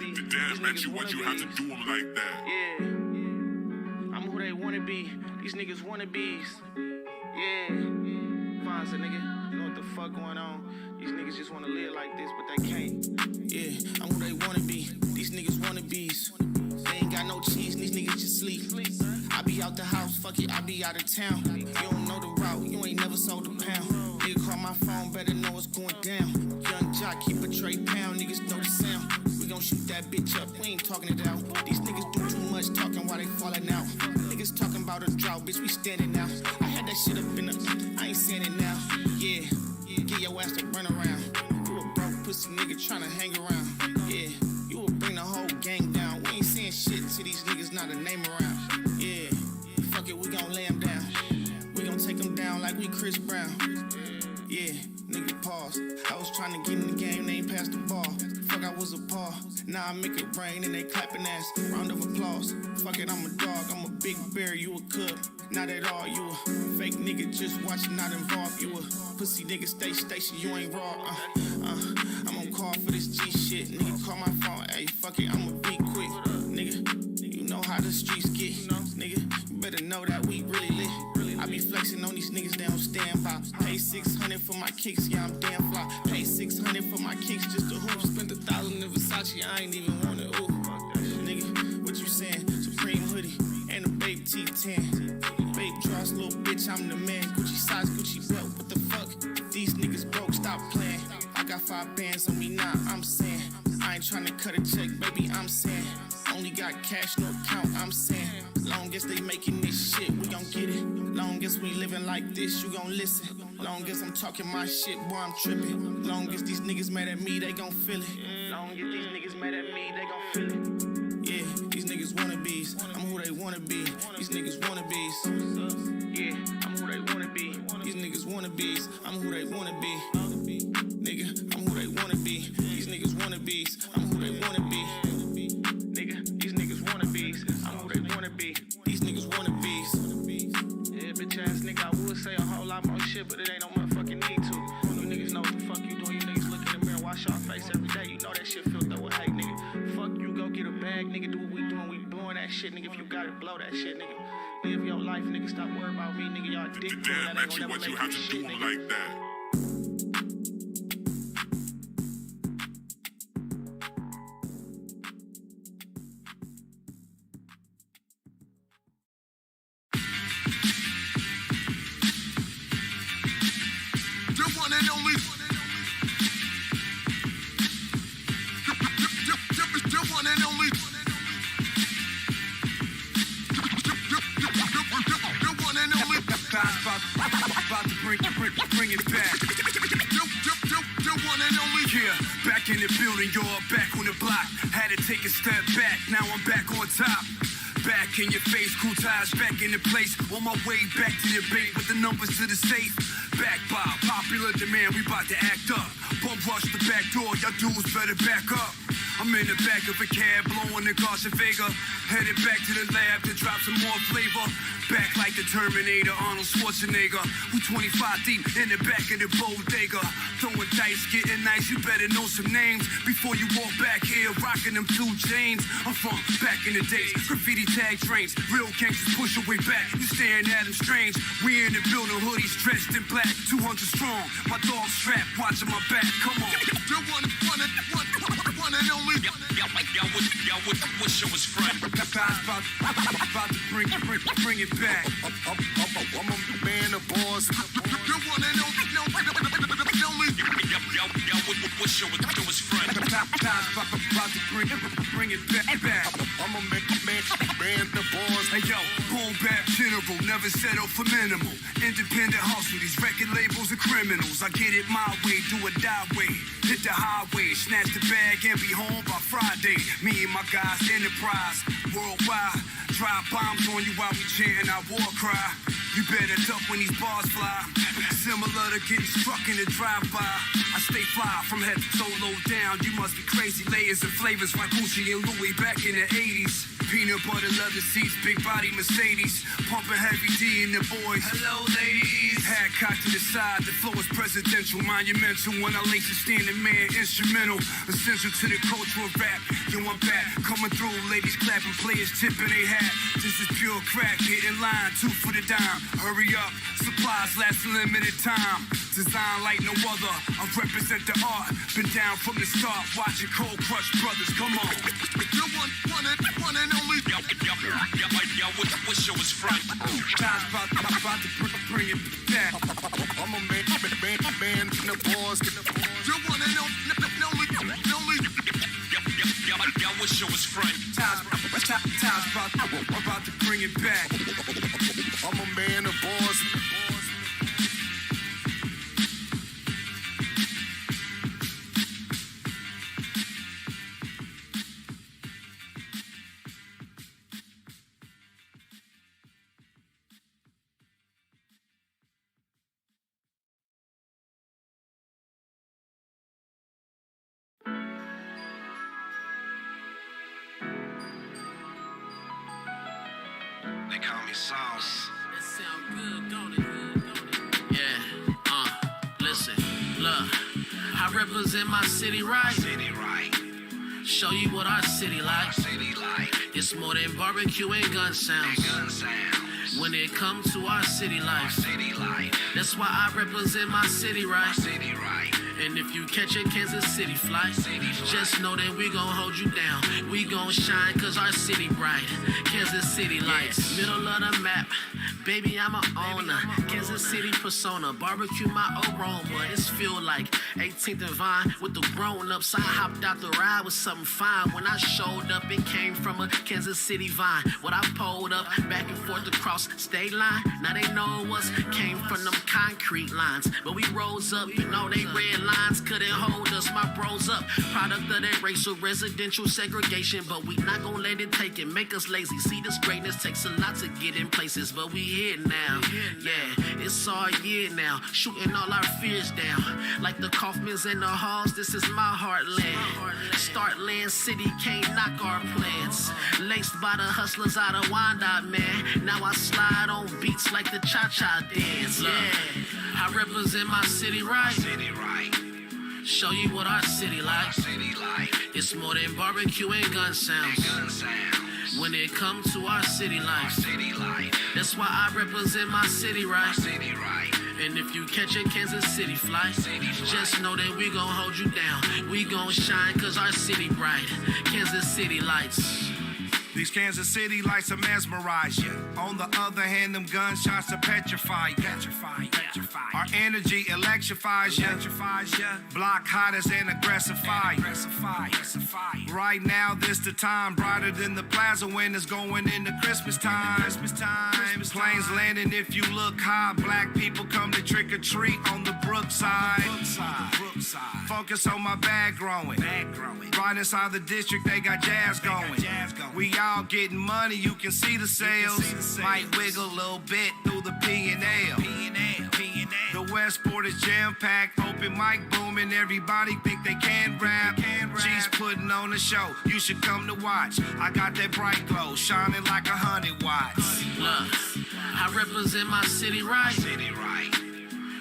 be. Damn, bet you what you have to do them like that. Yeah. I'm who they wanna be. These niggas wannabes. Yeah. Fine, so nigga, you know what the fuck going on? These niggas just wanna live like this, but they can't. Yeah, I'm who they wanna be. These niggas wannabes. They ain't got no cheese, these niggas just sleep. I be out the house, fuck it, I be out of town. You don't know the route, you ain't never sold a pound. Nigga call my phone, better know what's going down. Young jock, keep a tray pound, niggas know the sound. We gon' shoot that bitch up, we ain't talking it out. These niggas do too much talking while they falling out. Niggas talking about a drought, bitch, we standing out. I had that shit up in the, I ain't saying it now. Yeah, get your ass to run around. You a broke pussy nigga tryna hang around. Yeah, you will bring the whole gang down. We ain't saying shit to these niggas, not a name around. Yeah, fuck it, we gon' lay them down. We gon' take them down like we Chris Brown. Yeah, nigga pause. I was tryna get in the game, they ain't passed the ball. Fuck, I was a paw. Now I make it rain and they clapping ass. Round of applause. Fuck it, I'm a dog, I'm a big bear, you a cub. Not at all, you a fake nigga just watching, not involved. You a pussy nigga, stay station, you ain't raw. I'm on call for this G shit. Nigga, call my phone, hey, fuck it, I'ma be quick. Nigga, you know how the streets get. Nigga, you better know that we really lit. I be flexing on these niggas, they don't stand by. Pay 600 for my kicks, yeah, I'm damn fly. Pay 600 for my kicks, just a hoop. Spent 1,000 in Versace, I ain't even want it, ooh. Nigga, what you saying? Supreme hoodie and a babe T10. Babe draws, little bitch, I'm the man. Gucci size, Gucci belt, what the fuck? These niggas broke, stop playing. I got 5 bands on me now, I'm saying. I ain't tryna cut a check, baby, I'm saying. Only got cash, no account, I'm saying. Long as they making this shit, we gon' get it. Long as we living like this, you gon' listen. Long as I'm talking my shit, boy, I'm tripping. Long as these niggas mad at me, they gon' feel it. Long as these niggas mad at me, they gon' feel it. Yeah, these niggas wannabes, I'm who they wanna be. These niggas wannabes. Yeah, I'm who they wanna be. These niggas wannabes, I'm who they wanna be. Nigga, I'm who they wanna be. These niggas wannabes, I'm who they wanna be. Nigga, these niggas wannabes, I'm who they wanna be. These niggas wannabes. Yeah, bitch ass nigga, I would say a whole lot more shit, but it ain't no motherfucking need to. You niggas know what the fuck you doing. You niggas look in the mirror, wash your face every day. You know that shit filled up with hate, nigga. Fuck you, go get a bag, nigga. Do what we doing, we blowing that shit, nigga. If you got it, blow that shit, nigga. Live your life, nigga. Stop worrying about me, nigga. Y'all dick pulling, that ain't gonna never make you shit, nigga. Like that. About to bring it back. The one and only. Yeah, back in the building, you're back on the block. Had to take a step back, now I'm back on top. Back in your face, cool ties back in the place. On my way back to the bank with the numbers to the safe. Back by popular demand, we about to act up. Bump rush the back door, y'all dudes better back up. I'm in the back of a cab, blowing the Garcia Vega. Headed back to the lab to drop some more flavor. Back like the Terminator, Arnold Schwarzenegger. We 25 deep in the back of the bodega. Throwing dice, getting nice, you better know some names. Before you walk back here, rocking them 2 chains. I'm from back in the days, graffiti tag trains. Real gangsters push your way back, you staring at them strange. We in the building, hoodies dressed in black. 200 strong, my dog strapped, watching my back, come on. The one and only. Y'all would show his friend. Guys about to bring it back. I'm a man of boss. The one and only. Y'all would show his friend. Guys about to bring it back. I'm a man of boss. Hey yo, boom bap general, never settle for minimal. Independent hustle, these record labels are criminals. I get it my way, do a die way. Hit the highway, snatch the bag and be home by Friday. Me and my guys, enterprise, worldwide. Drop bombs on you while we chanting our war cry. You better duck when these bars fly. Similar to getting struck in the drive-by. I stay fly from head to toe, low down. You must be crazy, layers and flavors like Gucci and Louis back in the 80s. Peanut butter leather seats, big body Mercedes. Pumping heavy D and the boys. Hello, ladies. Hat cocked to the side, the flow is presidential, monumental. When I lace a standing man, instrumental, essential to the culture of rap. Yo, I'm back, coming through, ladies clapping, players tipping their hat. This is pure crack, hitting line, 2 for the dime. Hurry up, supplies last a limited time. Design like no other, I represent the art. Been down from the start, watching Cold Crush Brothers. Come on. You one and only. Yo, what show is front? Time's about to bring it back. I'm a man, the boss. You one and only. Yo, what show is front? Time's about to bring it back. I'm a man, the boss. They call me Sauce. That sound good, don't it? Yeah, listen, look. I represent my city right. City right. Show you what our city like. City like. It's more than barbecue and gun sounds. Gun sounds. When it comes to our city life, City life. that's why I represent my city right. City right. And if you catch a Kansas City flight, just know that we gon' hold you down. We gon' shine cause our city bright. Kansas City lights, middle of the map. Baby, I'm a owner. Kansas City persona. Barbecue my aroma. This feel like 18th and Vine with the grown-ups. I hopped out the ride with something fine. When I showed up, it came from a Kansas City vine. What I pulled up, back and forth across state line. Now they know it was came from them concrete lines. But we rose up, you know they red lines couldn't hold us. My bros up, product of that racial residential segregation. But we not gonna let it take it, make us lazy. See, this greatness takes a lot to get in places, but we here now. Yeah, it's our year now, shooting all our fears down. Like the Kaufmans and the Halls, this is my heartland. Start land city, can't knock our plans. Laced by the hustlers out of Wyandotte, man. Now I slide on beats like the cha-cha dance. Yeah, I represent my city right. City right. Show you what our city like. City life. It's more than barbecue and gun sounds. Gun sounds. When it comes to our city life, City life. that's why I represent my city right. City right. And if you catch a Kansas City flight, just know that we gon' hold you down. We gon' shine cause our city bright. Kansas City lights. These Kansas City lights will mesmerize you. On the other hand, them gunshots will petrify you. Our energy electrifies you. Block hot as an aggressive fire. Right now, this the time brighter than the plaza when it's going into Christmas time. Planes landing if you look high. Black people come to trick or treat on the Brookside. Focus on my bag growing. Right inside the district, they got jazz going. We all getting money, you can see the sales. Might wiggle a little bit through the P&L. The Westport is jam-packed, open mic booming. Everybody think they can rap. G's putting on a show, you should come to watch. I got that bright glow, shining like 100 watts. Look, I represent my city right. City right.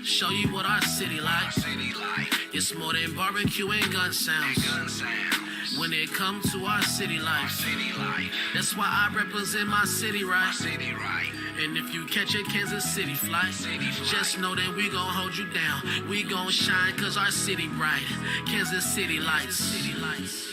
Show you what our city like. City life. It's more than barbecue and gun sounds. Gun sounds. When it comes to our city life, City life. that's why I represent my city right. City right. And if you catch a Kansas City flight, just know that we gon' hold you down. We gon' shine cause our city bright. Kansas City lights. City lights.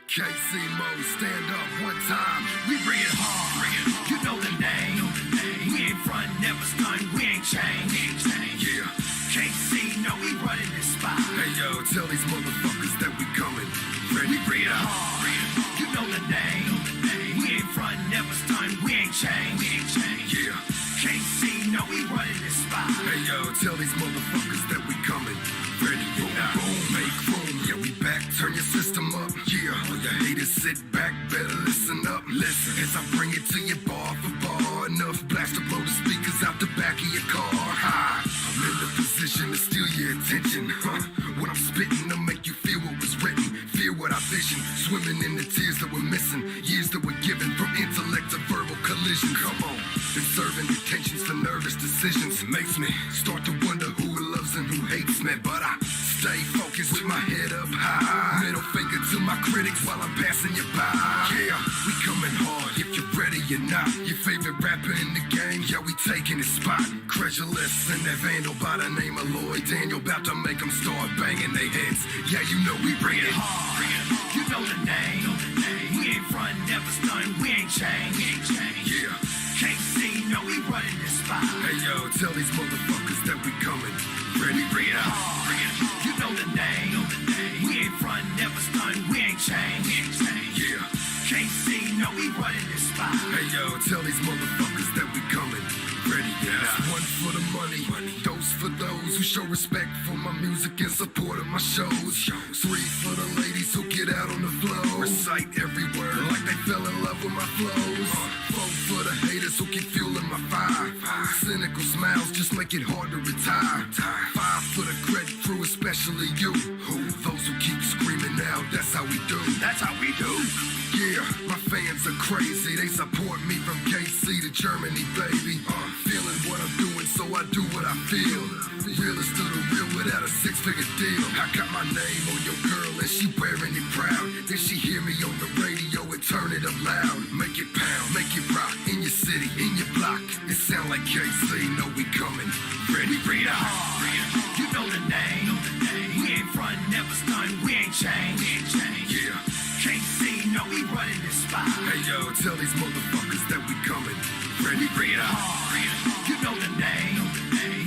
KC Mo, stand up one time. We bring it hard. You know the name. We ain't front, never stunned. We ain't changed. Yeah. KC, no, we running this spot. Hey yo, tell these motherfuckers that we coming. Ready? We bring it hard. You know the name. We ain't front, never stunned. We ain't changed. Yeah. KC, no, we running this spot. Hey yo, tell these motherfuckers that we coming. Ready or not, make room. Yeah, we back, turn your system up. Yeah, all your haters sit back, better listen up. Listen, as I bring it to you bar for bar. Enough blast to blow the speakers out the back of your car. Ha! I'm in the position to steal your attention. When I'm spitting, I'll make you feel what was written. Fear what I vision, swimming in the tears that we're missing. Years that were given from intellect to verbal collision. Come on, been serving detentions for nervous decisions. It makes me start to wonder who loves and who hates me. But I stay focused with my head up high. Middle finger to my critics while I'm passing you by. Yeah, we coming hard if you're ready or not. Your favorite rapper in the game, yeah, we taking his spot. Credulous and that vandal by the name of Lloyd Daniel, about to make them start banging their heads. Yeah, you know we bring it hard. You know the name. We ain't front, never stunned, we ain't changed. Yeah. KC, no, we running this spot. Hey yo, tell these motherfuckers that we coming. Ready, bring it hard. You know the name. We ain't front, never stunned, we ain't changed. Yeah. KC, no, we running this spot. Hey yo, tell these motherfuckers that we coming. Ready, yeah. One for the money, dose for those who show respect for my music and support of my shows. Three for the ladies who get out on the floor, recite every word like they fell in love with my flows. Four for the haters who keep fueling my fire. Cynical smiles just make it hard to retire. Five for the credit crew, especially you. Those who keep screaming out, that's how we do. That's how we do. Yeah, my fans are crazy. They support me from KC to Germany, baby. Feeling what I'm doing, so I do what I feel. Realest to the real without a six-figure deal. I got my name on your girl and she wearing it proud. Then she hear me on the radio and turn it up loud. Make it pound, make it rock in your city, in your block. It sound like KC, know we coming. Ready, bring it hard. You know the name. We ain't front, never stunned, we ain't changed. Yeah. KC, no, we running this spot. Hey yo, tell these motherfuckers that we coming. Ready, bring it hard. You know the name.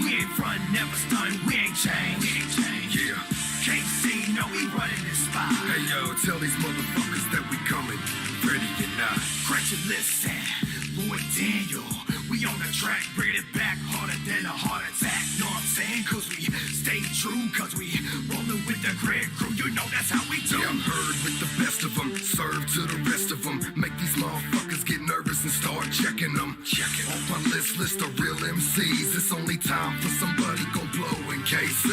We ain't front, never stunned, we ain't changed. Yeah. KC, no, we running this spot. Hey yo, tell these motherfuckers that we coming. Ready or not. Credulous and Lloyd Daniel. We on the track, bring it back harder than a heart attack. Know what I'm saying? Cause we stay true, cause we rollin' with the Greg crew. You know that's how we do. Yeah, I'm heard with the best of them, serve to the rest of them. Make these motherfuckers get nervous and start checking them. Off my list of real MCs. It's only time for somebody gon' blow in KC.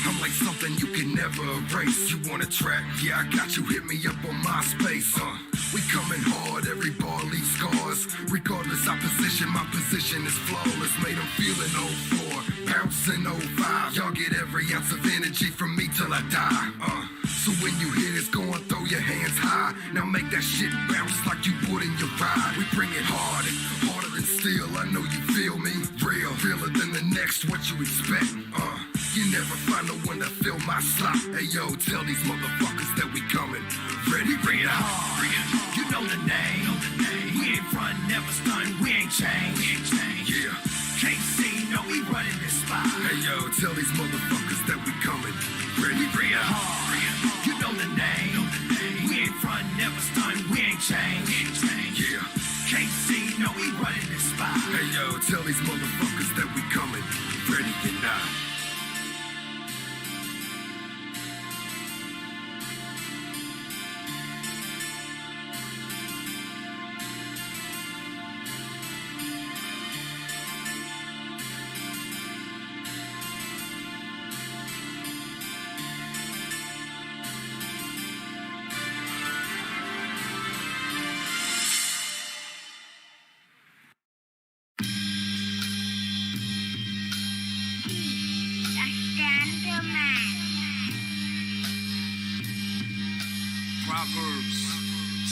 I'm like something you can never erase. You want a track? Yeah, I got you. Hit me up on MySpace. We coming hard, every bar leaves scars. Regardless opposition, my position is flawless. Made them feelin' 04, bouncing 05. Y'all get every ounce of energy from me till I die. So when you hear this going, throw your hands high. Now make that shit bounce like you would in your ride. We bring it hard and harder than steel. I know you feel me. Real, realer than the next, what you expect. You never find no one to fill my slot. Hey yo, tell these motherfuckers that we coming. Ready, bring it hard. You know the name. We ain't front, never stunned, we ain't changed. Yeah. KC, no, we running this spot. Hey yo, tell these motherfuckers that we coming. Ready, bring it hard. You know the name. We ain't front, never stunned, we ain't changed. Yeah. KC, no, we running this spot. Hey yo, tell these motherfuckers that we coming. Ready or not. Proverbs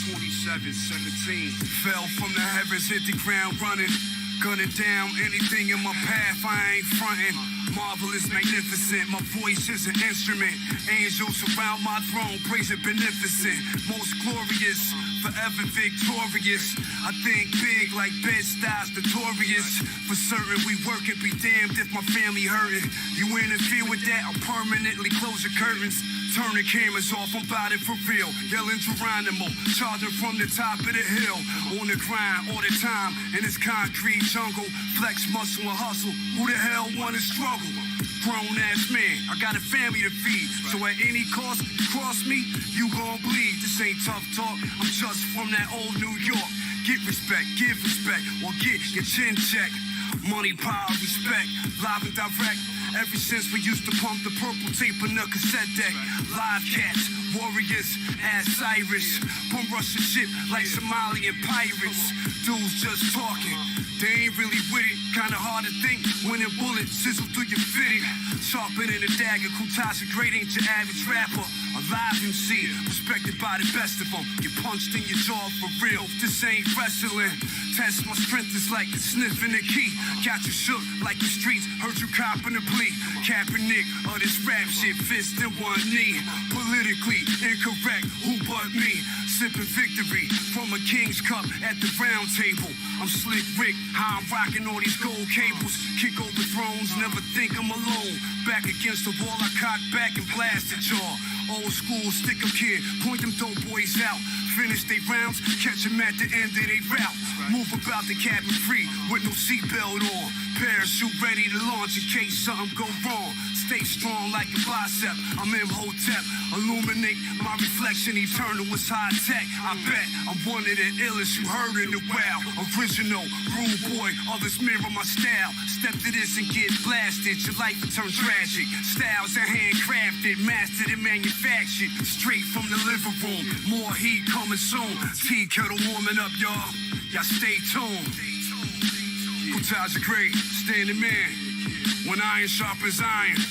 27:17. Fell from the heavens, hit the ground running. Gunning down anything in my path, I ain't fronting. Marvelous, magnificent, my voice is an instrument. Angels surround my throne, praising beneficent. Most glorious, forever victorious. I think big like Bed-Stuys, notorious. For certain we work and be damned if my family hurting. You interfere with that, I'll permanently close your curtains. Turn the cameras off, I'm bout it for real. Yelling Geronimo, charging from the top of the hill. On the grind all the time in this concrete jungle. Flex muscle and hustle. Who the hell wanna struggle? Grown ass man, I got a family to feed. So at any cost, you cross me, you gon' bleed. This ain't tough talk, I'm just from that old New York. Get respect, give respect, or get your chin checked. Money, power, respect, live and direct. Ever since we used to pump the purple tape in the cassette deck. Live cats, warriors, as Cyrus. Bum rushing shit like Somalian pirates. Dudes just talking, they ain't really with it. Kinda hard to think when a bullet sizzle through your fitting. Sharper than a dagger, Kutasa great ain't your average rapper. Alive MC, respected by the best of them. Get punched in your jaw for real, this ain't wrestling. Test my strength is like sniffing a key. Got you shook like the streets, heard you copping a plea. Kaepernick of this rap shit, fist in one knee. Politically incorrect, who but me? Sipping victory from a king's cup at the round table. I'm Slick Rick, how I'm rocking all these gold cables. Kick over thrones, never think I'm alone. Back against the wall, I cock back and blasted y'all. Old school, stick 'em kid, point them dope boys out. Finish they rounds, catch 'em at the end of they route. Move about the cabin free, with no seatbelt on. Parachute ready to launch in case something go wrong. Stay strong like a bicep, I'm Imhotep. Illuminate my reflection, eternal is high tech. I bet I'm one of the illest you heard in a while. Original, rude boy, others mirror my style. Step to this and get blasted, your life will turn tragic. Styles are handcrafted, mastered and manufactured. Straight from the living room, more heat coming soon. Tea kettle warming up, y'all. Y'all stay tuned. Kutaja great, standing man. When iron sharp as iron.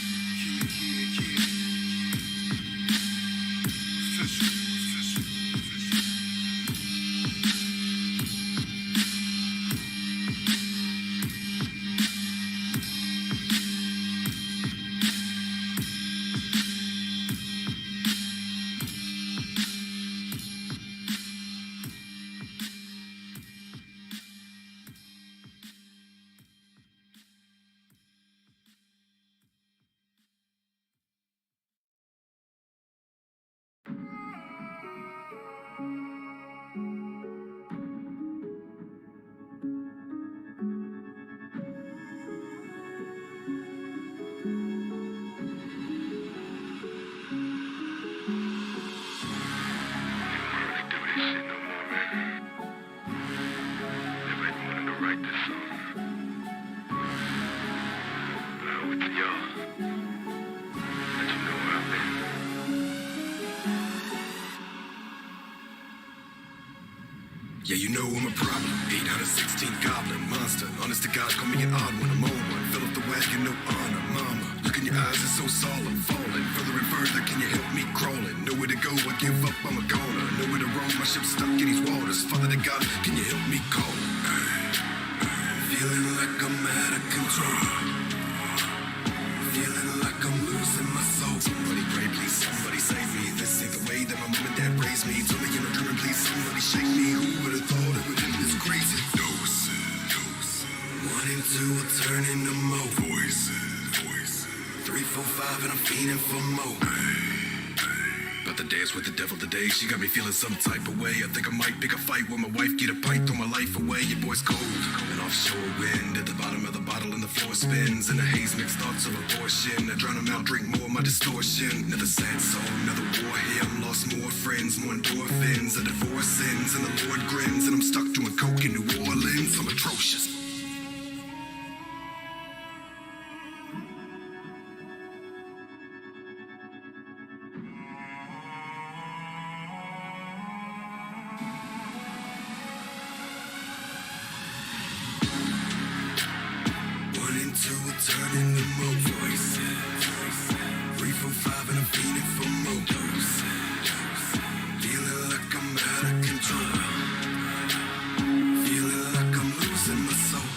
Yeah, you know I'm a problem. 816 goblin monster. Honest to God, call me an odd one. I'm on one. Fill up the wagon, no honor, mama. Look in your eyes, it's so solemn. Falling further and further, can you help me crawling? Nowhere to go, I give up, I'm a goner. Nowhere to roam, my ship's stuck in these waters. Father to God, can you help me call? Feeling like I'm out of control. Feeling like I'm losing my soul. Somebody pray, please, somebody save me. This ain't the way that my mom and dad raised me. Told me in a dream, please, somebody shake me. Who would have thought it would end this crazy? Doses. 1 and 2 will turn into more. Voices. 3, 4, 5, and I'm feeling for more. About to dance with the devil today. She got me feeling some type of way. I think I might pick a fight with my wife. Get a pipe, throw my life away. Your boy's cold. An offshore wind at the bottom of the bottle and the floor spins. And the haze mixed thoughts of abortion. I drown them out, drink more of my distortion. Another sad song, another war hymn. Lost more friends, more endorphins. A divorce ends and the Lord grins. And I'm stuck doing coke in New Orleans. I'm atrocious. Turning to more voices. 3, 4, 5, and I'm feeling for more doses. Feeling like I'm out of control. Feeling like I'm losing my soul.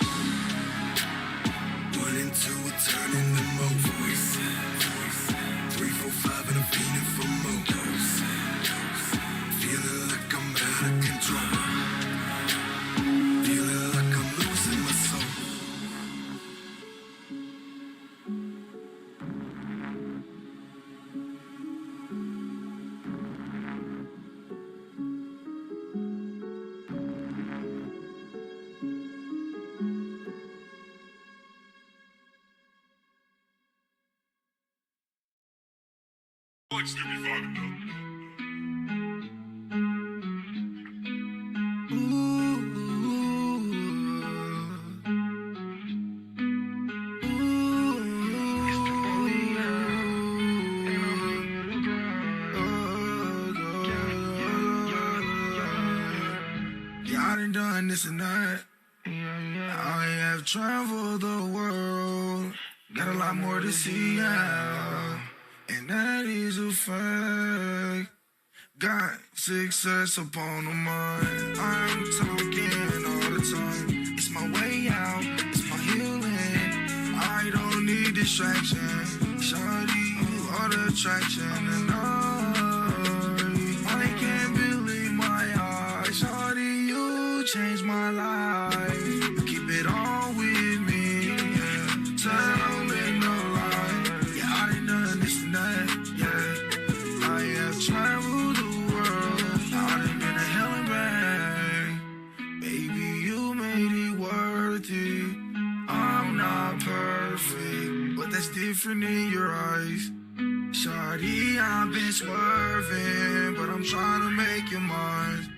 1 and 2 are turning to more voices. 3, 4, 5, and I'm feeling for more doses. Feeling like I'm out of control. Feeling like I'm losing my soul. Like Stevie vibing though. Done this and that. I have traveled the world, got a lot more to see, yeah. And that is a fact. Got success upon the mind. I'm talking all the time. It's my way out, it's my healing. I don't need distraction. Shawty, you are the attraction. And I can't believe my eyes. Shawty, you changed my life. Keep it all with me, yeah. Tell me no lie. Yeah, I done done this and that, yeah. I have traveled the world. I done been to hell and back. Baby, you made it worth it. I'm not perfect, but that's different in your eyes. Shawty, I've been swerving, but I'm trying to make you mine.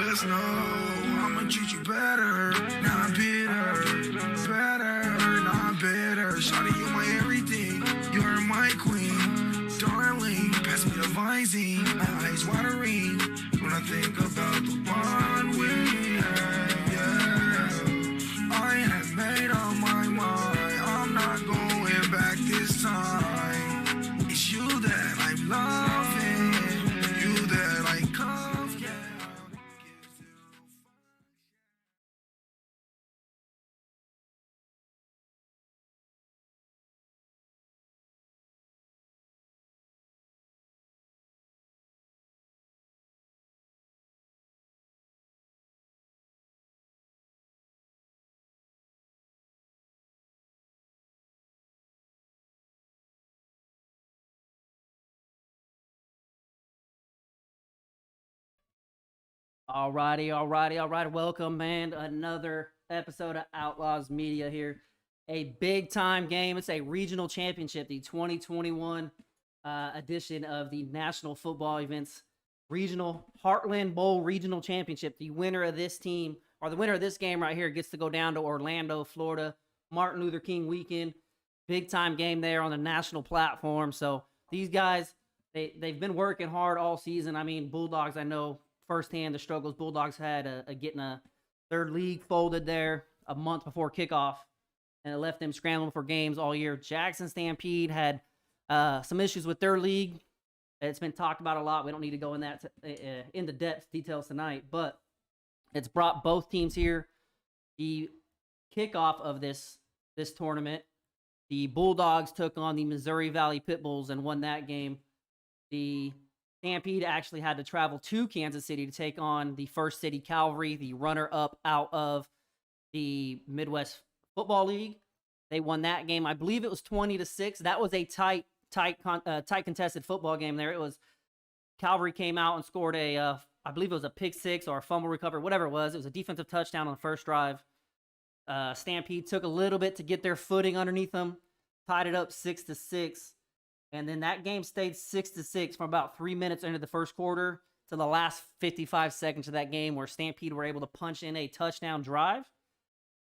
Just know I'ma treat you better, not bitter. Better, not bitter. Shawty, you my everything. You're my queen, darling. Pass me the Visine, my eyes watering when I think about the bond we had. Yeah, I have made up my mind. I'm not going back this time. It's you that I'm loving, you that I love, yeah. Alrighty. Welcome, man. Another episode of Outlaws Media here. A big time game. It's a regional championship, the 2021 edition of the National Football Events Regional Heartland Bowl Regional Championship. The winner of this team, or the winner of this game right here, gets to go down to Orlando, Florida, Martin Luther King weekend. Big time game there on the national platform. So these guys, they've been working hard all season. I mean, Bulldogs, I know firsthand the struggles Bulldogs had getting their league folded there a month before kickoff, and it left them scrambling for games all year. Jackson Stampede had some issues with their league. It's been talked about a lot. We don't need to go in that into depth details tonight, but it's brought both teams here. The kickoff of this tournament, the Bulldogs took on the Missouri Valley Pitbulls and won that game. The Stampede actually had to travel to Kansas City to take on the First City Cavalry, the runner-up out of the Midwest Football League. They won that game. I believe it was 20-6. That was a tight contested football game there. It was Cavalry came out and scored I believe it was a pick six or a fumble recovery, whatever it was. It was a defensive touchdown on the first drive. Stampede took a little bit to get their footing underneath them, tied it up 6-6. And then that game stayed 6-6 for about 3 minutes into the first quarter to the last 55 seconds of that game, where Stampede were able to punch in a touchdown drive.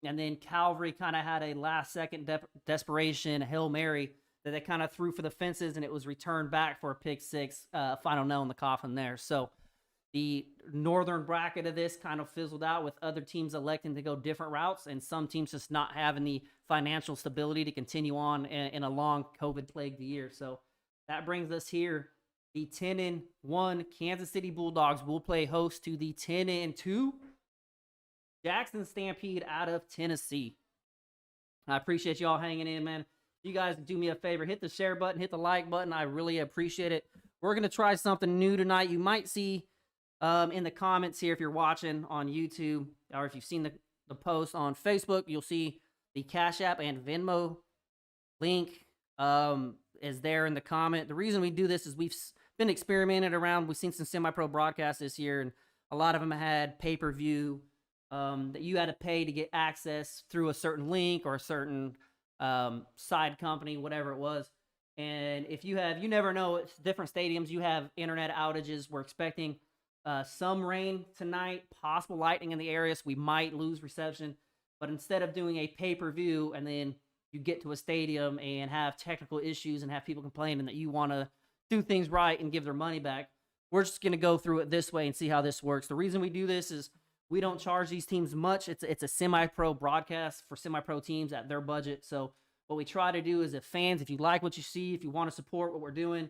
And then Cavalry kind of had a last-second desperation Hail Mary that they kind of threw for the fences, and it was returned back for a pick six, final nail in the coffin there. So the northern bracket of this kind of fizzled out with other teams electing to go different routes and some teams just not having the financial stability to continue on in a long COVID-plagued year. So that brings us here. The 10-1 Kansas City Bulldogs will play host to the 10-2 Jackson Stampede out of Tennessee. I appreciate y'all hanging in, man. You guys do me a favor, hit the share button, hit the like button. I really appreciate it. We're going to try something new tonight. You might see in the comments here, if you're watching on YouTube, or if you've seen the post on Facebook, you'll see the Cash App and Venmo link is there in the comment. The reason we do this is we've been experimenting around. We've seen some semi-pro broadcasts this year, and a lot of them had pay-per-view that you had to pay to get access through a certain link or a certain side company, whatever it was. And if you never know, it's different stadiums, you have internet outages. We're expecting some rain tonight, possible lightning in the area, so we might lose reception. But instead of doing a pay-per-view and then you get to a stadium and have technical issues and have people complaining that you want to do things right and give their money back, we're just going to go through it this way and see how this works. The reason we do this is we don't charge these teams much. It's a semi-pro broadcast for semi-pro teams at their budget. So what we try to do is, if fans, if you like what you see, if you want to support what we're doing,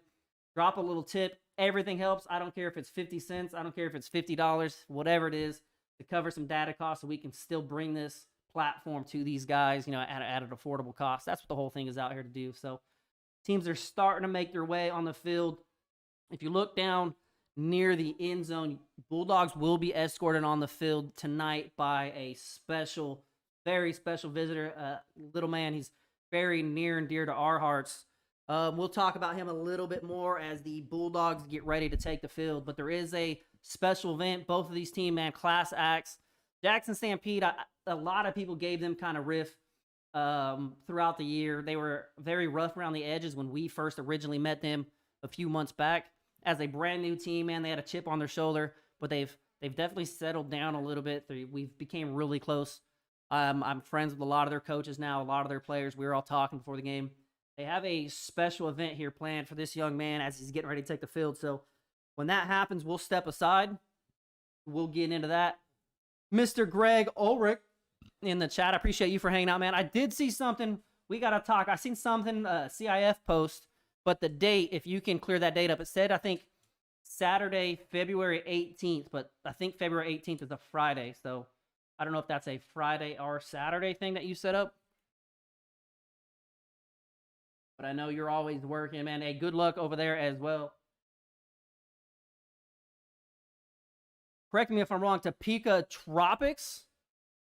drop a little tip. Everything helps. I don't care if it's 50 cents. I don't care if it's $50, whatever it is, to cover some data costs so we can still bring this platform to these guys, at an affordable cost. That's what the whole thing is out here to do. So teams are starting to make their way on the field. If you look down near the end zone, Bulldogs will be escorted on the field tonight by a special, very special visitor. Little man, he's very near and dear to our hearts. We'll talk about him a little bit more as the Bulldogs get ready to take the field. But there is a special event. Both of these teams, man, class acts. Jackson Stampede, a lot of people gave them kind of riff throughout the year. They were very rough around the edges when we first originally met them a few months back. As a brand new team, man, they had a chip on their shoulder, but they've definitely settled down a little bit. We've became really close. I'm friends with a lot of their coaches now, a lot of their players. We were all talking before the game. They have a special event here planned for this young man as he's getting ready to take the field. So when that happens, we'll step aside. We'll get into that. Mr. Greg Ulrich in the chat, I appreciate you for hanging out, man. I did see something. We got to talk. I seen something, CIF post, but the date, if you can clear that date up, it said, I think, Saturday, February 18th, but I think February 18th is a Friday. So I don't know if that's a Friday or Saturday thing that you set up. But I know you're always working, man. Hey, good luck over there as well. Correct me if I'm wrong, Topeka Tropics,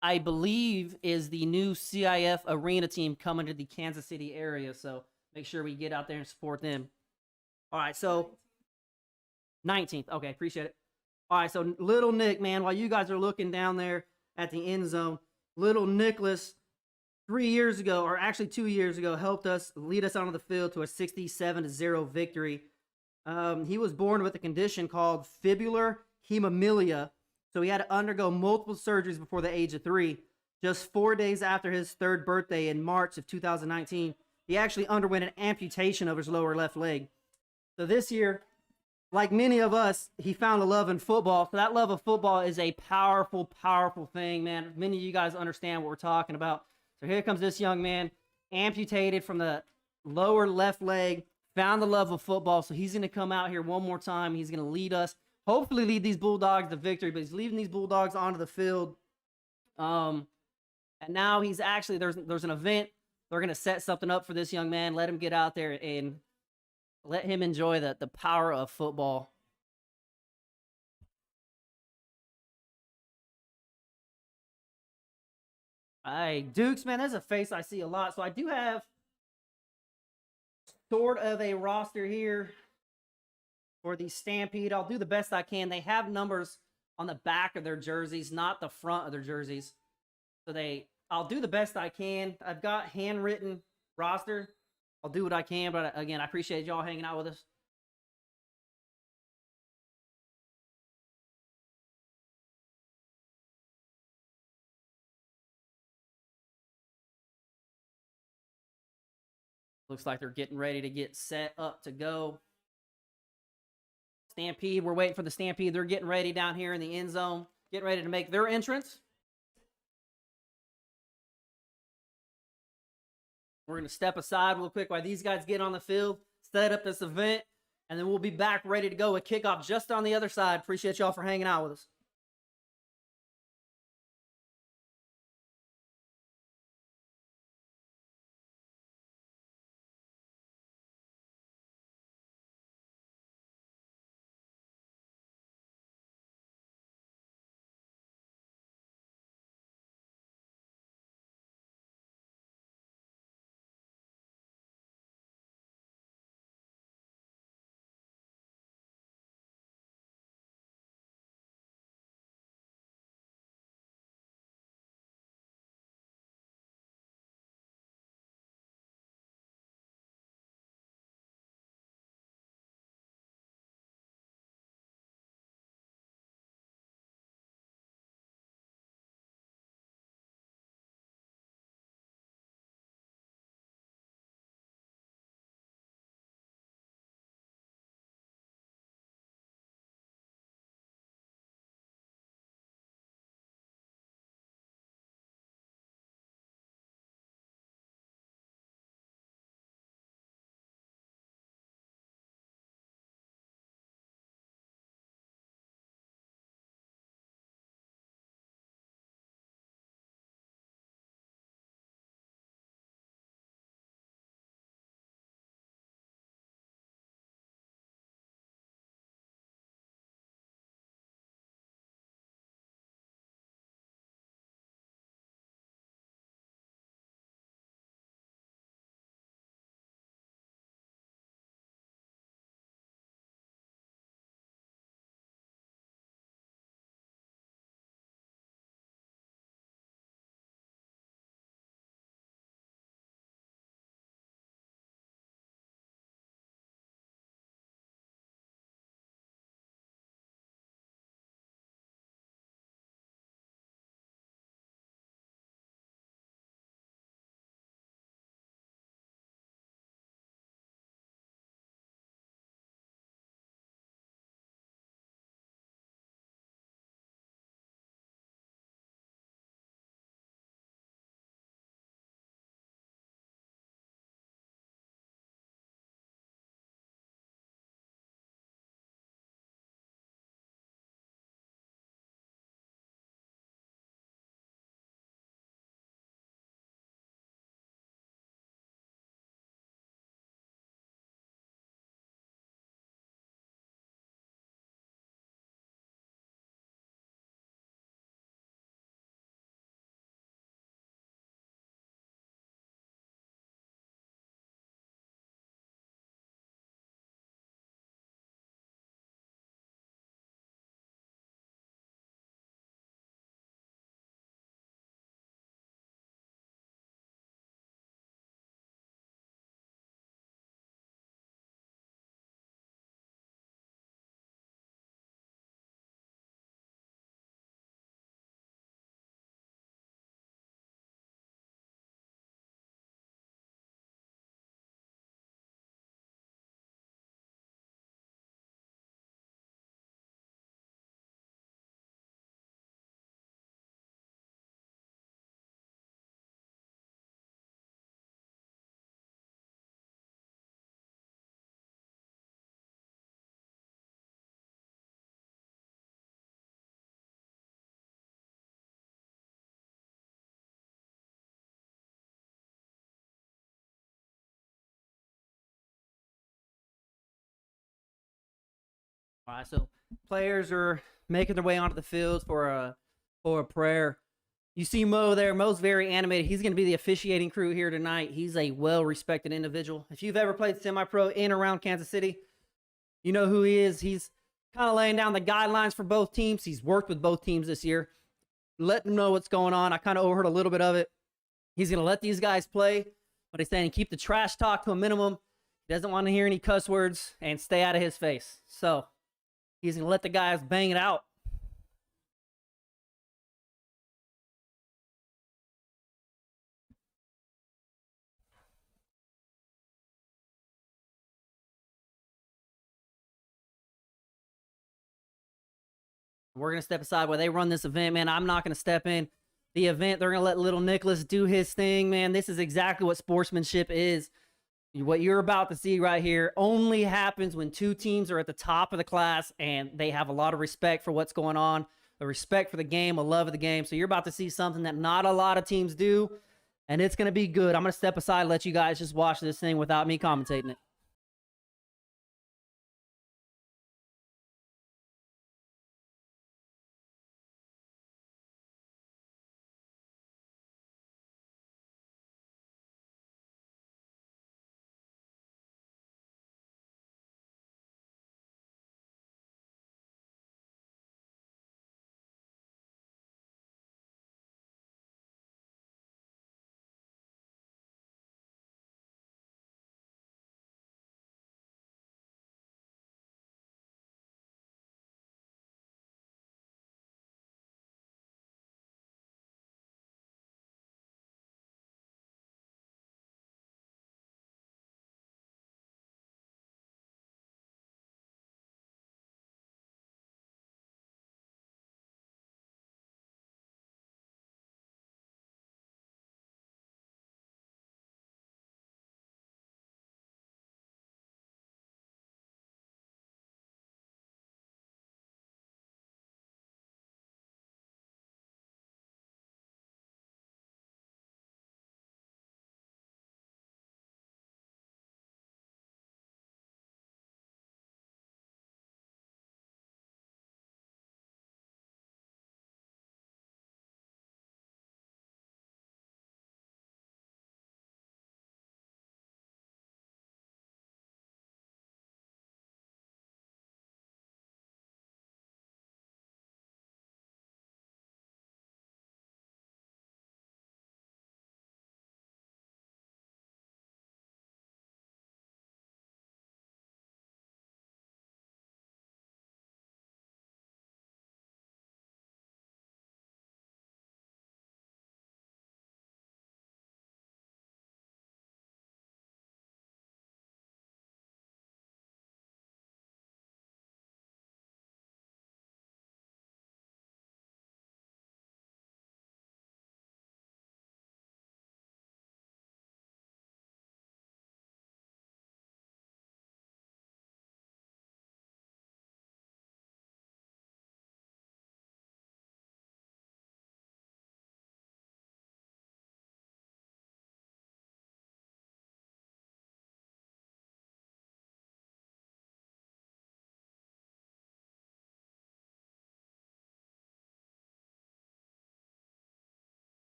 I believe, is the new CIF arena team coming to the Kansas City area. So make sure we get out there and support them. All right, so 19th. Okay, appreciate it. All right, so little Nick, man, while you guys are looking down there at the end zone, little Nicholas, 3 years ago, or actually 2 years ago, helped us lead us onto the field to a 67-0 victory. He was born with a condition called fibular hemophilia, so he had to undergo multiple surgeries before the age of 3. Just 4 days after his 3rd birthday in March of 2019, he actually underwent an amputation of his lower left leg. So this year, like many of us, he found a love in football. So that love of football is a powerful, powerful thing, man. Many of you guys understand what we're talking about. So here comes this young man, amputated from the lower left leg, found the love of football. So he's going to come out here one more time. He's going to lead us, hopefully lead these Bulldogs to victory, but he's leading these Bulldogs onto the field. And now he's actually, there's an event. They're going to set something up for this young man, let him get out there and let him enjoy the power of football. Hey, Dukes, man, that's a face I see a lot. So I do have sort of a roster here for the Stampede. I'll do the best I can. They have numbers on the back of their jerseys, not the front of their jerseys. So I'll do the best I can. I've got handwritten roster. I'll do what I can, but again, I appreciate y'all hanging out with us. Looks like they're getting ready to get set up to go. Stampede, we're waiting for the Stampede. They're getting ready down here in the end zone, getting ready to make their entrance. We're going to step aside real quick while these guys get on the field, set up this event, and then we'll be back ready to go with kickoff just on the other side. Appreciate y'all for hanging out with us. All right, so players are making their way onto the field for a prayer. You see Mo there. Mo's very animated. He's going to be the officiating crew here tonight. He's a well-respected individual. If you've ever played semi-pro in or around Kansas City, you know who he is. He's kind of laying down the guidelines for both teams. He's worked with both teams this year, letting them know what's going on. I kind of overheard a little bit of it. He's going to let these guys play, but he's saying keep the trash talk to a minimum. He doesn't want to hear any cuss words and stay out of his face. So he's going to let the guys bang it out. We're going to step aside while they run this event, man. I'm not going to step in the event. They're going to let little Nicholas do his thing, man. This is exactly what sportsmanship is. What you're about to see right here only happens when two teams are at the top of the class and they have a lot of respect for what's going on, a respect for the game, a love of the game. So you're about to see something that not a lot of teams do, and it's going to be good. I'm going to step aside and let you guys just watch this thing without me commentating it.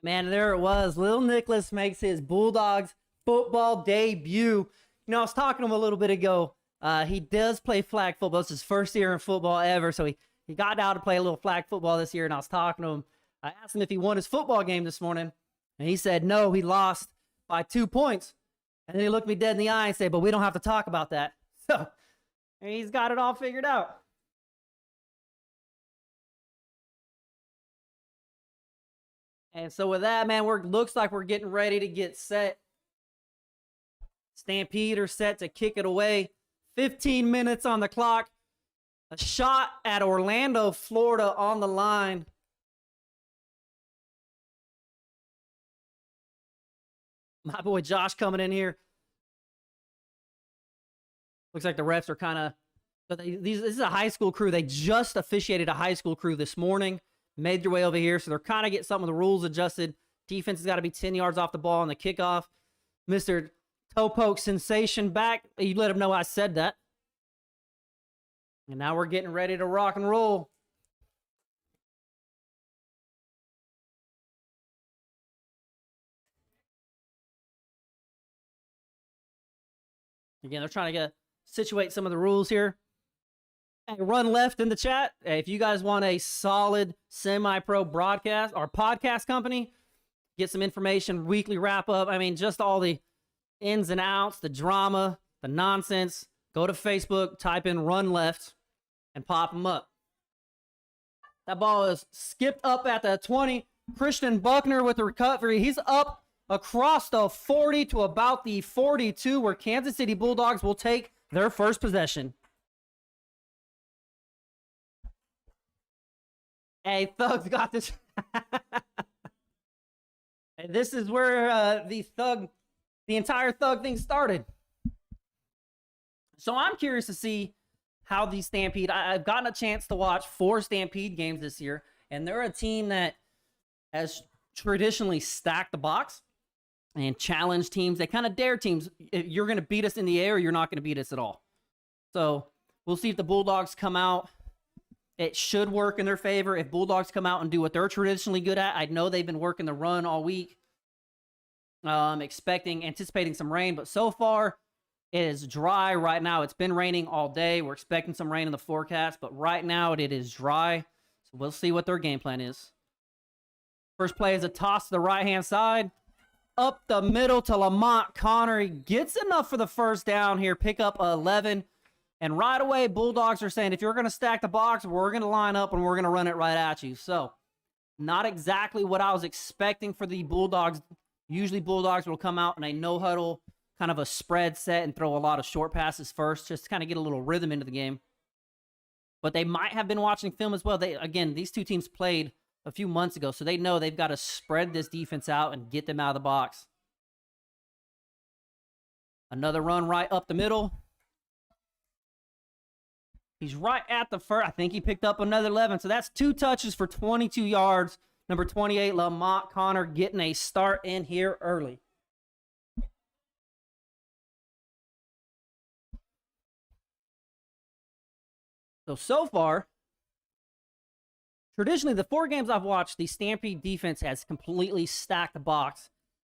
Man, there it was. Little Nicholas makes his Bulldogs football debut. You know, I was talking to him a little bit ago. He does play flag football. It's his first year in football ever, so he got out to play a little flag football this year, and I was talking to him. I asked him if he won his football game this morning, and he said no, he lost by 2 points. And then he looked me dead in the eye and said, but we don't have to talk about that. So he's got it all figured out. And so with that, man, looks like we're getting ready to get set Stampede are set to kick it away. 15 minutes on the clock. A shot at Orlando, Florida on the line. My boy Josh coming in here. Looks like the refs are kind of... This is a high school crew. They just officiated a high school crew this morning. Made their way over here, so they're kind of getting some of the rules adjusted. Defense has got to be 10 yards off the ball on the kickoff. Mr. Toe Poke Sensation back. You let him know I said that. And now we're getting ready to rock and roll. Again, they're trying to situate some of the rules here. Hey, run left in the chat. Hey, if you guys want a solid semi-pro broadcast or podcast company, get some information, weekly wrap-up. I mean, just all the ins and outs, the drama, the nonsense. Go to Facebook, type in run left, and pop them up. That ball is skipped up at the 20. Christian Buckner with the recovery. He's up across the 40 to about the 42, where Kansas City Bulldogs will take their first possession. Hey, Thug's got this. And this is where the entire Thug thing started. So I'm curious to see how the Stampede... I've gotten a chance to watch 4 Stampede games this year, and they're a team that has traditionally stacked the box and challenged teams. They kind of dare teams. You're going to beat us in the air, or you're not going to beat us at all. So we'll see if the Bulldogs come out. It should work in their favor if Bulldogs come out and do what they're traditionally good at. I know they've been working the run all week, anticipating some rain, but so far it is dry right now. It's been raining all day. We're expecting some rain in the forecast, but right now it is dry. So we'll see what their game plan is. First play is a toss to the right-hand side. Up the middle to Lamont Connor. He gets enough for the first down here. Pick up 11. And right away, Bulldogs are saying, if you're going to stack the box, we're going to line up and we're going to run it right at you. So, not exactly what I was expecting for the Bulldogs. Usually, Bulldogs will come out in a no-huddle, kind of a spread set, and throw a lot of short passes first, just to kind of get a little rhythm into the game. But they might have been watching film as well. Again, these two teams played a few months ago, so they know they've got to spread this defense out and get them out of the box. Another run right up the middle. He's right at the first. I think he picked up another 11. So that's 2 touches for 22 yards. Number 28, Lamont Connor, getting a start in here early. So far, traditionally, the 4 games I've watched, the Stampede defense has completely stacked the box.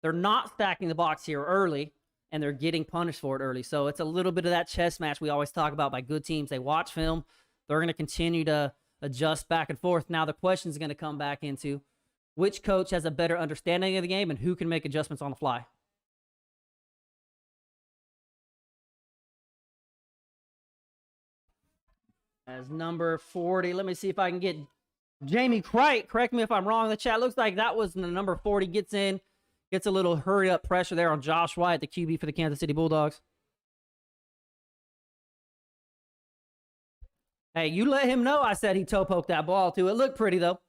They're not stacking the box here early, and they're getting punished for it early. So it's a little bit of that chess match we always talk about by good teams. They watch film. They're going to continue to adjust back and forth. Now the question is going to come back into which coach has a better understanding of the game and who can make adjustments on the fly. As number 40, let me see if I can get Jamie Cricht. Correct me if I'm wrong in the chat. Looks like that was the number 40. Gets in. Gets a little hurry-up pressure there on Josh White, the QB for the Kansas City Bulldogs. Hey, you let him know I said he toe-poked that ball, too. It looked pretty, though.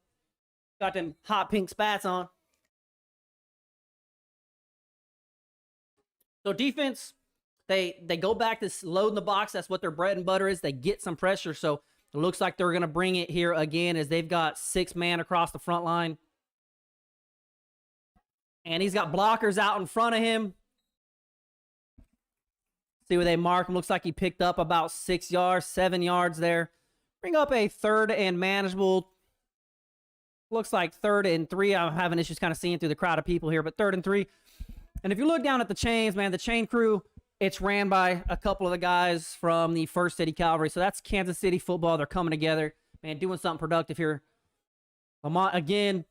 Got them hot pink spats on. So defense, they go back to loading the box. That's what their bread and butter is. They get some pressure, so it looks like they're going to bring it here again as they've got 6 man across the front line. And he's got blockers out in front of him. See where they mark him. Looks like he picked up about 6 yards, 7 yards there. Bring up a 3rd and manageable. Looks like 3rd and 3. I'm having issues kind of seeing through the crowd of people here, but 3rd and 3. And if you look down at the chains, man, the chain crew, it's ran by a couple of the guys from the First City Cavalry. So that's Kansas City football. They're coming together, man, doing something productive here. Lamont, again,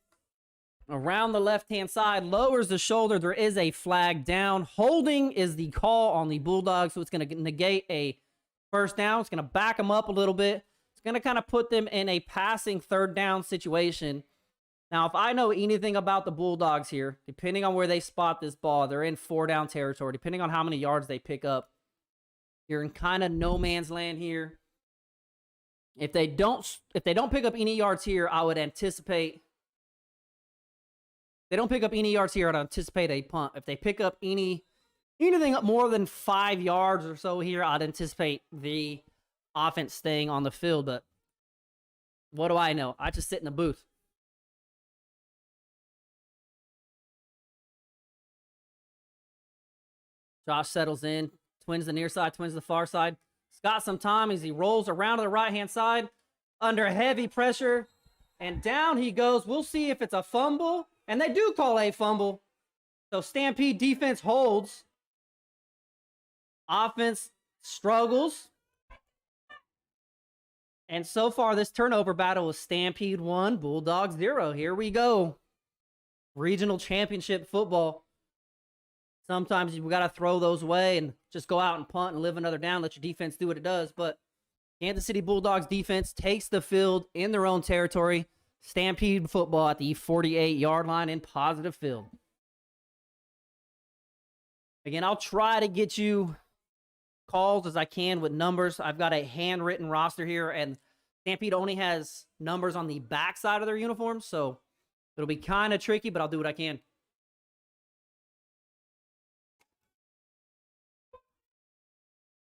around the left-hand side, lowers the shoulder. There is a flag down. Holding is the call on the Bulldogs, so it's going to negate a first down. It's going to back them up a little bit. It's going to kind of put them in a passing 3rd down situation. Now, if I know anything about the Bulldogs here, depending on where they spot this ball, they're in 4-down territory. Depending on how many yards they pick up, you're in kind of no man's land here. If they don't pick up any yards here, I would anticipate. If they don't pick up any yards here, I'd anticipate a punt. If they pick up anything up more than 5 yards or so here, I'd anticipate the offense staying on the field. But what do I know? I just sit in the booth. Josh settles in, twins the near side, twins the far side. He's got some time as he rolls around to the right-hand side under heavy pressure, and down he goes. We'll see if it's a fumble, and they do call a fumble. So Stampede defense holds. Offense struggles. And so far, this turnover battle is Stampede 1, Bulldogs 0. Here we go. Regional championship football. Sometimes you got to throw those away and just go out and punt and live another down. Let your defense do what it does. But Kansas City Bulldogs defense takes the field in their own territory. Stampede football at the 48-yard line in positive field. Again, I'll try to get you calls as I can with numbers. I've got a handwritten roster here, and Stampede only has numbers on the back side of their uniforms, so it'll be kind of tricky, but I'll do what I can.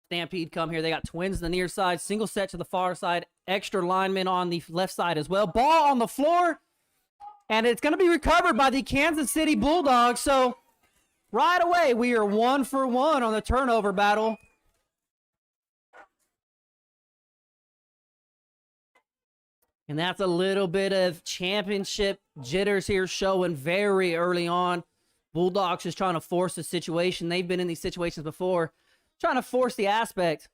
Stampede come here. They got twins on the near side, single set to the far side, extra linemen on the left side as well. Ball on the floor, and it's going to be recovered by the Kansas City Bulldogs. So right away, we are 1 for 1 on the turnover battle. And that's a little bit of championship jitters here showing very early on. Bulldogs just trying to force the situation. They've been in these situations before. Trying to force the aspect.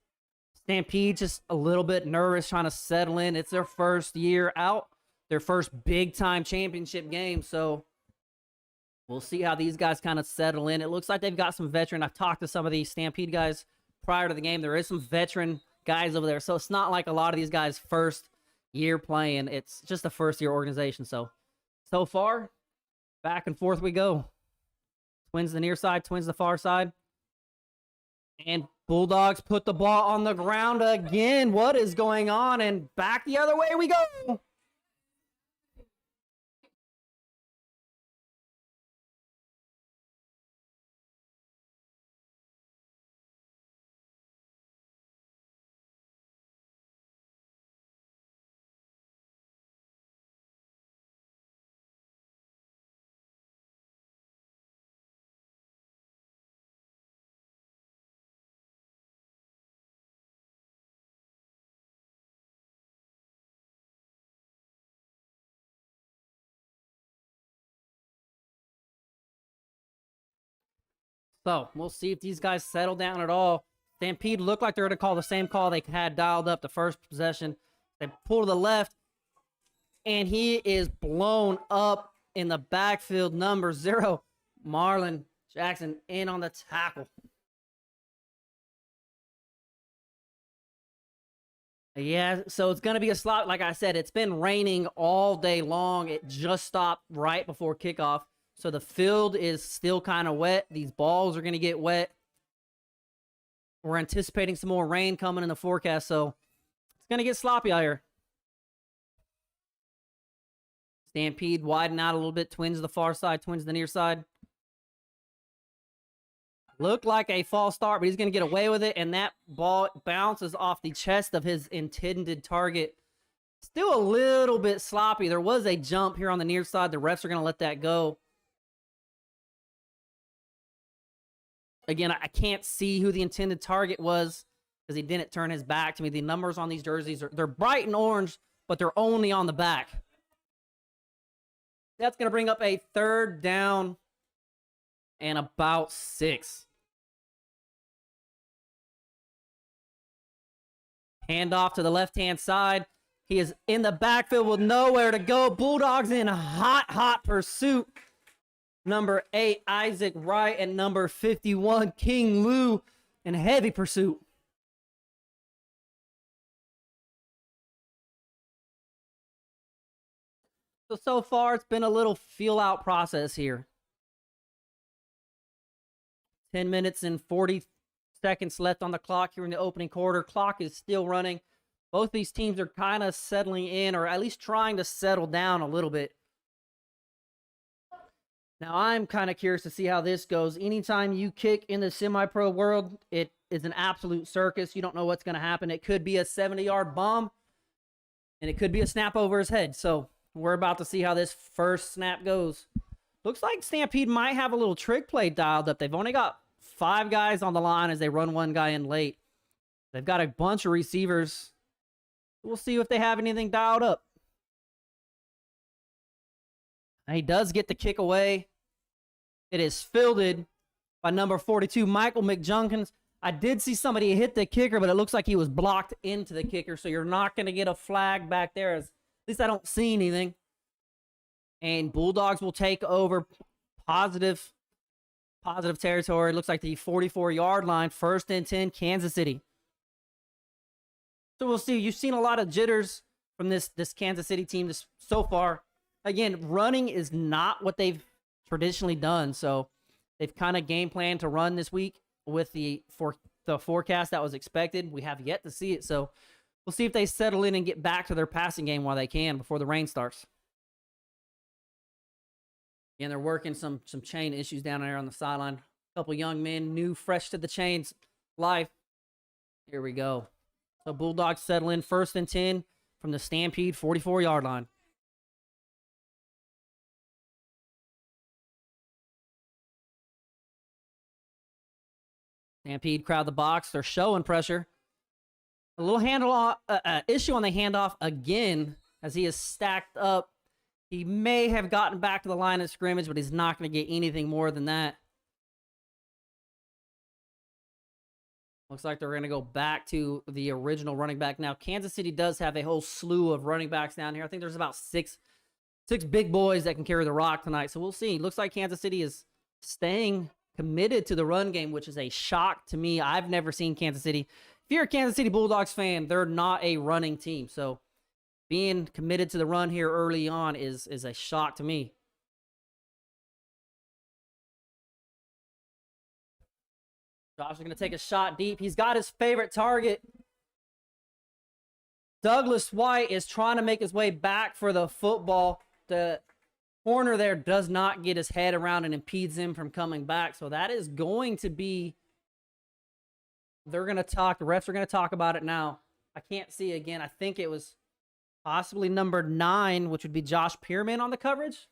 Stampede just a little bit nervous, trying to settle in. It's their first year out, their first big-time championship game, so we'll see how these guys kind of settle in. It looks like they've got some veteran. I've talked to some of these Stampede guys prior to the game. There is some veteran guys over there, so it's not like a lot of these guys' first year playing. It's just a first-year organization, so far, back and forth we go. Twins the near side, twins the far side. And Bulldogs put the ball on the ground again. What is going on? And back the other way we go. So, we'll see if these guys settle down at all. Stampede looked like they're going to call the same call they had dialed up the first possession. They pull to the left, and he is blown up in the backfield. Number 0, Marlon Jackson in on the tackle. Yeah, so it's going to be a slot. Like I said, it's been raining all day long. It just stopped right before kickoff. So the field is still kind of wet. These balls are going to get wet. We're anticipating some more rain coming in the forecast, so it's going to get sloppy out here. Stampede widen out a little bit. Twins the far side, twins the near side. Looked like a false start, but he's going to get away with it, and that ball bounces off the chest of his intended target. Still a little bit sloppy. There was a jump here on the near side. The refs are going to let that go. Again, I can't see who the intended target was because he didn't turn his back to me. The numbers on these jerseys, they're bright and orange, but they're only on the back. That's going to bring up a 3rd down and about 6. Handoff to the left-hand side. He is in the backfield with nowhere to go. Bulldogs in hot pursuit. Number 8, Isaac Wright, and number 51, King Lou, in heavy pursuit. So far, it's been a little feel-out process here. 10 minutes and 40 seconds left on the clock here in the opening quarter. Clock is still running. Both these teams are kind of settling in, or at least trying to settle down a little bit. Now, I'm kind of curious to see how this goes. Anytime you kick in the semi-pro world, it is an absolute circus. You don't know what's going to happen. It could be a 70-yard bomb, and it could be a snap over his head. So we're about to see how this first snap goes. Looks like Stampede might have a little trick play dialed up. They've only got 5 guys on the line as they run one guy in late. They've got a bunch of receivers. We'll see if they have anything dialed up. And he does get the kick away. It is fielded by number 42, Michael McJunkins. I did see somebody hit the kicker, but it looks like he was blocked into the kicker, so you're not going to get a flag back there. At least I don't see anything. And Bulldogs will take over positive territory. It looks like the 44-yard line, 1st and 10, Kansas City. So we'll see. You've seen a lot of jitters from this Kansas City team so far. Again, running is not what they've traditionally done, so they've kind of game planned to run this week with the forecast that was expected. We have yet to see it, so we'll see if they settle in and get back to their passing game while they can before the rain starts. And they're working some chain issues down there on the sideline. A couple young men, new, fresh to the chains life. Here we go. So Bulldogs settle in 1st and 10 from the Stampede 44-yard line. Stampede crowd the box. They're showing pressure. A little issue on the handoff again as he is stacked up. He may have gotten back to the line of scrimmage, but he's not going to get anything more than that. Looks like they're going to go back to the original running back. Now, Kansas City does have a whole slew of running backs down here. I think there's about six big boys that can carry the rock tonight. So we'll see. Looks like Kansas City is staying committed to the run game, which is a shock to me. I've never seen Kansas City. If you're a Kansas City Bulldogs fan, they're not a running team. So being committed to the run here early on is a shock to me. Josh is going to take a shot deep. He's got his favorite target. Douglas White is trying to make his way back for the football. The corner there does not get his head around and impedes him from coming back. So that is going to be... They're going to talk. The refs are going to talk about it now. I can't see again. I think it was possibly number 9, which would be Josh Pearman on the coverage.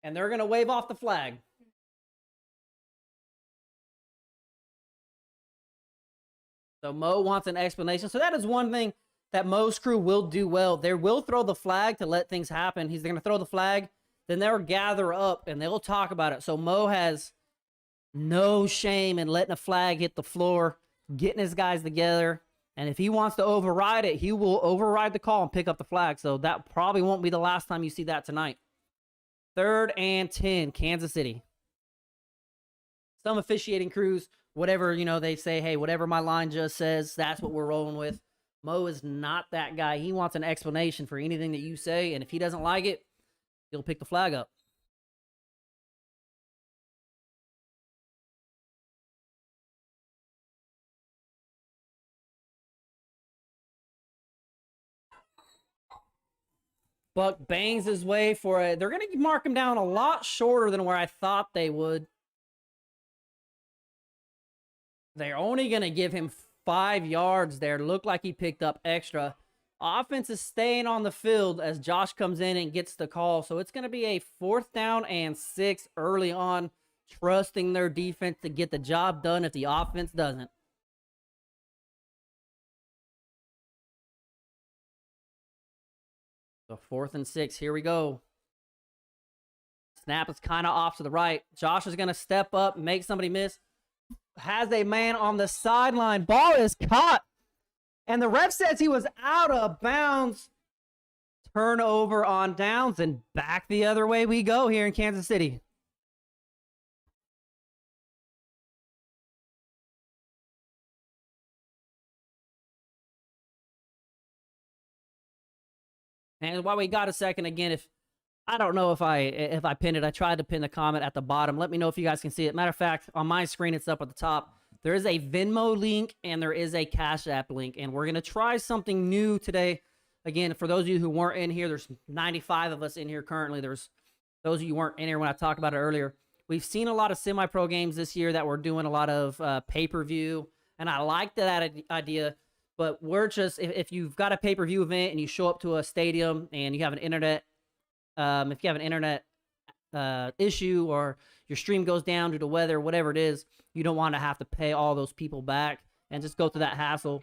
And they're going to wave off the flag. So Mo wants an explanation. So that is one thing that Mo's crew will do well. They will throw the flag to let things happen. He's going to throw the flag. Then they'll gather up and they'll talk about it. So Mo has no shame in letting a flag hit the floor, getting his guys together. And if he wants to override it, he will override the call and pick up the flag. So that probably won't be the last time you see that tonight. 3rd and 10, Kansas City. Some officiating crews, whatever, they say, hey, whatever my line just says, that's what we're rolling with. Mo is not that guy. He wants an explanation for anything that you say. And if he doesn't like it, he'll pick the flag up. Buck bangs his way for it. They're going to mark him down a lot shorter than where I thought they would. They're only going to give him 5 yards there. Looked like he picked up extra. Offense is staying on the field as Josh comes in and gets the call. So it's going to be a 4th down and 6 early on, trusting their defense to get the job done if the offense doesn't. So 4th and 6, here we go. Snap is kind of off to the right. Josh is going to step up, make somebody miss. Has a man on the sideline. Ball is caught. And the ref says he was out of bounds. Turnover on downs, and back the other way we go here in Kansas City. And while we got a second, again, if I don't know if I pinned it, I tried to pin the comment at the bottom. Let me know if you guys can see it. Matter of fact, on my screen, it's up at the top. There is a Venmo link and there is a Cash App link, and we're gonna try something new today. Again, for those of you who weren't in here, there's 95 of us in here currently. There's those of you who weren't in here when I talked about it earlier. We've seen a lot of semi-pro games this year that we're doing a lot of pay-per-view, and I like that idea. But we're just, if you've got a pay-per-view event and you show up to a stadium and you have an internet, if you have an internet issue or your stream goes down due to weather, whatever it is, you don't want to have to pay all those people back and just go through that hassle.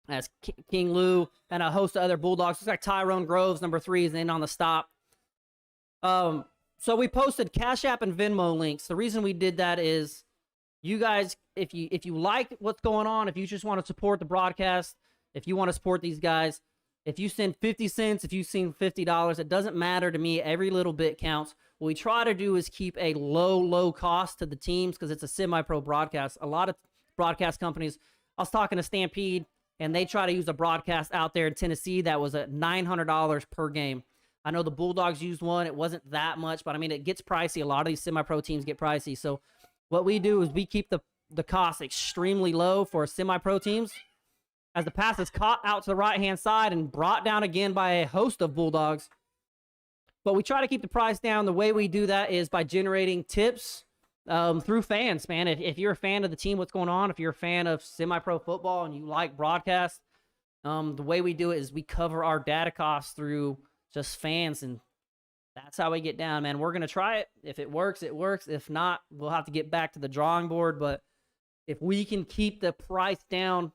As King Lou and a host of other Bulldogs. Looks like Tyrone Groves, number 3, is in on the stop. So we posted Cash App and Venmo links. The reason we did that is you guys, if you like what's going on, if you just want to support the broadcast, if you want to support these guys, if you send 50 cents, if you send $50, it doesn't matter to me. Every little bit counts. What we try to do is keep a low cost to the teams because it's a semi-pro broadcast. A lot of broadcast companies, I was talking to Stampede, and they try to use a broadcast out there in Tennessee that was at $900 per game. I know the Bulldogs used one. It wasn't that much, but I mean, it gets pricey. A lot of these semi-pro teams get pricey. So what we do is we keep the cost extremely low for semi-pro teams. As the pass is caught out to the right-hand side and brought down again by a host of Bulldogs. But we try to keep the price down. The way we do that is by generating tips through fans, man. If you're a fan of the team, what's going on, if you're a fan of semi-pro football and you like broadcast, the way we do it is we cover our data costs through just fans, and that's how we get down, man. We're going to try it. If it works, it works. If not, we'll have to get back to the drawing board. But if we can keep the price down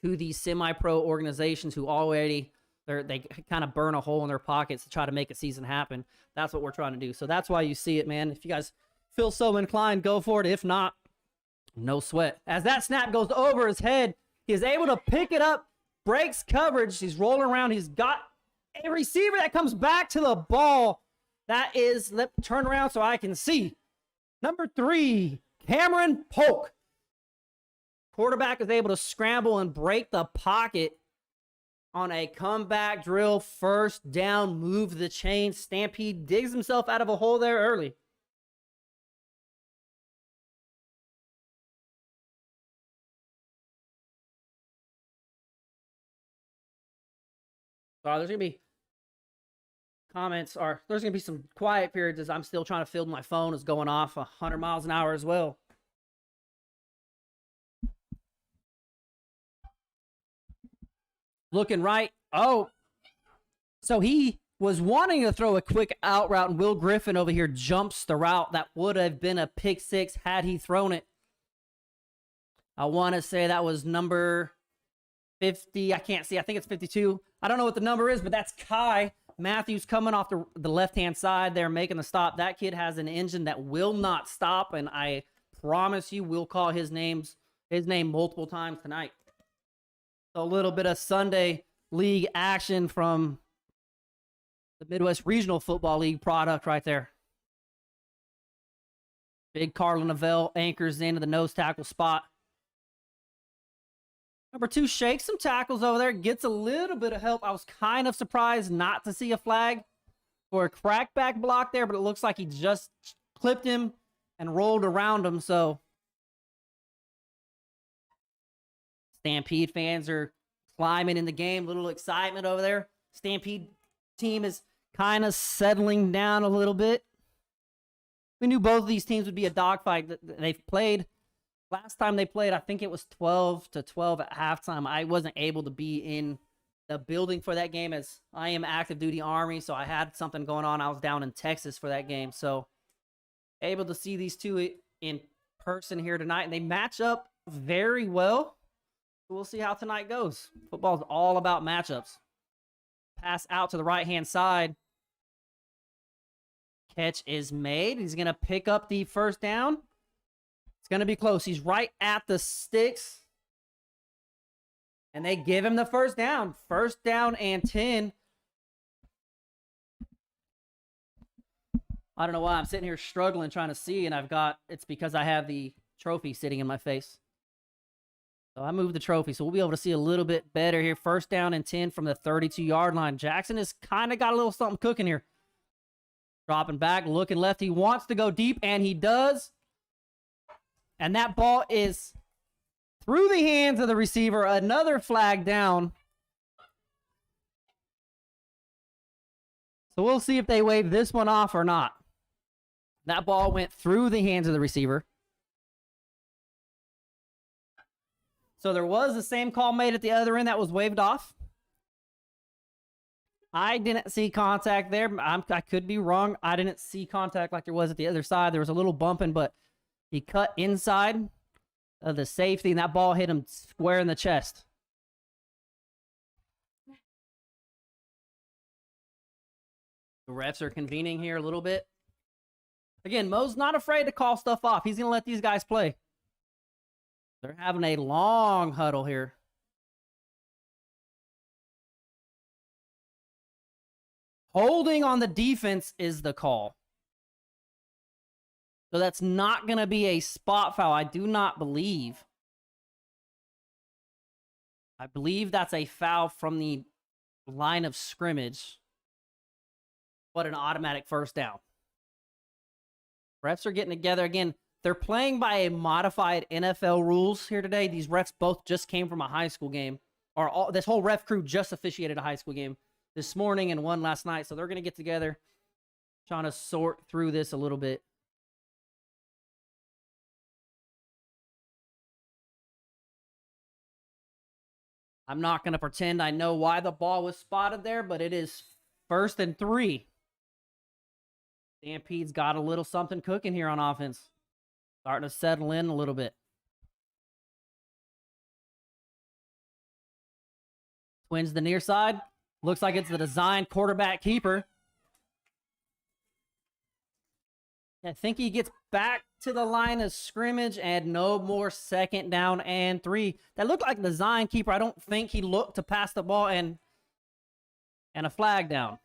to these semi-pro organizations who already, they kind of burn a hole in their pockets to try to make a season happen, that's what we're trying to do. So that's why you see it, man. If you guys feel so inclined, go for it. If not, no sweat. As that snap goes over his head, he is able to pick it up, breaks coverage. He's rolling around. He's got a receiver that comes back to the ball. That is, let me turn around so I can see. Number 3, Cameron Polk. Quarterback is able to scramble and break the pocket on a comeback drill. First down, move the chain. Stampede digs himself out of a hole there early. There's going to be comments, or there's going to be some quiet periods as I'm still trying to fill my phone is going off 100 miles an hour as well. Looking right. Oh, so he was wanting to throw a quick out route, and Will Griffin over here jumps the route. That would have been a pick 6 had he thrown it. I want to say that was number 50. I can't see. I think it's 52. I don't know what the number is, but that's Kai Matthews coming off the left-hand side there, making the stop. That kid has an engine that will not stop, and I promise you we'll call his name multiple times tonight. So a little bit of Sunday League action from the Midwest Regional Football League product right there. Big Carlin Novell anchors into the nose tackle spot. Number 2 shakes some tackles over there, gets a little bit of help. I was kind of surprised not to see a flag for a crackback block there, but it looks like he just clipped him and rolled around him. So Stampede fans are climbing in the game. Little excitement over there. Stampede team is kind of settling down a little bit. We knew both of these teams would be a dogfight. They've played. Last time they played, I think it was 12-12 at halftime. I wasn't able to be in the building for that game as I am active duty Army, so I had something going on. I was down in Texas for that game, so able to see these two in person here tonight, and they match up very well. We'll see how tonight goes. Football is all about matchups. Pass out to the right-hand side. Catch is made. He's going to pick up the first down. It's going to be close. He's right at the sticks. And they give him the first down. First down and 10. I don't know why I'm sitting here struggling trying to see, and it's because I have the trophy sitting in my face. So So I moved the trophy, so we'll be able to see a little bit better here. First down and 10 from the 32-yard line. Jackson has kind of got a little something cooking here. Dropping back, looking left. He wants to go deep, and he does. And that ball is through the hands of the receiver. Another flag down. So we'll see if they wave this one off or not. That ball went through the hands of the receiver. So there was the same call made at the other end that was waved off. I didn't see contact there. I could be wrong. I didn't see contact like there was at the other side. There was a little bumping, but he cut inside of the safety, and that ball hit him square in the chest. The refs are convening here a little bit. Again, Mo's not afraid to call stuff off. He's going to let these guys play. They're having a long huddle here. Holding on the defense is the call. So that's not going to be a spot foul, I do not believe. I believe that's a foul from the line of scrimmage. But an automatic first down. Refs are getting together. Again, they're playing by a modified NFL rules here today. These refs both just came from a high school game. This whole ref crew just officiated a high school game this morning and one last night. So they're going to get together, trying to sort through this a little bit. I'm not going to pretend I know why the ball was spotted there, but it is 1st and 3. Stampede's got a little something cooking here on offense. Starting to settle in a little bit. Twins the near side. Looks like it's the design quarterback keeper. I think he gets back to the line of scrimmage and no more 2nd down and 3. That looked like the design keeper. I don't think he looked to pass the ball and a flag down.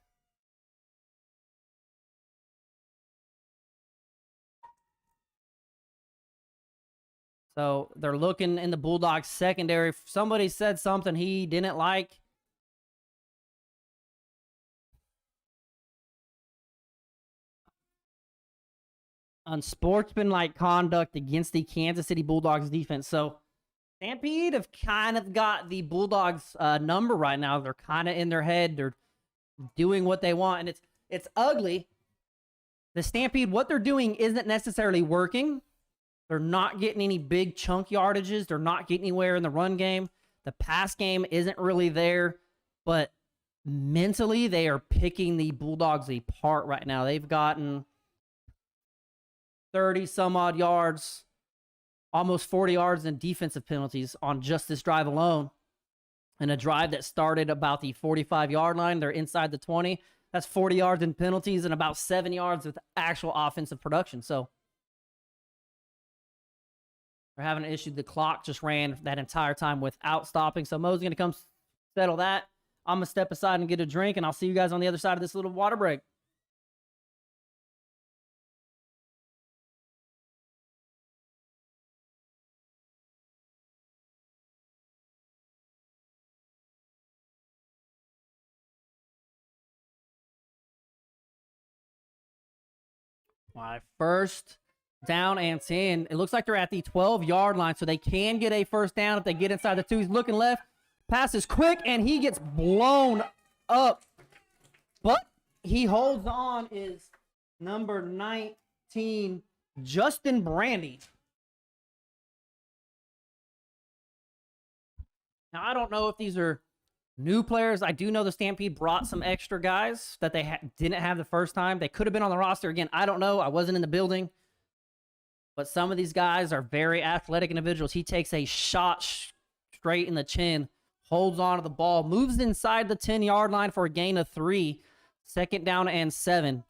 So they're looking in the Bulldogs secondary. If somebody said something he didn't like, unsportsmanlike conduct against the Kansas City Bulldogs defense. So Stampede have kind of got the Bulldogs number right now. They're kind of in their head. They're doing what they want, and it's ugly. The Stampede, what they're doing isn't necessarily working. They're not getting any big chunk yardages. They're not getting anywhere in the run game. The pass game isn't really there, but mentally they are picking the Bulldogs apart right now. They've gotten 30 some odd yards, almost 40 yards in defensive penalties on just this drive alone. And a drive that started about the 45-yard line. They're inside the 20. That's 40 yards in penalties and about 7 yards with actual offensive production. So they're having an issue. The clock just ran that entire time without stopping. So Mo's going to come settle that. I'm going to step aside and get a drink, and I'll see you guys on the other side of this little water break. My first down and 10. It looks like they're at the 12-yard line, so they can get a first down if they get inside the 2. He's looking left. Pass is quick, and he gets blown up. But he holds on, is number 19, Justin Brandy. Now, I don't know if these are new players. I do know the Stampede brought some extra guys that they didn't have the first time. They could have been on the roster. Again, I don't know. I wasn't in the building. But some of these guys are very athletic individuals. He takes a shot straight in the chin, holds on to the ball, moves inside the 10-yard line for a gain of 3. 2nd down and 7.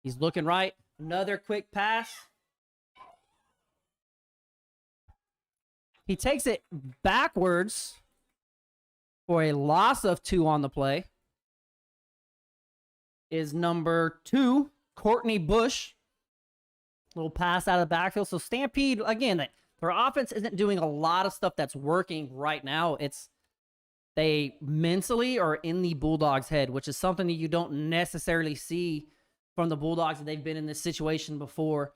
He's looking right. Another quick pass. He takes it backwards for a loss of 2 on the play. Is number 2, Courtney Bush. Little pass out of the backfield. So Stampede, again, their offense isn't doing a lot of stuff that's working right now. It's they mentally are in the Bulldogs' head, which is something that you don't necessarily see from the Bulldogs, that they've been in this situation before.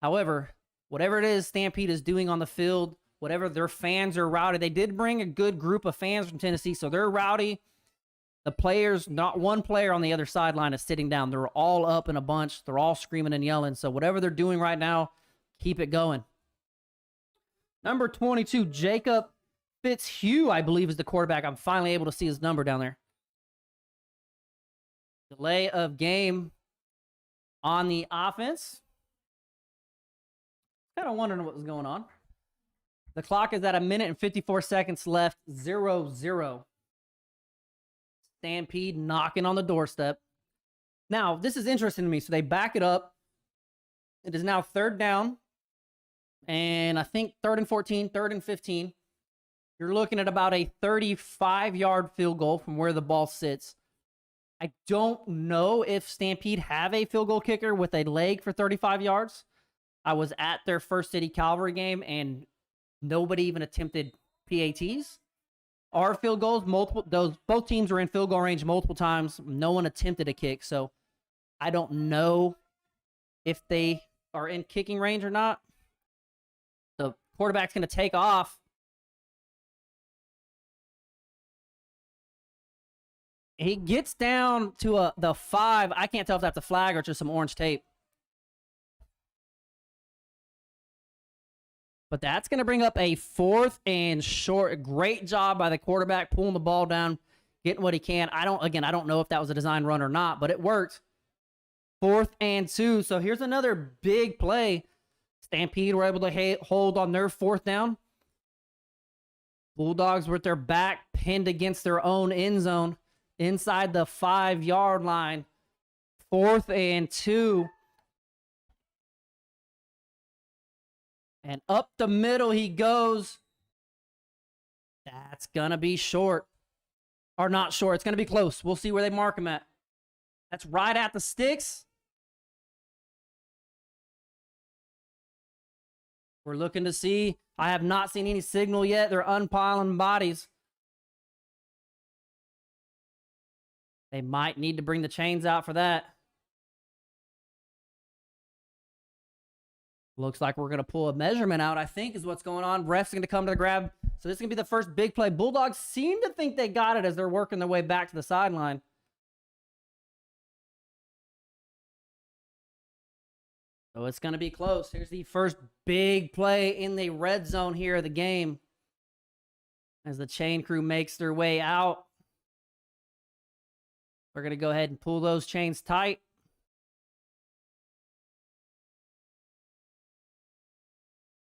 However, whatever it is Stampede is doing on the field, whatever their fans are rowdy. They did bring a good group of fans from Tennessee, so they're rowdy. The players, not one player on the other sideline is sitting down. They're all up in a bunch. They're all screaming and yelling. So whatever they're doing right now, keep it going. Number 22, Jacob Fitzhugh, I believe, is the quarterback. I'm finally able to see his number down there. Delay of game on the offense. Kind of wondering what was going on. The clock is at 1 minute and 54 seconds left. 0-0. Stampede knocking on the doorstep. Now, this is interesting to me. So they back it up. It is now 3rd down. And I think 3rd and 14, 3rd and 15. You're looking at about a 35-yard field goal from where the ball sits. I don't know if Stampede have a field goal kicker with a leg for 35 yards. I was at their First City Cavalry game, and nobody even attempted PATs. Our field goals, both teams were in field goal range multiple times. No one attempted a kick, so I don't know if they are in kicking range or not. The quarterback's going to take off. He gets down to the 5. I can't tell if that's a flag or just some orange tape. But that's going to bring up a 4th and short. Great job by the quarterback pulling the ball down, getting what he can. I don't know if that was a design run or not, but it worked. 4th and 2. So here's another big play. Stampede were able to hold on their 4th down. Bulldogs with their back pinned against their own end zone inside the 5-yard line. 4th and 2. And up the middle he goes. That's going to be short. Or not short. It's going to be close. We'll see where they mark him at. That's right at the sticks. We're looking to see. I have not seen any signal yet. They're unpiling bodies. They might need to bring the chains out for that. Looks like we're going to pull a measurement out, I think, is what's going on. Ref's going to come to the grab. So this is going to be the first big play. Bulldogs seem to think they got it as they're working their way back to the sideline. So it's going to be close. Here's the first big play in the red zone here of the game as the chain crew makes their way out. We're going to go ahead and pull those chains tight.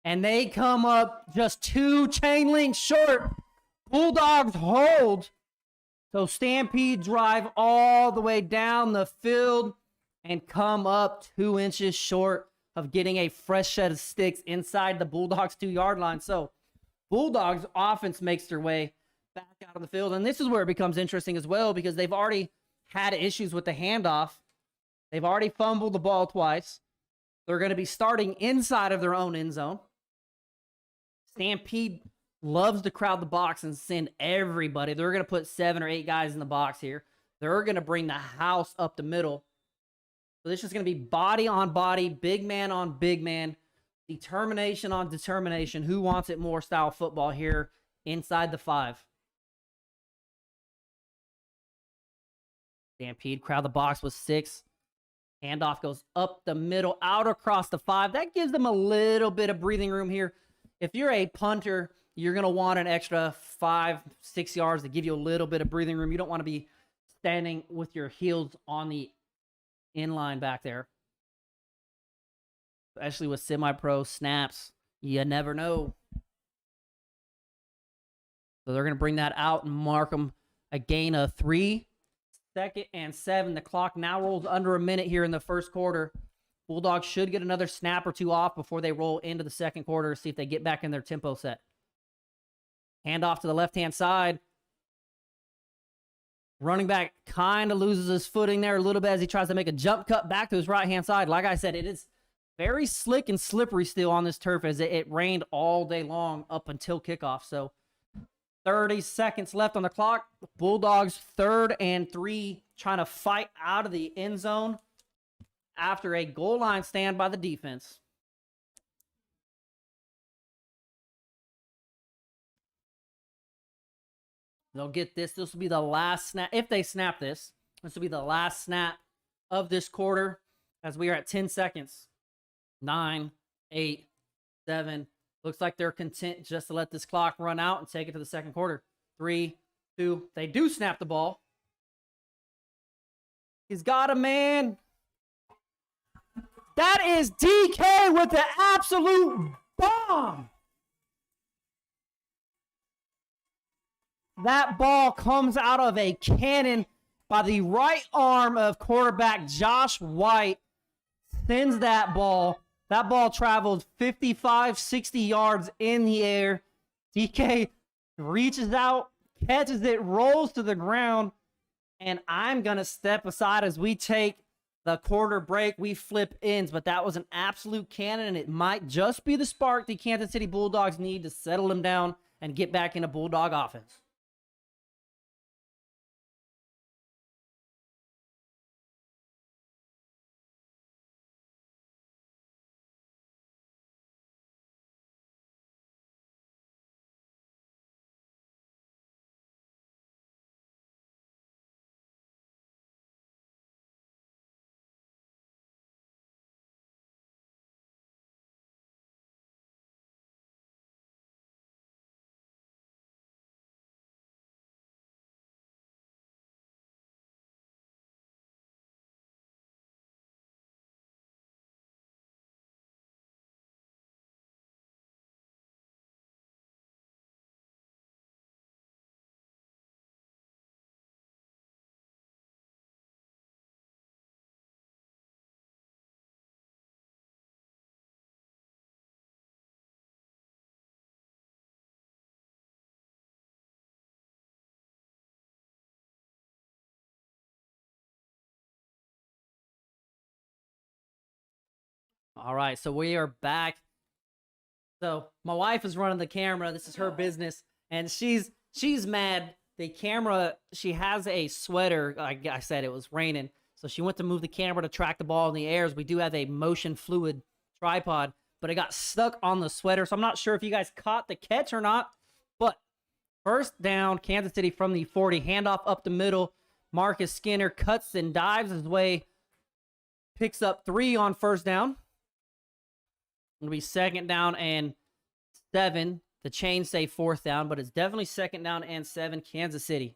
And they come up just 2 chain links short. Bulldogs hold. So Stampede drive all the way down the field and come up 2 inches short of getting a fresh set of sticks inside the Bulldogs 2-yard line. So Bulldogs offense makes their way back out of the field. And this is where it becomes interesting as well, because they've already had issues with the handoff. They've already fumbled the ball twice. They're going to be starting inside of their own end zone. Stampede loves to crowd the box and send everybody. They're going to put 7 or 8 guys in the box here. They're going to bring the house up the middle. So this is going to be body on body, big man on big man, determination on determination. Who wants it more style football here inside the 5. Stampede crowd the box with 6. Handoff goes up the middle, out across the 5. That gives them a little bit of breathing room here. If you're a punter, you're going to want an extra 5-6 yards to give you a little bit of breathing room. You don't want to be standing with your heels on the inline back there. Especially with semi-pro snaps. You never know. So they're going to bring that out and mark them a gain of 3. 2nd and 7. The clock now rolls under a minute here in the first quarter. Bulldogs should get another snap or 2 off before they roll into the second quarter to see if they get back in their tempo set. Handoff to the left-hand side. Running back kind of loses his footing there a little bit as he tries to make a jump cut back to his right-hand side. Like I said, it is very slick and slippery still on this turf as it rained all day long up until kickoff. So 30 seconds left on the clock. Bulldogs 3rd and 3, trying to fight out of the end zone after a goal line stand by the defense. They'll get this. This will be the last snap. If they snap this, this will be the last snap of this quarter as we are at 10 seconds. 9, 8, 7. Looks like they're content just to let this clock run out and take it to the second quarter. 3, 2. They do snap the ball. He's got a man. That is DK with the absolute bomb. That ball comes out of a cannon by the right arm of quarterback Josh White. Sends that ball. That ball traveled 55, 60 yards in the air. DK reaches out, catches it, rolls to the ground, and I'm going to step aside as we take the quarter break. We flip ends, but that was an absolute cannon, and it might just be the spark the Kansas City Bulldogs need to settle them down and get back into Bulldog offense. All right, so we are back. So my wife is running the camera. This is her business, and she's mad. The camera, she has a sweater. Like I said, it was raining, so she went to move the camera to track the ball in the air. As we do have a motion fluid tripod, but it got stuck on the sweater. So I'm not sure if you guys caught the catch or not. But first down, Kansas City from the 40. Handoff up the middle. Marcus Skinner cuts and dives his way. Picks up 3 on first down. It'll be 2nd down and 7. The chains say 4th down, but it's definitely 2nd down and 7, Kansas City.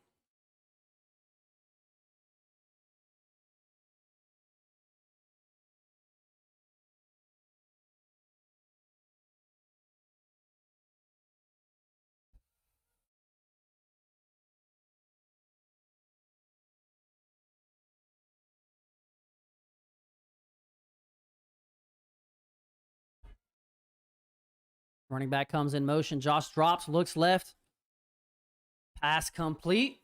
Running back comes in motion. Josh drops, looks left. Pass complete.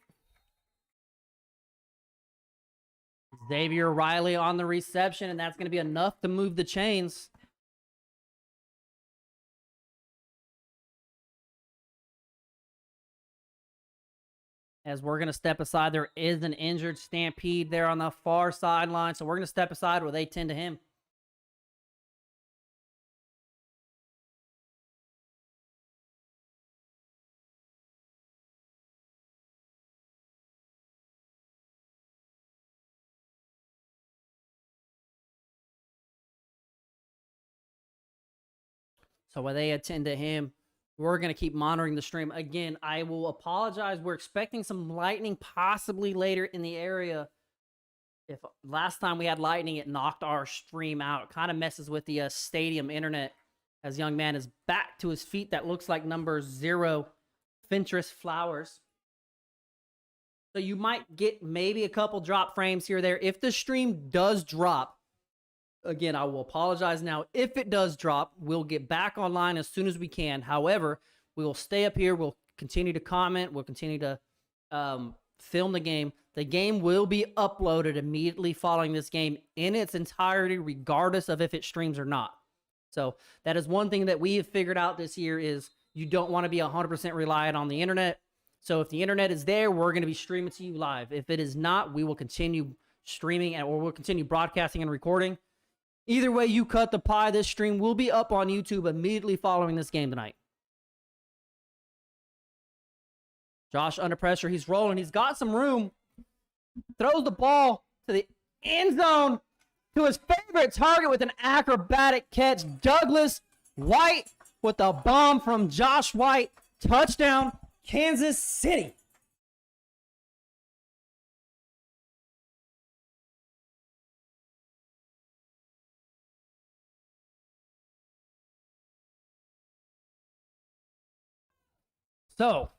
Xavier Riley on the reception, and that's going to be enough to move the chains. As we're going to step aside, there is an injured Stampede there on the far sideline, so we're going to step aside where they tend to him. So while they attend to him, we're going to keep monitoring the stream. Again, I will apologize. We're expecting some lightning possibly later in the area. If last time we had lightning, it knocked our stream out. It kind of messes with the stadium internet as young man is back to his feet. That looks like number 0, Fentress Flowers. So you might get maybe a couple drop frames here or there. If the stream does drop, again, I will apologize now. If it does drop, we'll get back online as soon as we can. However, we will stay up here. We'll continue to comment. We'll continue to film the game. The game will be uploaded immediately following this game in its entirety, regardless of if it streams or not. So that is one thing that we have figured out this year is you don't want to be 100% reliant on the internet. So if the internet is there, we're going to be streaming to you live. If it is not, we will continue streaming or we'll continue broadcasting and recording. Either way you cut the pie, this stream will be up on YouTube immediately following this game tonight. Josh under pressure. He's rolling. He's got some room. Throws the ball to the end zone to his favorite target with an acrobatic catch. Douglas White with a bomb from Josh White. Touchdown, Kansas City. So,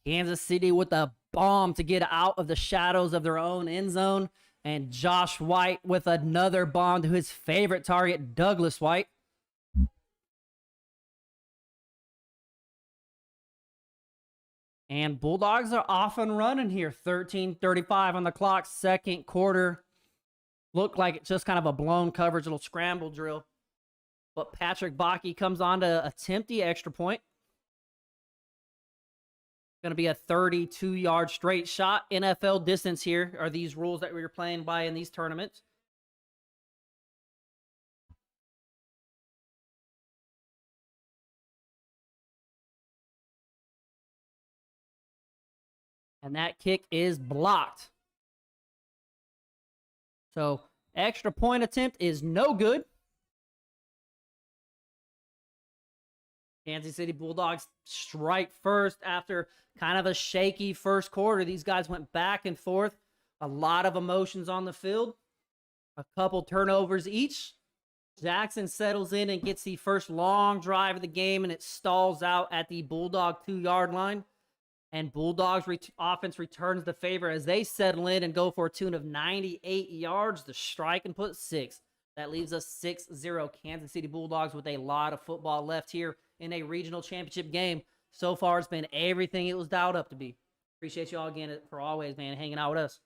Kansas City with a bomb to get out of the shadows of their own end zone. And Josh White with another bomb to his favorite target, Douglas White. And Bulldogs are off and running here. 13:35 on the clock, second quarter. Looked like it's just kind of a blown coverage, little scramble drill. But Patrick Bakke comes on to attempt the extra point. Going to be a 32-yard straight shot. NFL distance here are these rules that we were playing by in these tournaments. And that kick is blocked. So, extra point attempt is no good. Kansas City Bulldogs strike first after kind of a shaky first quarter. These guys went back and forth. A lot of emotions on the field. A couple turnovers each. Jackson settles in and gets the first long drive of the game, and it stalls out at the Bulldog 2-yard line. And Bulldogs offense returns the favor as they settle in and go for a tune of 98 yards to strike and put 6. That leaves us 6-0. Kansas City Bulldogs with a lot of football left here in a regional championship game. So far, it's been everything it was dialed up to be. Appreciate you all again for always, man, hanging out with us.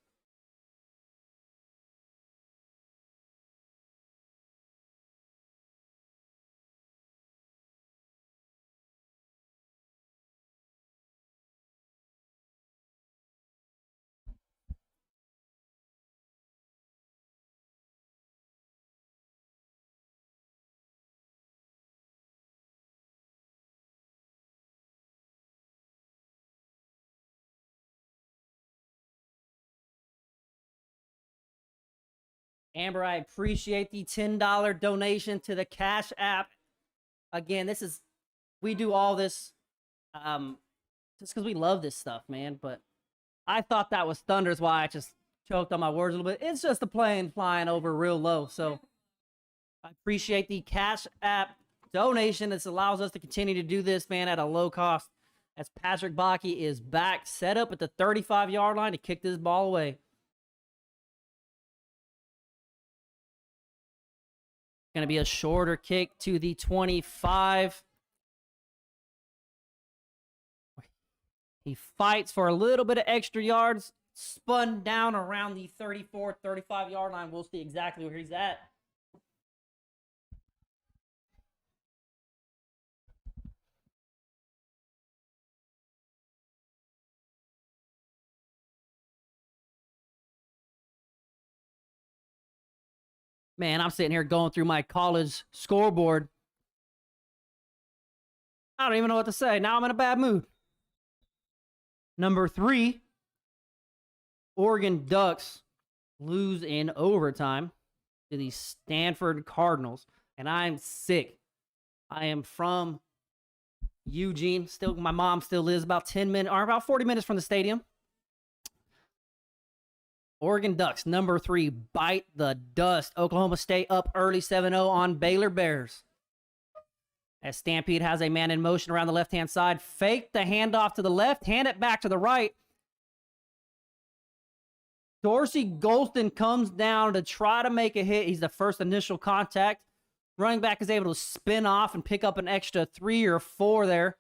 Amber, I appreciate the $10 donation to the Cash App. Again, we do all this just because we love this stuff, man. But I thought that was thunder, is why I just choked on my words a little bit. It's just a plane flying over real low. So I appreciate the Cash App donation. This allows us to continue to do this, man, at a low cost. As Patrick Bakke is back, set up at the 35-yard line to kick this ball away. Going to be a shorter kick to the 25. He fights for a little bit of extra yards. Spun down around the 34, 35-yard line. We'll see exactly where he's at. Man, I'm sitting here going through my college scoreboard. I don't even know what to say. Now I'm in a bad mood. Number 3, Oregon Ducks lose in overtime to the Stanford Cardinals. And I'm sick. I am from Eugene. My mom still lives about 10 minutes or about 40 minutes from the stadium. Oregon Ducks, number 3, bite the dust. Oklahoma State up early 7-0 on Baylor Bears. As Stampede has a man in motion around the left-hand side. Fake the handoff to the left. Hand it back to the right. Dorsey Golston comes down to try to make a hit. He's the first initial contact. Running back is able to spin off and pick up an extra 3 or 4 there.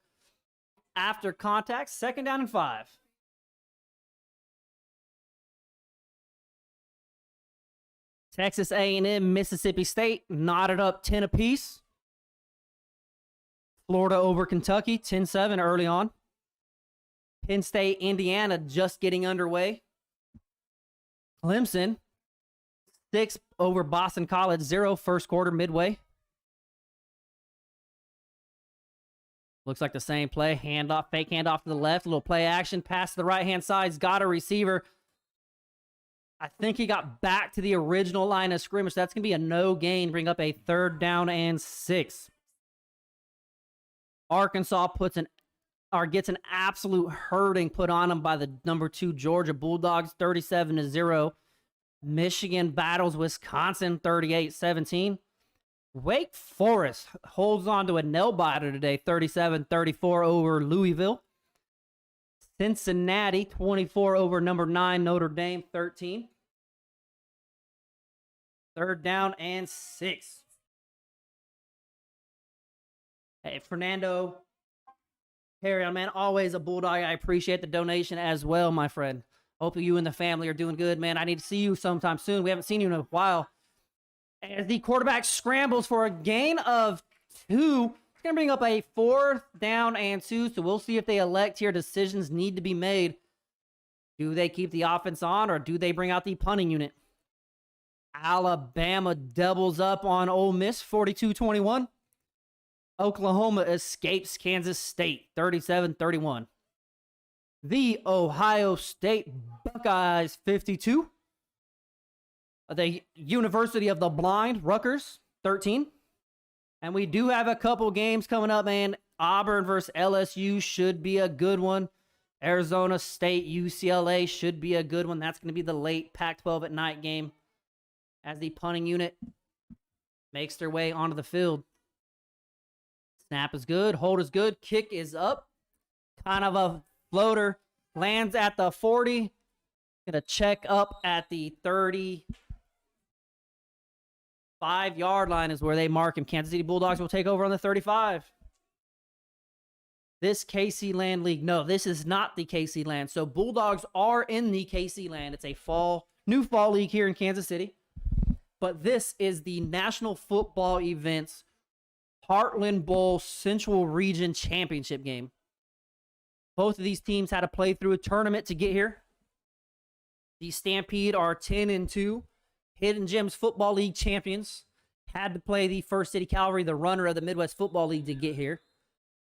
After contact, 2nd down and 5. Texas A&M, Mississippi State, knotted up 10 apiece. Florida over Kentucky, 10-7 early on. Penn State, Indiana just getting underway. Clemson, 6 over Boston College, 0 first quarter midway. Looks like the same play. Handoff, fake handoff to the left. Little play action. Pass to the right-hand side's got a receiver. I think he got back to the original line of scrimmage. That's going to be a no gain. Bring up a 3rd down and 6. Arkansas gets an absolute hurting put on them by the number 2 Georgia Bulldogs, 37-0. Michigan battles Wisconsin, 38-17. Wake Forest holds on to a nail-biter today, 37-34 over Louisville. Cincinnati, 24 over number 9 Notre Dame, 13. 3rd down and 6. Hey, Fernando, carry on, man. Always a Bulldog. I appreciate the donation as well, my friend. Hope you and the family are doing good, man. I need to see you sometime soon. We haven't seen you in a while. As the quarterback scrambles for a gain of 2, it's going to bring up a 4th down and 2. So we'll see if they elect here. Decisions need to be made. Do they keep the offense on or do they bring out the punting unit? Alabama doubles up on Ole Miss, 42-21. Oklahoma escapes Kansas State, 37-31. The Ohio State Buckeyes, 52. The University of the Blind, Rutgers, 13. And we do have a couple games coming up, man. Auburn versus LSU should be a good one. Arizona State, UCLA should be a good one. That's going to be the late Pac-12 at night game as the punting unit makes their way onto the field. Snap is good. Hold is good. Kick is up. Kind of a floater. Lands at the 40. Gonna check up at the 35-yard line is where they mark him. Kansas City Bulldogs will take over on the 35. This KC Land League. No, this is not the KC Land. So Bulldogs are in the KC Land. It's a new fall league here in Kansas City. But this is the National Football Events Heartland Bowl Central Region Championship game. Both of these teams had to play through a tournament to get here. The Stampede are 10-2. Hidden Gems Football League champions. Had to play the First City Cavalry, the runner of the Midwest Football League, to get here.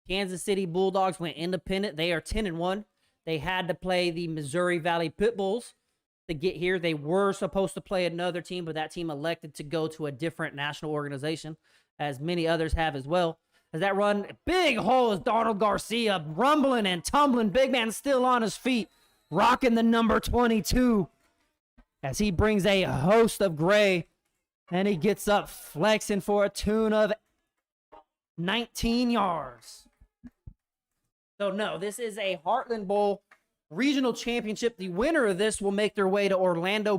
Kansas City Bulldogs went independent. They are 10-1. They had to play the Missouri Valley Pit Bulls to get here. They were supposed to play another team, but that team elected to go to a different national organization, as many others have as well. As that run, big hole is Donald Garcia, rumbling and tumbling. Big man still on his feet, rocking the number 22 as he brings a host of gray, and he gets up flexing for a tune of 19 yards. So no, this is a Heartland Bowl regional championship. The winner of this will make their way to Orlando,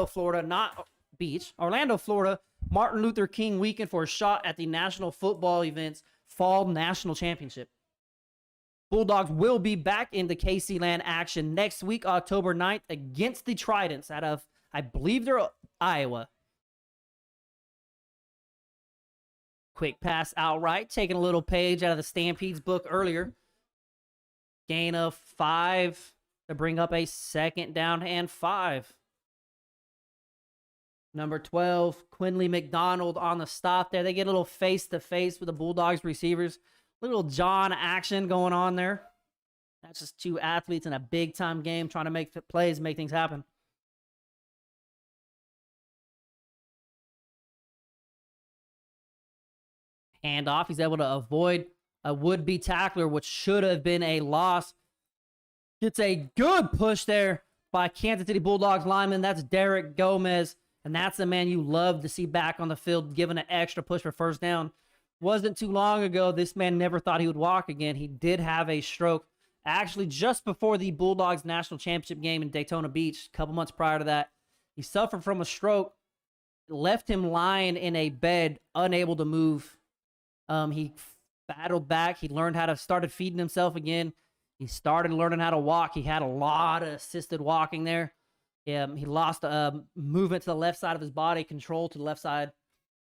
Florida, not Beach. Orlando, Florida, Martin Luther King weekend for a shot at the National Football Events Fall National Championship. Bulldogs will be back in the KC Land action next week, October 9th, against the Tridents out of, I believe they're Iowa. Quick pass outright, taking a little page out of the Stampede's book earlier. Gain of 5 to bring up a 2nd down and 5. Number 12, Quinley McDonald on the stop there. They get a little face-to-face with the Bulldogs receivers. Little John action going on there. That's just 2 athletes in a big-time game trying to make plays, make things happen. Handoff. He's able to avoid a would-be tackler, which should have been a loss. Gets a good push there by Kansas City Bulldogs lineman. That's Derek Gomez. And that's the man you love to see back on the field, giving an extra push for 1st down. Wasn't too long ago, this man never thought he would walk again. He did have a stroke. Actually, just before the Bulldogs National Championship game in Daytona Beach, a couple months prior to that, he suffered from a stroke. Left him lying in a bed, unable to move. He battled back. He learned how to started feeding himself again. He started learning how to walk. He had a lot of assisted walking there. He lost movement to the left side of his body, control to the left side.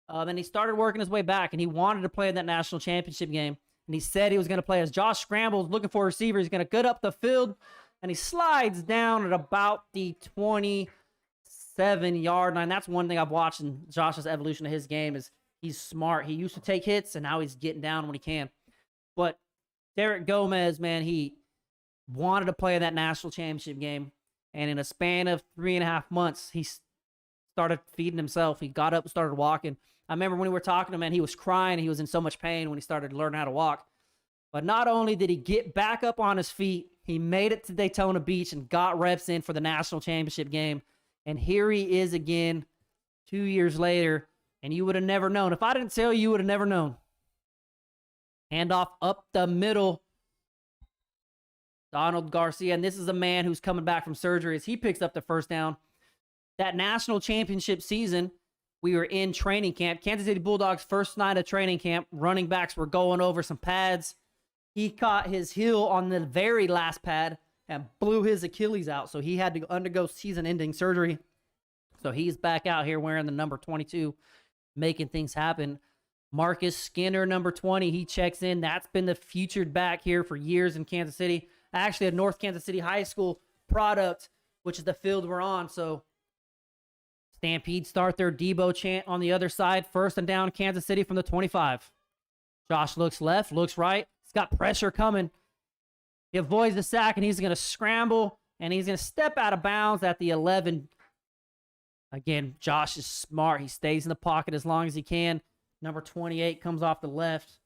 And he started working his way back, and he wanted to play in that national championship game. And he said he was going to play as Josh scrambles, looking for a receiver. He's going to get up the field, and he slides down at about the 27-yard line. That's one thing I've watched in Josh's evolution of his game is he's smart. He used to take hits, and now he's getting down when he can. But Derek Gomez, man, he wanted to play in that national championship game. And in a span of 3.5 months, he started feeding himself. He got up and started walking. I remember when we were talking to him, man, he was crying. He was in so much pain when he started learning how to walk. But not only did he get back up on his feet, he made it to Daytona Beach and got reps in for the national championship game. And here he is again 2 years later. And you would have never known. If I didn't tell you, you would have never known. Handoff up the middle. Donald Garcia. And this is a man who's coming back from surgery as he picks up the first down. That national championship season, we were in training camp. Kansas City Bulldogs' first night of training camp. Running backs were going over some pads. He caught his heel on the very last pad and blew his Achilles out. So he had to undergo season-ending surgery. So he's back out here wearing the number 22, making things happen. Marcus Skinner, number 20, he checks in. That's been the featured back here for years in Kansas City. Actually, a North Kansas City High School product, which is the field we're on. So Stampede start their Debo chant on the other side. First and down, Kansas City from the 25. Josh looks left, looks right. He's got pressure coming. He avoids the sack, and he's going to scramble, and he's going to step out of bounds at the 11. Again, Josh is smart. He stays in the pocket as long as he can. Number 28 comes off the left.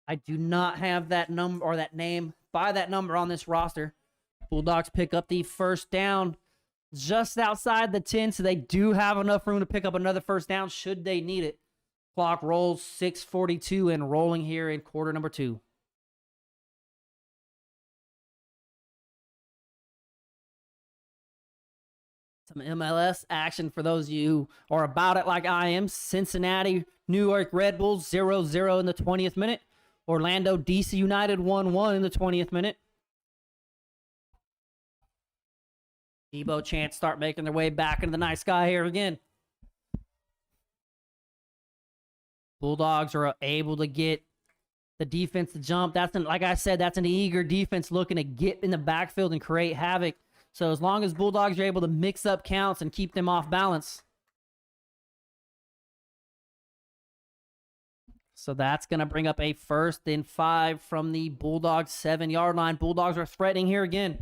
I do not have that number or that name by that number on this roster. Bulldogs pick up the first down just outside the 10, so they do have enough room to pick up another first down should they need it. Clock rolls, 6:42 and rolling here in quarter number 2. Some MLS action for those of you who are about it like I am. Cincinnati, New York Red Bulls 0-0 in the 20th minute. Orlando, DC United 1-1 in the 20th minute. Debo chants start making their way back into the night sky here again. Bulldogs are able to get the defense to jump. Like I said, that's an eager defense looking to get in the backfield and create havoc. So as long as Bulldogs are able to mix up counts and keep them off balance. So that's going to bring up a 1st and 5 from the Bulldogs 7-yard line. Bulldogs are threatening here again.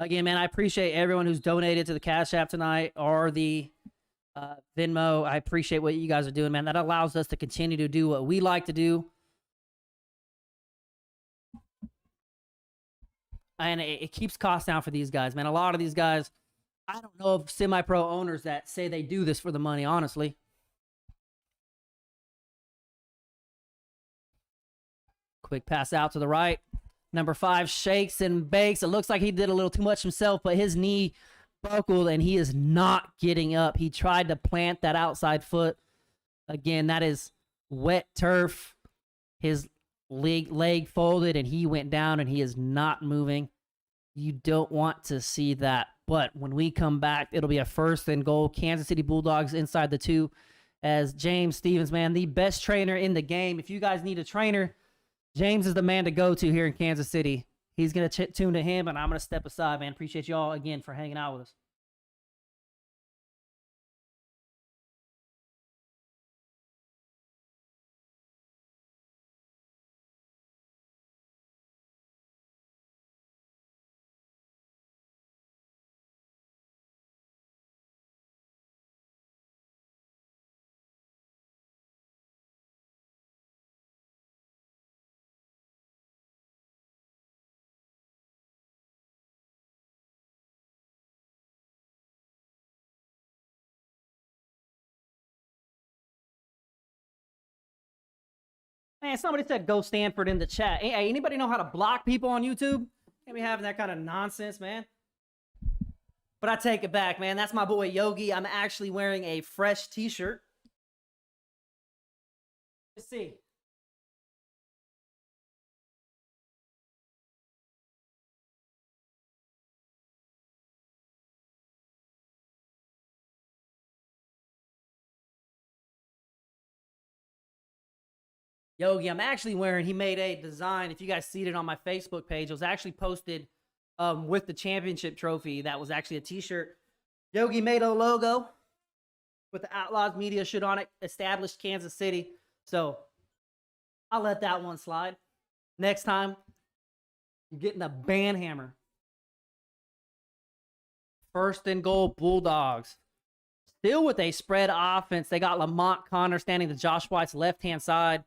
Again, man, I appreciate everyone who's donated to the Cash App tonight or the Venmo. I appreciate what you guys are doing, man. That allows us to continue to do what we like to do. And it keeps costs down for these guys, man. A lot of these guys, I don't know of semi-pro owners that say they do this for the money, honestly. Quick pass out to the right. Number 5 shakes and bakes. It looks like he did a little too much himself, but his knee buckled and he is not getting up. He tried to plant that outside foot. Again, that is wet turf. His leg folded and he went down and he is not moving. You don't want to see that. But when we come back, it'll be a 1st and goal. Kansas City Bulldogs inside the 2 as James Stevens, man, the best trainer in the game. If you guys need a trainer, James is the man to go to here in Kansas City. He's going to tune to him, and I'm going to step aside, man. Appreciate y'all again for hanging out with us. Man, somebody said go Stanford in the chat. Hey, anybody know how to block people on YouTube? Can't be having that kind of nonsense, man. But I take it back, man. That's my boy Yogi. I'm actually wearing a fresh t-shirt. Let's see. Yogi, I'm actually wearing, he made a design. If you guys see it on my Facebook page, it was actually posted with the championship trophy. That was actually a t-shirt. Yogi made a logo with the Outlaws Media shit on it, established Kansas City. So I'll let that one slide. Next time, you're getting a band hammer. First and goal, Bulldogs. Still with a spread offense. They got Lamont Connor standing to Josh White's left-hand side,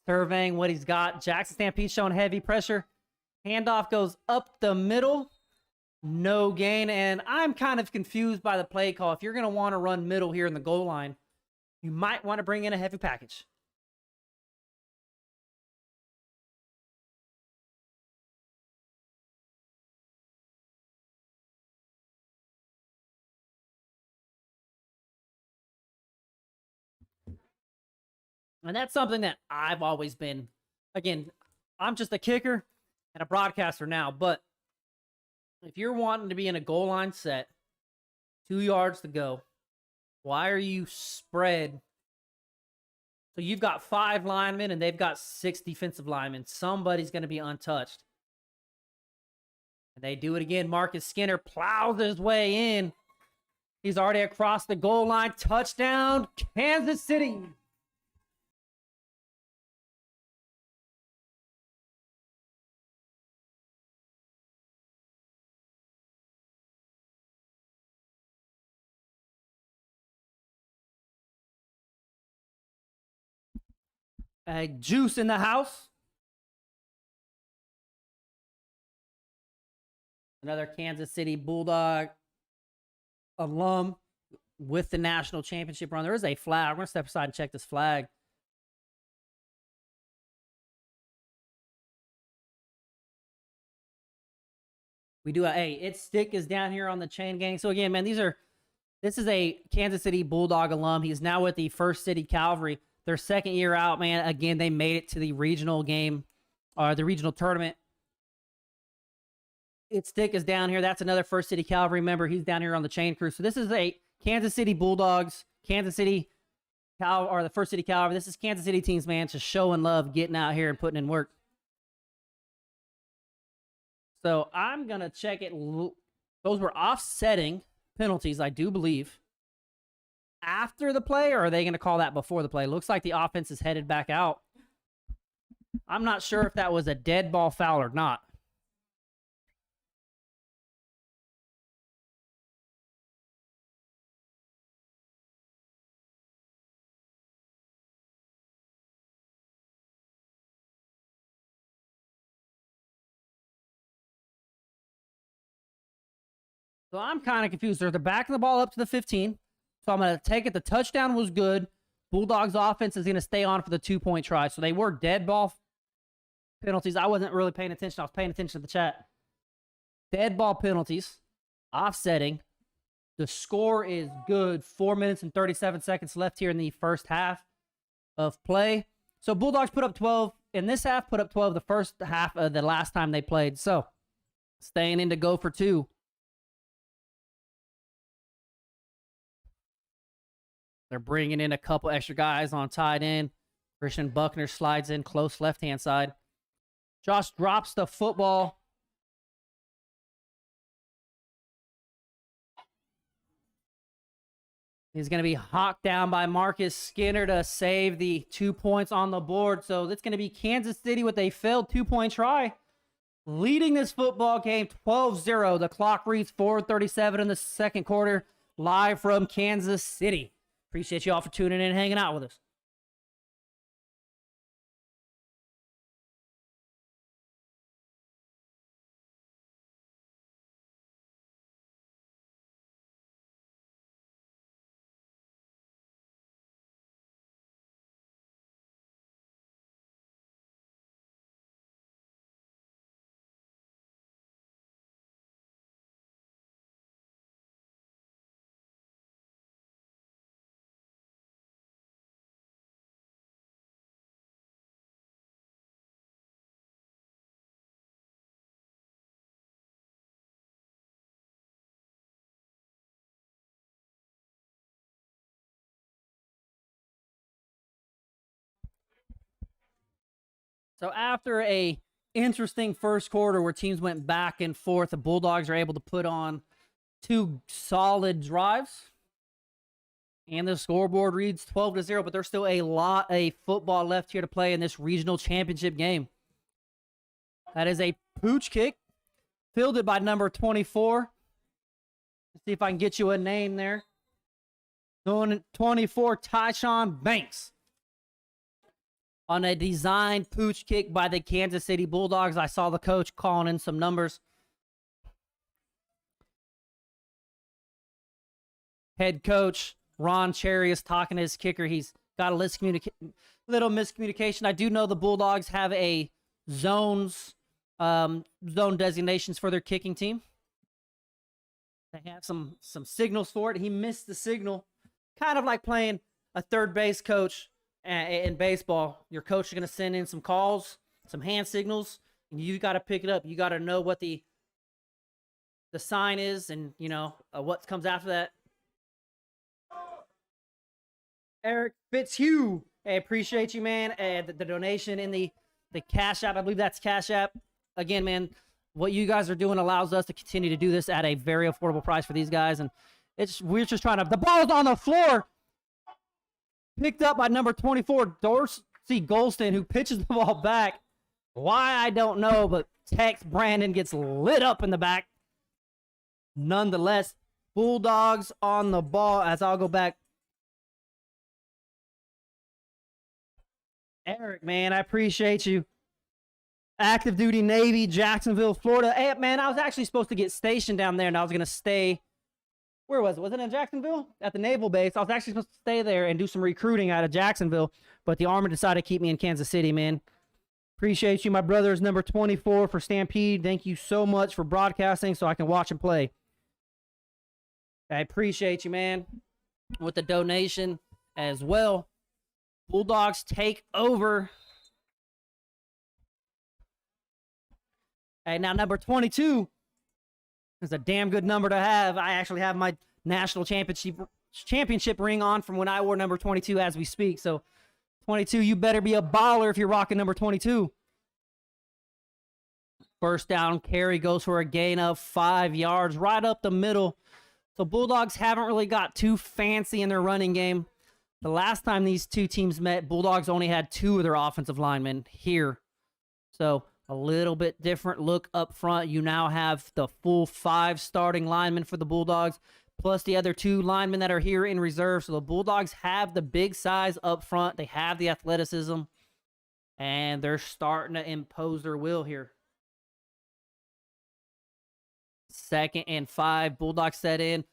surveying what he's got. Jackson Stampede showing heavy pressure. Handoff goes up the middle. No gain. And I'm kind of confused by the play call. If you're going to want to run middle here in the goal line, you might want to bring in a heavy package. And that's something that I've always been. Again, I'm just a kicker and a broadcaster now, but if you're wanting to be in a goal line set, 2 yards to go, why are you spread? So you've got 5 linemen and they've got 6 defensive linemen. Somebody's going to be untouched. And they do it again. Marcus Skinner plows his way in. He's already across the goal line. Touchdown, Kansas City. Juice in the house. Another Kansas City Bulldog alum with the national championship run. There is a flag. I'm going to step aside and check this flag. We do its stick is down here on the chain gang. So again, man, this is a Kansas City Bulldog alum. He's now with the First City Cavalry. Their second year out, man. Again, they made it to the regional game, or the regional tournament. Its stick is down here. That's another First City Cavalry member. He's down here on the chain crew. So this is a Kansas City Bulldogs, Kansas City or the First City Cavalry. This is Kansas City teams, man, just showing love, getting out here and putting in work. So I'm going to check it. Those were offsetting penalties, I do believe. After the play, or are they going to call that before the play? Looks like the offense is headed back out. I'm not sure if that was a dead ball foul or not. So I'm kind of confused. They're the back of the ball up to the 15. So I'm going to take it. The touchdown was good. Bulldogs offense is going to stay on for the 2-point try. So they were dead ball penalties. I wasn't really paying attention. I was paying attention to the chat. Dead ball penalties. Offsetting. The score is good. 4 minutes and 37 seconds left here in the first half of play. So Bulldogs put up 12 in this half, put up 12 the first half of the last time they played. So staying in to go for 2. They're bringing in a couple extra guys on tight end. Christian Buckner slides in close left-hand side. Josh drops the football. He's going to be hawked down by Marcus Skinner to save the 2 points on the board. So it's going to be Kansas City with a failed 2-point try, leading this football game 12-0. The clock reads 4:37 in the second quarter, live from Kansas City. Appreciate you all for tuning in and hanging out with us. So after a interesting first quarter where teams went back and forth, the Bulldogs are able to put on 2 solid drives. And the scoreboard reads 12-0, but there's still a lot of football left here to play in this regional championship game. That is a pooch kick, fielded by number 24. Let's see if I can get you a name there. Going 24, Tyshawn Banks. On a designed pooch kick by the Kansas City Bulldogs. I saw the coach calling in some numbers. Head coach Ron Cherry is talking to his kicker. He's got a little miscommunication. I do know the Bulldogs have a zone designations for their kicking team. They have some signals for it. He missed the signal. Kind of like playing a third base coach in baseball. Your coach is going to send in some calls, some hand signals, and you got to pick it up. You got to know what the sign is and, what comes after that. Eric Fitzhugh, I appreciate you, man. The donation in the Cash App, I believe that's Cash App. Again, man, what you guys are doing allows us to continue to do this at a very affordable price for these guys. And we're just trying to, the ball's on the floor. Picked up by number 24, Dorsey Golston, who pitches the ball back. Why, I don't know, but Tex Brandon gets lit up in the back. Nonetheless, Bulldogs on the ball as I'll go back. Eric, man, I appreciate you. Active duty Navy, Jacksonville, Florida. Hey, man, I was actually supposed to get stationed down there, and I was going to stay. Where was it? Was it in Jacksonville? At the Naval Base. I was actually supposed to stay there and do some recruiting out of Jacksonville, but the Army decided to keep me in Kansas City, man. Appreciate you. My brother is number 24 for Stampede. Thank you so much for broadcasting so I can watch and play. I appreciate you, man, with the donation as well. Bulldogs take over. Hey, now number 22 is a damn good number to have. I actually have my national championship ring on from when I wore number 22 as we speak. So 22, you better be a baller if you're rocking number 22. First down carry goes for a gain of 5 yards right up the middle. So Bulldogs haven't really got too fancy in their running game. The last time these two teams met, Bulldogs only had 2 of their offensive linemen here. So a little bit different look up front. You now have the full 5 starting linemen for the Bulldogs, plus the other 2 linemen that are here in reserve. So the Bulldogs have the big size up front. They have the athleticism, and they're starting to impose their will here. 2nd and 5. Bulldogs set in.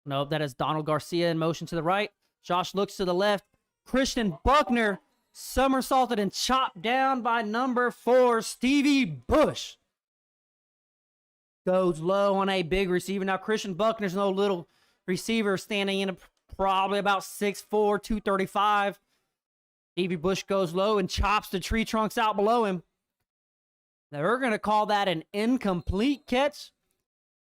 Nope, that is Donald Garcia in motion to the right. Josh looks to the left. Christian Buckner somersaulted and chopped down by number 4, Stevie Bush. Goes low on a big receiver. Now, Christian Buckner's no little receiver, standing in probably about 6'4", 235. Stevie Bush goes low and chops the tree trunks out below him. Now, we're going to call that an incomplete catch.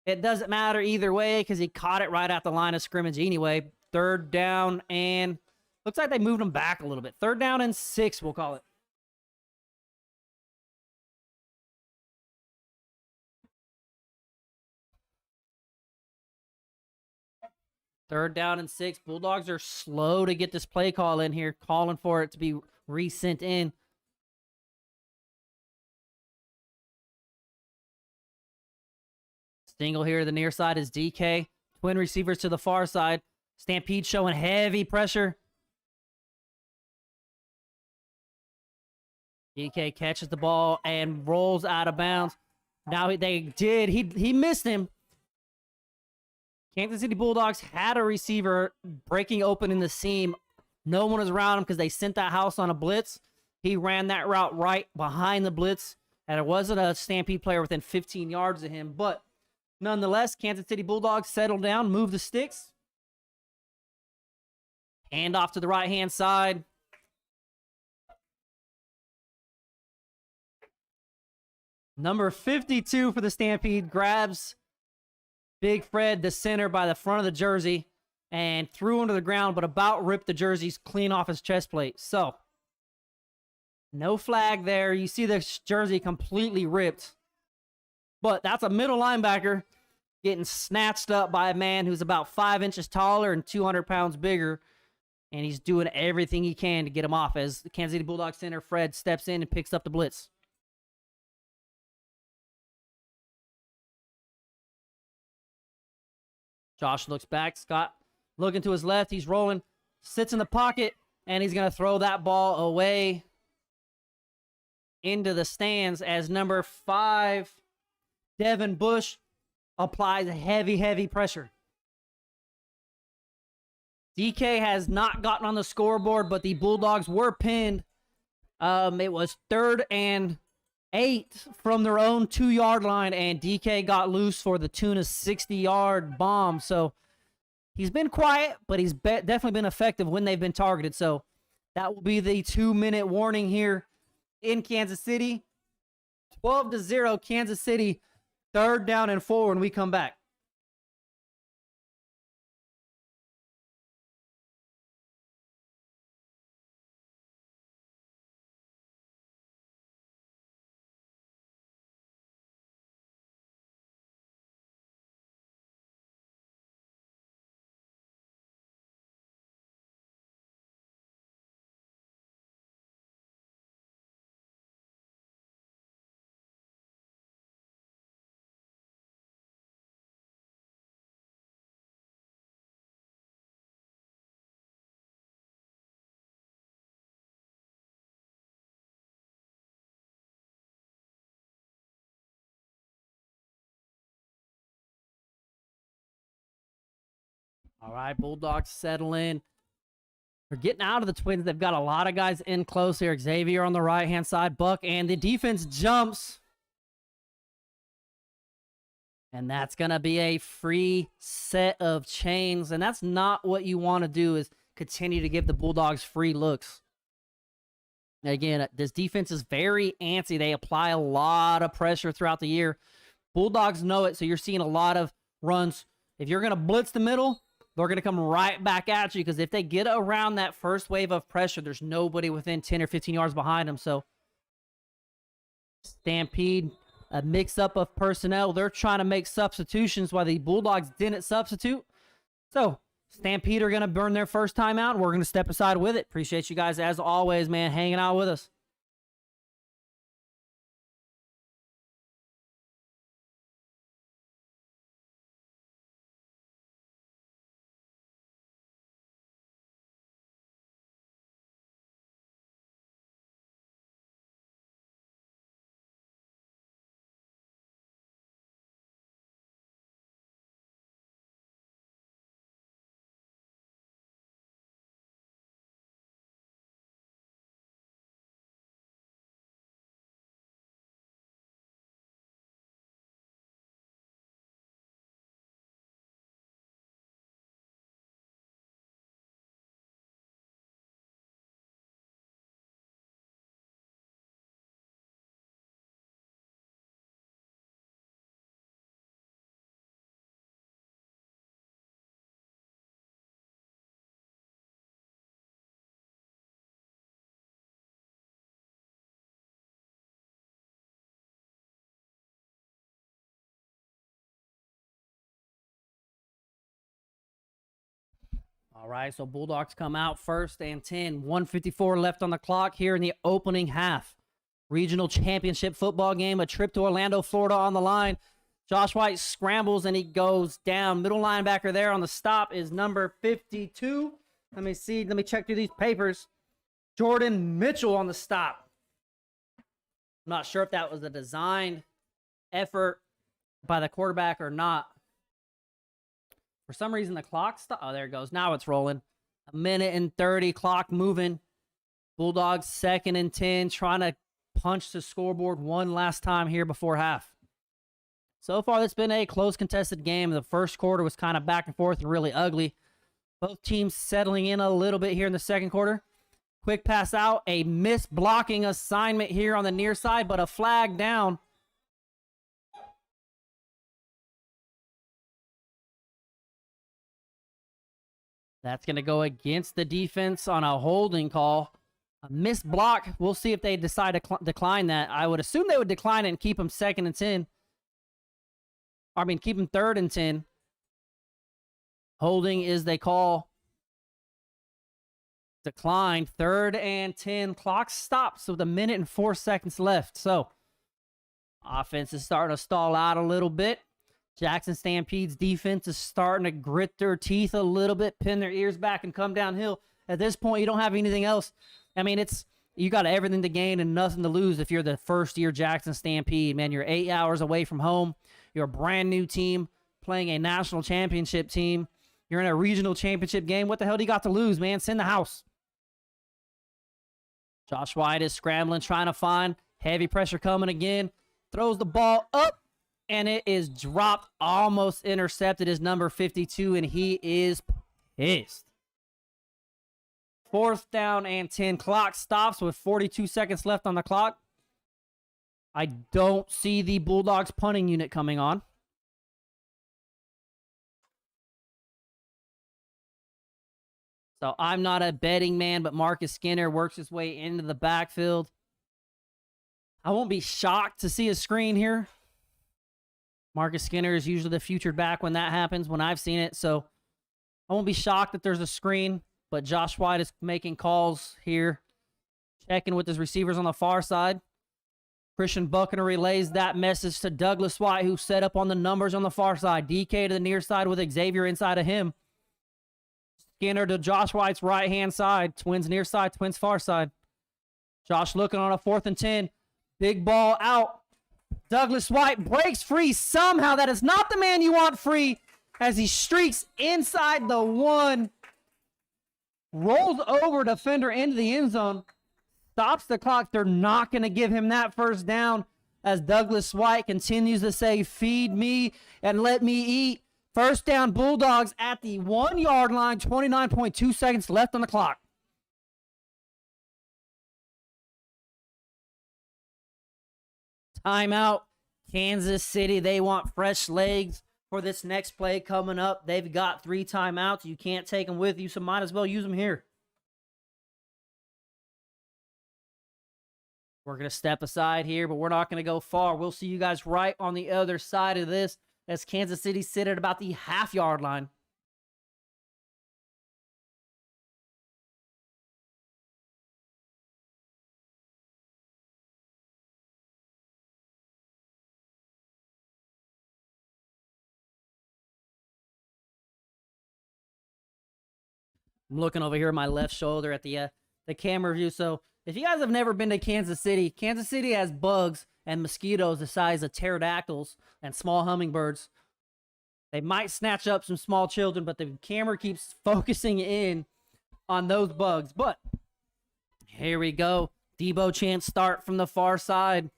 It doesn't matter either way because he caught it right at the line of scrimmage anyway. 3rd down and looks like they moved him back a little bit. 3rd down and 6, we'll call it. Third down and 6. Bulldogs are slow to get this play call in here, calling for it to be resent in. Stingle here to the near side is DK. Twin receivers to the far side. Stampede showing heavy pressure. DK catches the ball and rolls out of bounds. Now he missed him. Kansas City Bulldogs had a receiver breaking open in the seam. No one was around him because they sent that house on a blitz. He ran that route right behind the blitz, and it wasn't a Stampede player within 15 yards of him. But nonetheless, Kansas City Bulldogs settle down, move the sticks. Hand off to the right-hand side. Number 52 for the Stampede grabs Big Fred, the center, by the front of the jersey and threw him to the ground, but about ripped the jerseys clean off his chest plate. So, no flag there. You see the jersey completely ripped. But that's a middle linebacker getting snatched up by a man who's about 5 inches taller and 200 pounds bigger. And he's doing everything he can to get him off as the Kansas City Bulldogs center Fred steps in and picks up the blitz. Josh looks back. Scott looking to his left. He's rolling, sits in the pocket, and he's going to throw that ball away into the stands as number 5, Devin Bush, applies heavy, heavy pressure. DK has not gotten on the scoreboard, but the Bulldogs were pinned. It was 3rd and 8 from their own 2-yard line, and DK got loose for the tune of 60-yard bomb. So he's been quiet, but he's definitely been effective when they've been targeted. So that will be the 2-minute warning here in Kansas City. 12-0 Kansas City, 3rd down and 4 when we come back. All right, Bulldogs settle in. They're getting out of the Twins. They've got a lot of guys in close here. Xavier on the right-hand side, Buck, and the defense jumps. And that's going to be a free set of chains. And that's not what you want to do, is continue to give the Bulldogs free looks. Again, this defense is very antsy. They apply a lot of pressure throughout the year. Bulldogs know it, so you're seeing a lot of runs. If you're going to blitz the middle, they're going to come right back at you, because if they get around that first wave of pressure, there's nobody within 10 or 15 yards behind them. So Stampede, a mix-up of personnel. They're trying to make substitutions while the Bulldogs didn't substitute. So Stampede are going to burn their first time out. We're going to step aside with it. Appreciate you guys, as always, man, hanging out with us. All right, so Bulldogs come out 1st and 10. 1:54 left on the clock here in the opening half. Regional championship football game, a trip to Orlando, Florida on the line. Josh White scrambles and he goes down. Middle linebacker there on the stop is number 52. Let me see. Let me check through these papers. Jordan Mitchell on the stop. I'm not sure if that was a designed effort by the quarterback or not. For some reason, the clock stopped. Oh, there it goes. Now it's rolling. 1:30, clock moving. Bulldogs 2nd and 10, trying to punch the scoreboard one last time here before half. So far, it's been a close contested game. The first quarter was kind of back and forth and really ugly. Both teams settling in a little bit here in the second quarter. Quick pass out. A missed blocking assignment here on the near side, but a flag down. That's going to go against the defense on a holding call. A missed block. We'll see if they decide to decline that. I would assume they would decline it and keep him 2nd and 10. I mean, keep him 3rd and 10. Holding is they call. Declined. 3rd and 10. Clock stops with 1:04 seconds left. So, offense is starting to stall out a little bit. Jackson Stampede's defense is starting to grit their teeth a little bit, pin their ears back, and come downhill. At this point, you don't have anything else. I mean, you got everything to gain and nothing to lose if you're the first-year Jackson Stampede. Man, you're 8 hours away from home. You're a brand-new team playing a national championship team. You're in a regional championship game. What the hell do you got to lose, man? Send the house. Josh White is scrambling, trying to find. Heavy pressure coming again. Throws the ball up. And it is dropped, almost intercepted, is number 52, and he is pissed. 4th down and 10. Clock stops with 42 seconds left on the clock. I don't see the Bulldogs punting unit coming on. So I'm not a betting man, but Marcus Skinner works his way into the backfield. I won't be shocked to see a screen here. Marcus Skinner is usually the featured back when that happens, when I've seen it. So I won't be shocked that there's a screen, but Josh White is making calls here, checking with his receivers on the far side. Christian Buckner relays that message to Douglas White, who set up on the numbers on the far side. DK to the near side with Xavier inside of him. Skinner to Josh White's right-hand side. Twins near side, Twins far side. Josh looking on a 4th and 10. Big ball out. Douglas White breaks free somehow. That is not the man you want free as he streaks inside the 1. Rolls over defender into the end zone. Stops the clock. They're not going to give him that first down as Douglas White continues to say, feed me and let me eat. First down, Bulldogs at the 1-yard line. 29.2 seconds left on the clock. Timeout. Kansas City, they want fresh legs for this next play coming up. They've got 3 timeouts. You can't take them with you, so might as well use them here. We're going to step aside here, but we're not going to go far. We'll see you guys right on the other side of this as Kansas City sit at about the half-yard line. I'm looking over here at my left shoulder at the camera view. So if you guys have never been to Kansas City has bugs and mosquitoes the size of pterodactyls and small hummingbirds. They might snatch up some small children, but the camera keeps focusing in on those bugs. But here we go. Debo chance start from the far side.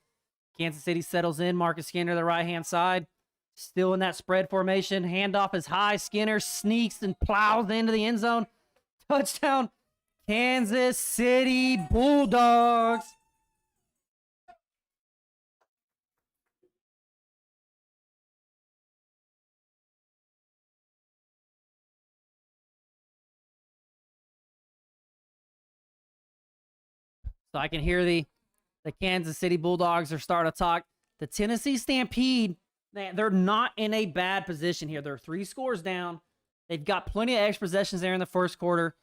Kansas City settles in. Marcus Skinner, the right-hand side. Still in that spread formation. Handoff is high. Skinner sneaks and plows into the end zone. Touchdown, Kansas City Bulldogs. So I can hear the Kansas City Bulldogs are starting to talk. The Tennessee Stampede, they're not in a bad position here. They're 3 scores down. They've got plenty of extra possessions there in the first quarter.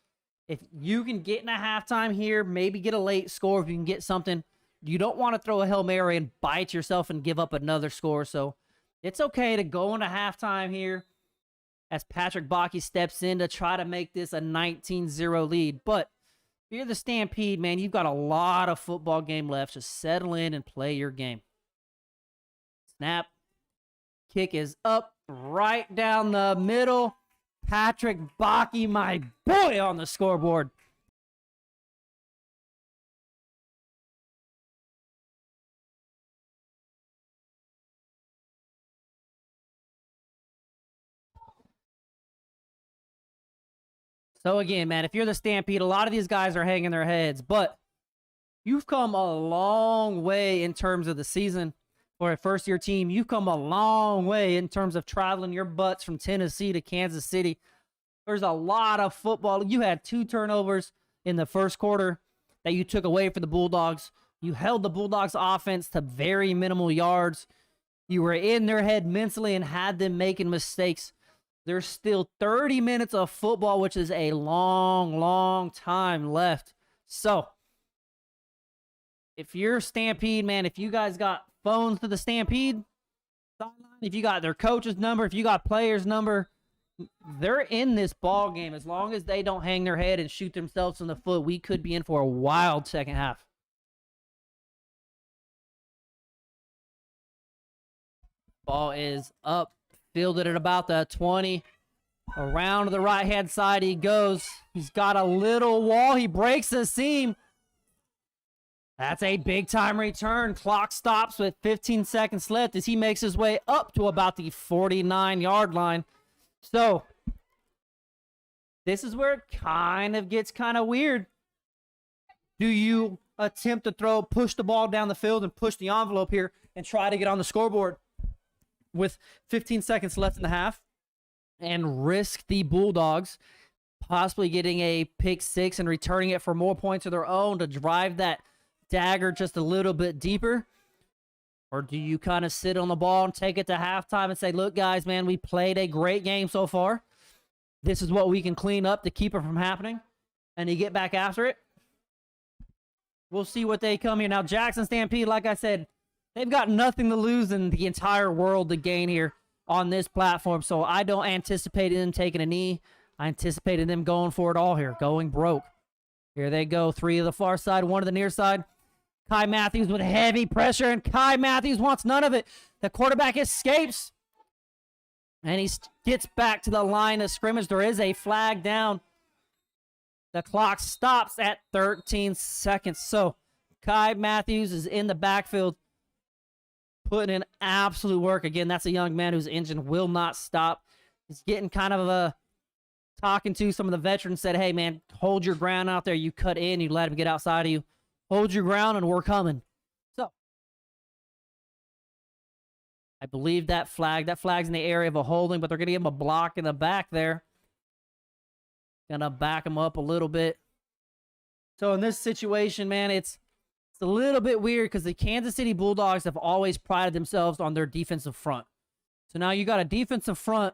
If you can get in a halftime here, maybe get a late score if you can get something. You don't want to throw a Hail Mary and bite yourself and give up another score. So it's okay to go into halftime here as Patrick Bakke steps in to try to make this a 19-0 lead. But if you're the Stampede, man, you've got a lot of football game left. Just settle in and play your game. Snap. Kick is up right down the middle. Patrick Bakke, my boy, on the scoreboard. So again, man, if you're the Stampede, a lot of these guys are hanging their heads, but you've come a long way in terms of the season. For a first-year team, you've come a long way in terms of traveling your butts from Tennessee to Kansas City. There's a lot of football. You had 2 turnovers in the first quarter that you took away for the Bulldogs. You held the Bulldogs offense to very minimal yards. You were in their head mentally and had them making mistakes. There's still 30 minutes of football, which is a long, long time left. So, if you're Stampede, man, if you guys got phones to the Stampede sideline, if you got their coach's number, if you got players' number, they're in this ball game. As long as they don't hang their head and shoot themselves in the foot, we could be in for a wild second half. Ball is up, fielded at about the 20. Around to the right-hand side he goes. He's got a little wall. He breaks the seam. That's a big-time return. Clock stops with 15 seconds left as he makes his way up to about the 49-yard line. So, this is where it kind of gets kind of weird. Do you attempt to push the ball down the field and push the envelope here and try to get on the scoreboard with 15 seconds left in the half and risk the Bulldogs possibly getting a pick 6 and returning it for more points of their own to drive that dagger just a little bit deeper? Or do you kind of sit on the ball and take it to halftime and say, look, guys, man, we played a great game so far. This is what we can clean up to keep it from happening. And you get back after it. We'll see what they come here. Now, Jackson Stampede, like I said, they've got nothing to lose and the entire world to gain here on this platform. So I don't anticipate them taking a knee. I anticipated them going for it all here, going broke. Here they go. 3 to the far side, 1 to the near side. Kai Matthews with heavy pressure, and Kai Matthews wants none of it. The quarterback escapes, and he gets back to the line of scrimmage. There is a flag down. The clock stops at 13 seconds. So Kai Matthews is in the backfield, putting in absolute work. Again, that's a young man whose engine will not stop. He's getting kind of a talking to some of the veterans, said, hey, man, hold your ground out there. You cut in, you let him get outside of you. Hold your ground, and we're coming. So, I believe that flag's in the area of a holding, but they're going to give him a block in the back there. Going to back him up a little bit. So, in this situation, man, it's a little bit weird because the Kansas City Bulldogs have always prided themselves on their defensive front. So, now you got a defensive front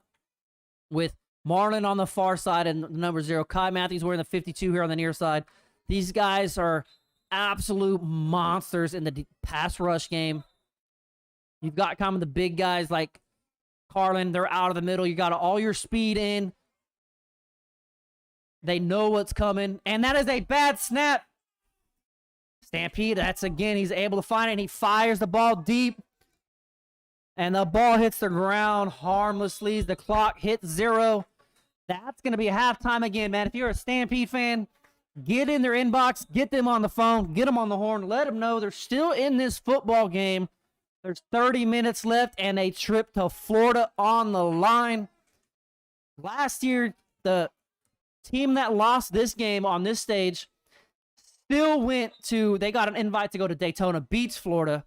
with Marlon on the far side and number 0. Kai Matthews wearing the 52 here on the near side. These guys are absolute monsters in the pass rush game. You've got kind of the big guys like Carlin. They're out of the middle. You got all your speed in. They know what's coming. And that is a bad snap. Stampede, that's again, he's able to find it, and he fires the ball deep. And the ball hits the ground harmlessly. The clock hits 0. That's going to be halftime again, man. If you're a Stampede fan, get in their inbox, get them on the phone, get them on the horn, let them know they're still in this football game. There's 30 minutes left and a trip to Florida on the line. Last year, the team that lost this game on this stage still they got an invite to go to Daytona Beach, Florida.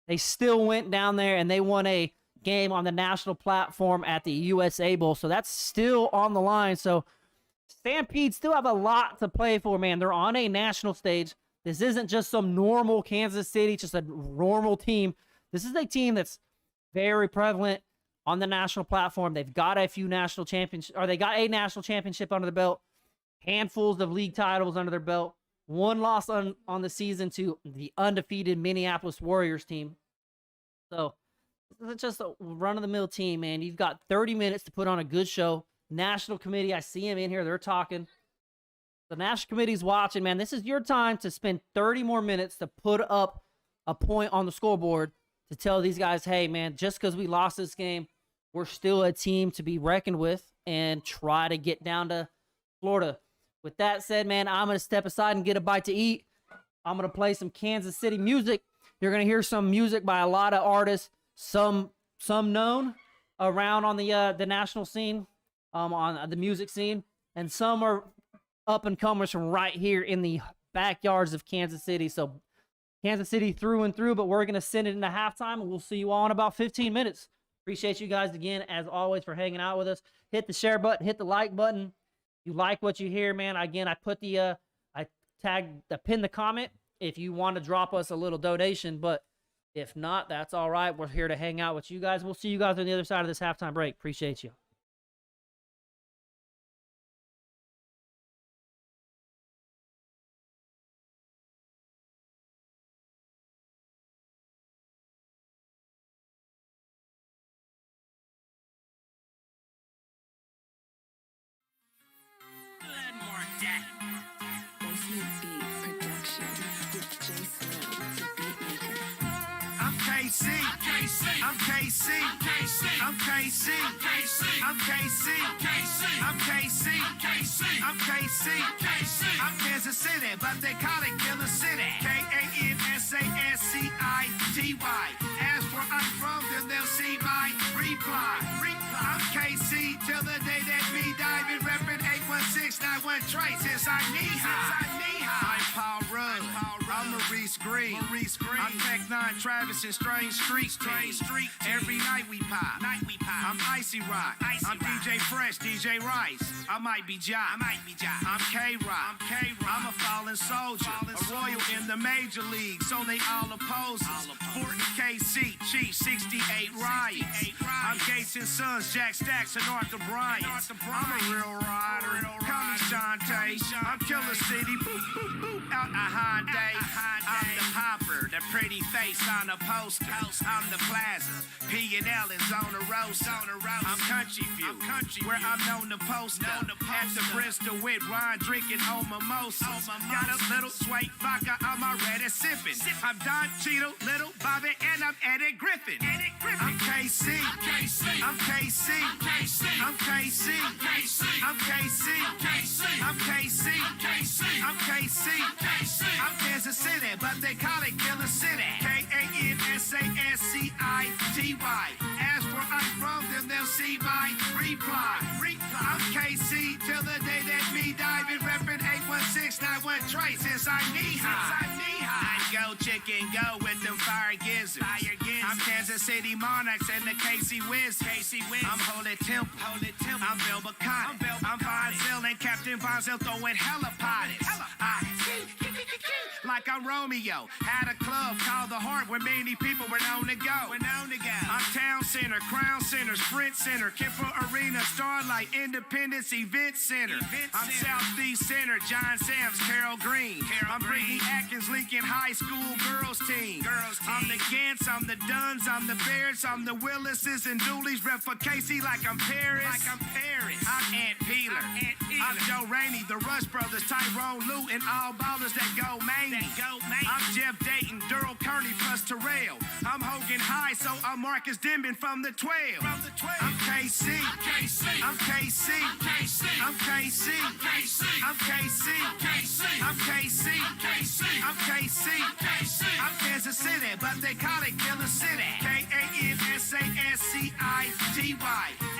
They still went down there and they won a game on the national platform at the USA Bowl. So that's still on the line. So Stampede still have a lot to play for, man. They're on a national stage. This isn't just some normal Kansas City, just a normal team. This is a team that's very prevalent on the national platform. They've got a few national championships, or they got a national championship under the belt, handfuls of league titles under their belt, 1 loss on the season to the undefeated Minneapolis Warriors team. So this isn't just a run-of-the-mill team, man. You've got 30 minutes to put on a good show. National committee, I see him in here. They're talking. The national committee's watching, man. This is your time to spend 30 more minutes to put up a point on the scoreboard to tell these guys, hey, man, just because we lost this game, we're still a team to be reckoned with and try to get down to Florida. With that said, man, I'm going to step aside and get a bite to eat. I'm going to play some Kansas City music. You're going to hear some music by a lot of artists, some known around on the national scene, on the music scene, and some are up-and-comers from right here in the backyards of Kansas City. So Kansas City through and through, but we're going to send it into halftime, and we'll see you all in about 15 minutes. Appreciate you guys again, as always, for hanging out with us. Hit the share button, hit the like button, you like what you hear, man, again, I put the pinned the comment if you want to drop us a little donation, but if not, that's all right. We're here to hang out with you guys. We'll see you guys on the other side of this halftime break. Appreciate you. I'm KC. I'm KC. I'm KC. I'm KC. I'm KC. I'm KC. I'm Kansas City, but they call it Killer City. KANSASCITY. As for I'm from, then they'll see my reply. I'm KC till the day that me die. Been reppin' 81691 Trey since I'm knee-high. I'm Paul Rudd. I'm Maurice Green. I'm Tech 9 Travis and Strange Street Team. Every night we pop. I'm Icy Rock. I'm DJ Fresh, DJ Rice. I might be Jock. I'm K-Rock. I'm a fallen soldier. A royal in the major league, so they all oppose us. 40 KC, Chief 68 Riots. I'm Gates and Sons, Jack Stacks, and Arthur Bryant. I'm a real rider. Call me Shantae. I'm Killer City. Boop, boop, boop. Out a Hyundai. I'm the popper, the pretty face on a poster. I'm the plaza. P&L is on the roast. I'm Country View, where I'm known to post up. At the Bristol with Ron drinking on mimosas. Got a little sweet vodka, I'm already sipping. I'm Don Cheadle, Little Bobby, and I'm Eddie Griffin. I'm KC. I'm KC. I'm KC. I'm KC. I'm KC. I'm KC. I'm Kansas City, but they call it Killer City. KANSASCITY. As for I'm from, then they'll see my reply. I'm KC till the day that me die. Been reppin' 81691 Trey since I'm knee-high. Go chicken, go with them fire gizzards. I'm Kansas City Monarchs and the KC Wiz. I'm Holy Temple. I'm Bill Bacon. I'm Bonzil and Captain Bonzil throwing hella potties. Like I'm Romeo. Had a club called The Heart where many people were known to go. I'm Town Center, Crown Center, Sprint Center, Kemper Arena, Starlight, Independence Event Center. I'm Southeast Center, John Sams, Carol Green. I'm Brittany Atkins, Lincoln High School Girls Team. I'm the Gants, I'm the Duns, I'm the Bears, I'm the Willises and Dooleys. Rep for Casey like I'm Paris. I'm Ant Peeler. I'm Joe Rainey, the Rush Brothers, Tyrone Lou, and all ballers that go Maney. I'm Jeff Dayton, Daryl Kearney plus Terrell. I'm Hogan High, so I'm Marcus Denman from the 12. I'm KC. I'm KC. I'm KC. I'm KC. I'm KC. I'm KC. I'm Kansas City, but they call it Killer City. KANSASCITY.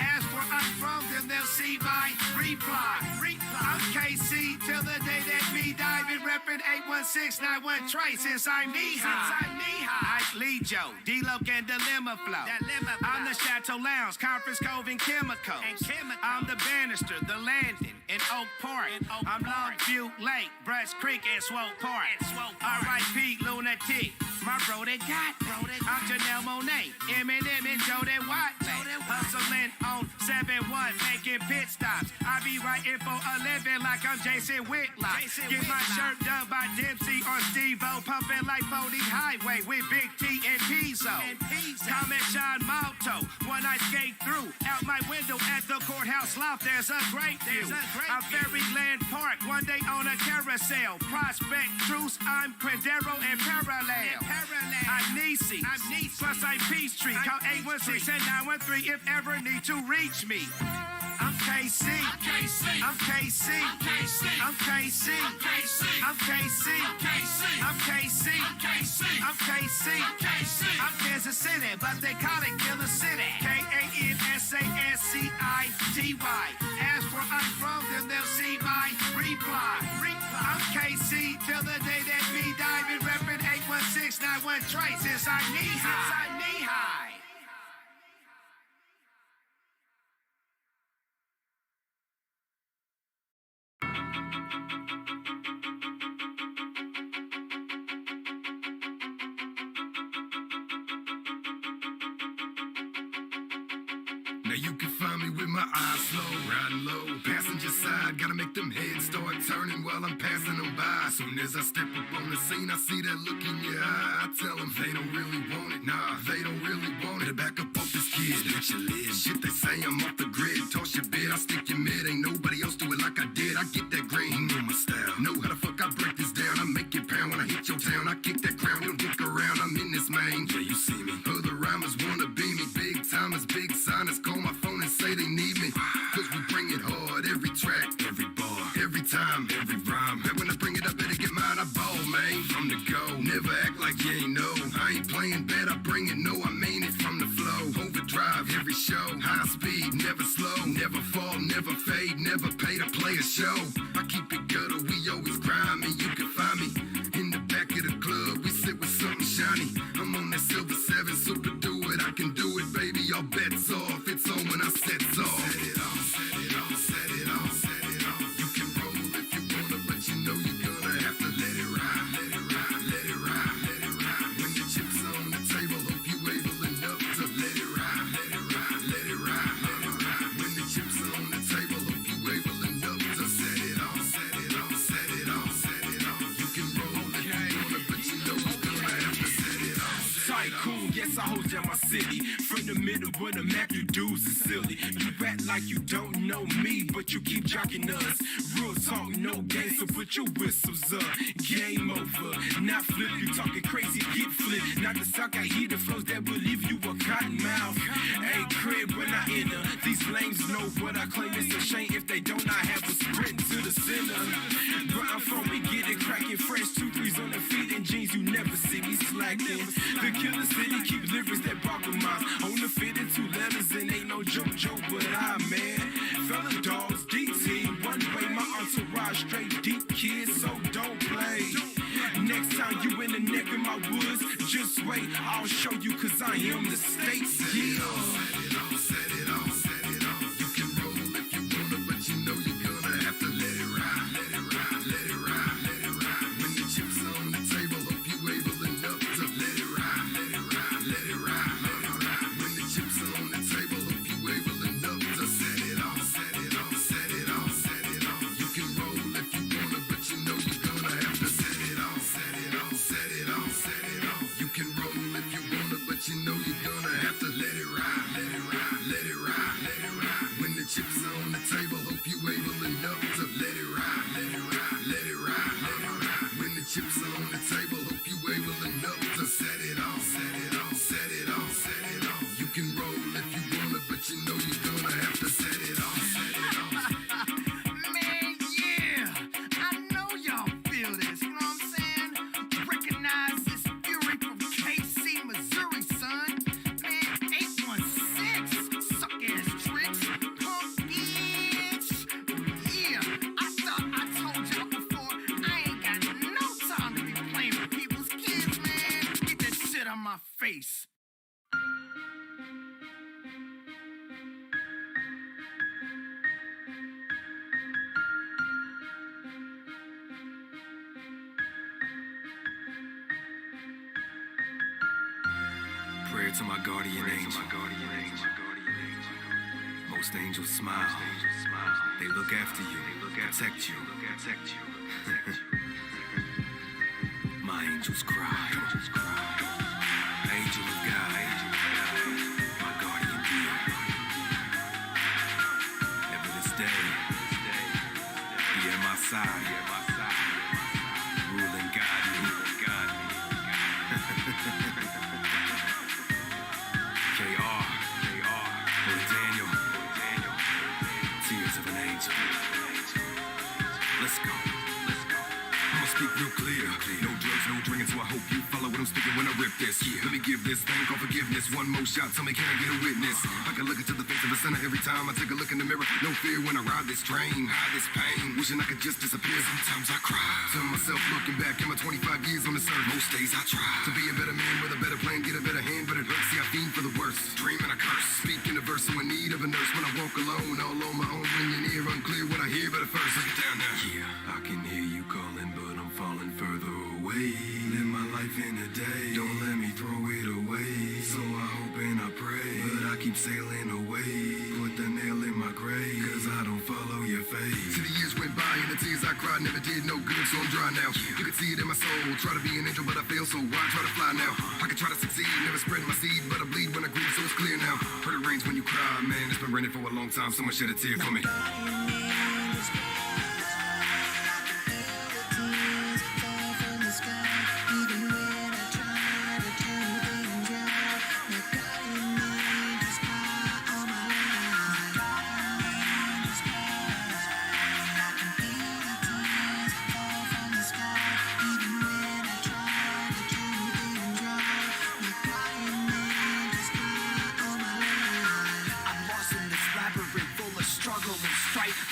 As for I'm from, then they'll see my reply. I'm KC till the day that me die. Been reppin' 81691 Trey since I'm knee-high. Ike Lee Joe, D-Loc and Dilemma Flow. I'm the Chateau Lounge, Conference Cove and Chemicals. I'm the Bannister, the Landon, and Oak Park. I'm Longview Lake, Brush Creek, and Swope Park. R.I.P. Lunatic, my bro that got me. I'm Janelle Monáe, Eminem and Joe that Watley. Hustling on 7-1, making pit stops. I be writing for a living like I'm Jason Whitlock. Get my shirt done by Dempsey or Steve-O, pumping like 40 Highway with Big T and Pizzo. Comment Sean Malto when I skate through. Out my window at the courthouse loft, there's a great view. I'm Fairyland Park, one day on a carousel. Prospect Truce, I'm Prendero and Parallel. I'm Niecy, plus I'm Peachtree. Call 816 and 913 if ever need to reach me. I'm KC. I'm KC. I'm KC. I'm KC. I'm KC. I'm KC. I'm Kansas City, but they call it Killer City. KANSASCITY. As for I'm from, then they'll see my reply. I'm KC till the day that me die. Been reppin' 81691 Trey since I'm knee-high. Now you can find me with my eyes slow, riding low. Passenger side, gotta make them heads start turning while I'm passing them by. Soon as I step up on the scene, I see that look in your eye. I tell them they don't really want it, nah, they don't really want it. To back up off this kid, hit your lid. Shit, they say I'm off the grid. Toss your bid, I stick your mid. Ain't nobody else do it like I did. I get that green, you know my style. Know how the fuck I break this down. I make it pound when I hit your town. I kick that crown, don't dick around. I'm in this main. Yeah, you see me. Other rhymers wanna be me. Big timers, big signers. Call my phone and say they need me. Cause we bring it hard. Every track, every bar, every time, every rhyme. And when I bring it up, better get mine. I ball, man. From the go. Never act like you ain't know. I ain't playing bad. I bring it. No, I mean it from the flow. Overdrive every show. High speed, never slow. Never fall, never fade. Never pay to play a show. I keep it gutter. We always grind. And you can find me in the back of the club. We sit with something shiny. I'm on that silver 7. Super do it. I can do it, baby. All bets off. It's on when I set off. Set it off, set it off, set it off, set it off. You can roll if you wanna, but you know you're gonna have to let it ride, let it ride, let it ride, let it ride. When the chips on the table, hope you able enough to let it ride, let it ride, let it ride, let it ride. When the chips on the table, hope you able enough to set it off, set it off, set it off, set it off. You can roll if you wanna, but you know you're gonna have to set it off. Tycoon, yes, I hold down my city. From the middle where the Mac you dudes is silly. You act like you don't know me, but you keep jocking us. Real talk, no game, so put your whistles up. Game over, not flip, you talking crazy, get flipped. Not the sock, I hear the flows that will leave you a cotton mouth. Hey, crib, when I enter, these flames know what I claim. It's a shame if they don't, I have a sprint to the center. Where I'm from, we get it cracking, fresh 2-3s on the feet and jeans, you never see me slacking. The killer city keep lyrics that boggle minds. On the fit in 2 letters and ain't no joke, but I, man. Fella dogs, DT, one way, my entourage straight deep kids, so don't play. Next time you in the neck of my woods, just wait, I'll show you cause I am the state. Yeah. Set it off, set it off, set it off. You can roll if you wanna, but you know you're gonna have to let it ride, let it ride, let it ride, let it ride. When the chips on the table, hope you able enough to let it ride, let it ride, let it ride, let it ride. When the chips on the table, hope you able enough to set it off, set it off, set it off, set it off. You can roll if you wanna, but you know you're gonna have to set it off, set it off, set it off, set it off. You can roll if you wanna, but you know you're gonna have to let it ride, let it ride, let it ride, let it ride. When the chips on the table, hope you able enough to let it ride, let it ride, let it ride, let it ride. When the chips on the table, hope you able enough to set it off, set it off, set it off, set it off. You can roll if you wanna, but you know you're gonna have to set it off, set it off. Man, yeah, I know y'all feel this, you know what I'm saying? Recognize this fury from KC, Missouri, son. Man, 816, suck ass tricks, punk bitch. Yeah, I thought I told y'all before, I ain't got no time to be playing with people's kids, man. Get that shit on my face. Prayer to my guardian angel. Most angels smile. They look after you, protect you. My angels cry. Angel of God, my guardian dear. Ever this day, be at my side. Rule and guide me. KR, Boy Daniel, tears of an angel. Let's go. I'ma speak real clear. No drugs, no drinking, so I hope you follow what I'm speaking when I rip this. Let me give this thing called forgiveness. One more shot, tell me, can I get a witness? I can look into the face of the sinner every time I take a look in the mirror. No fear when I ride this train, hide this pain. Wishing I could just disappear. Sometimes I cry. Tell myself looking back in my 25 years on this earth. Most days I try to be a better man with a better plan, get a better hand, but it hurts. See, I fiend for the worst. Dream and I curse. Speaking a verse, so in need of a nurse. When I walk alone, all on my own, when you're near, unclear what I hear, but at first, let's get down now. Yeah, I can hear you calling, but I'm falling further away. Live my life life in a day. Don't let me throw it away. So I hope and I pray, but I keep sailing away. Put the nail in my grave, cause I don't follow your fate. See, the years went by and the tears I cried never did no good, so I'm dry now. You can see it in my soul. Try to be an angel, but I fail, so why try to fly now? I can try to succeed, never spread my seed, but I bleed when I grieve, so it's clear now. Heard it rains when you cry, man. It's been raining for a long time. Someone shed a tear for me.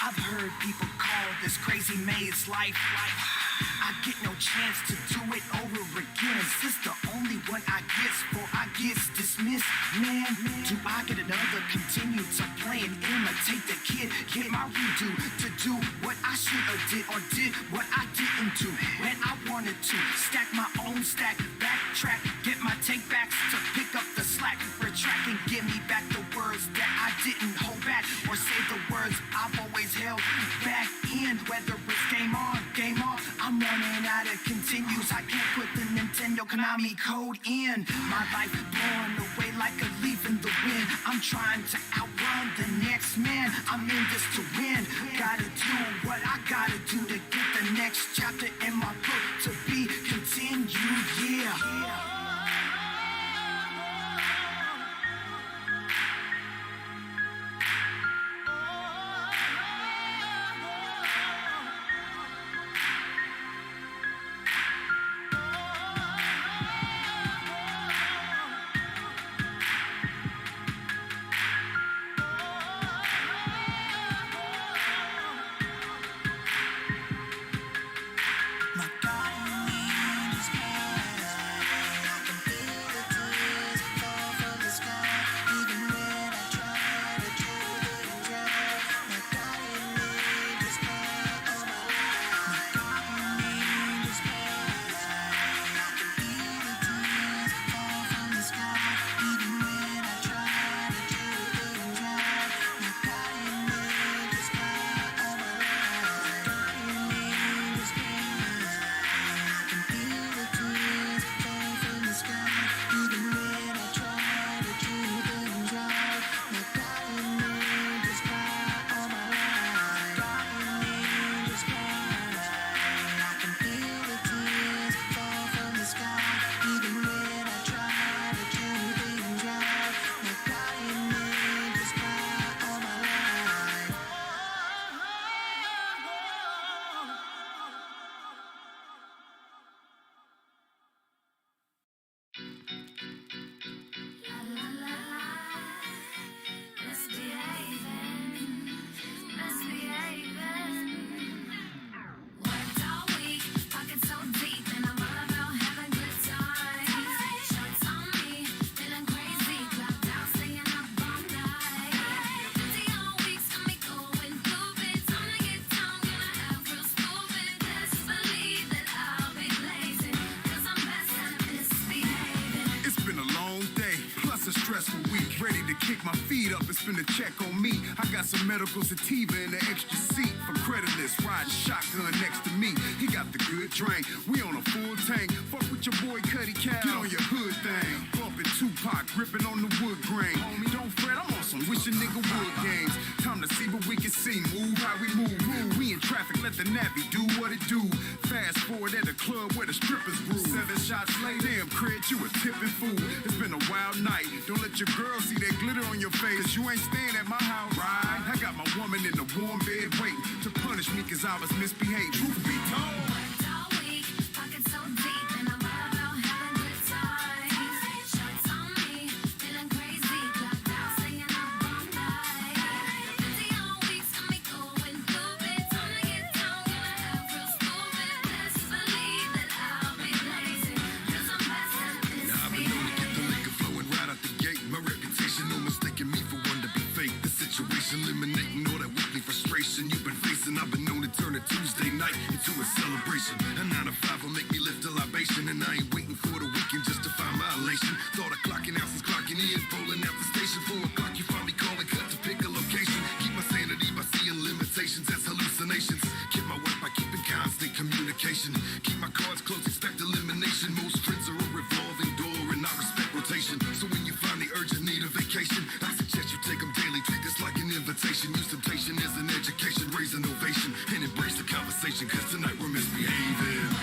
I've heard people call this crazy maze life. I get no chance to do it over again. Is this the only one I get before I get dismissed? Man, do I get another continue to play and imitate the kid? Get my redo to do what I should have did or did what I didn't do when I wanted to. Stack my own stack, backtrack, get my take backs to pick up the slack. Retract and give me back the words that I didn't hold back, or say the words I've always held back in. Whether it's game on, game off, I'm running out of continues. I can't put the Nintendo Konami code in. My life blowing away like a leaf in the wind. I'm trying to outrun the next man. I'm in this to win. Gotta do what I gotta do to get the next chapter in my book to be continued. Yeah. Ready to kick my feet up and spend a check on me. I got some medical sativa in the extra seat for creditless, riding shotgun next to me. He got the good drink, we on a full tank. Fuck with your boy Cuddy Cal, get on your hood thing. Bumping Tupac, gripping on the wood grain. Homie, don't fret, I'm on some wish a nigga would games. Time to see what we can see, move how we move. We in traffic, let the nappy do what it do. Fast forward at the club where the strippers brew. 7 shots later, damn Craig, you a tipping fool. It's been a wild night, don't let your girl see that glitter on your face, cause you ain't staying at my house, right? I got my woman in the warm bed waiting to punish me cause I was misbehaved. Truth be told. Eliminate eliminating all that weekly frustration you've been facing. I've been known to turn a Tuesday night into a celebration. A 9 to 5 will make me lift a libation, and I ain't waiting for the weekend just to find my elation. Thought of clocking out since clocking in, pulling out the station. 4 o'clock, you find me calling, cut to pick a location. Keep my sanity by seeing limitations as hallucinations. Keep my work by keeping constant communication. Keep my cards close, expect elimination. Most friends are a revolving door, and I respect rotation. So when you find the urgent need a vacation, I suggest you take them daily. Treat this like an invitation. Use temptation as an education. Raise an ovation and embrace the conversation, cause tonight we're misbehaving.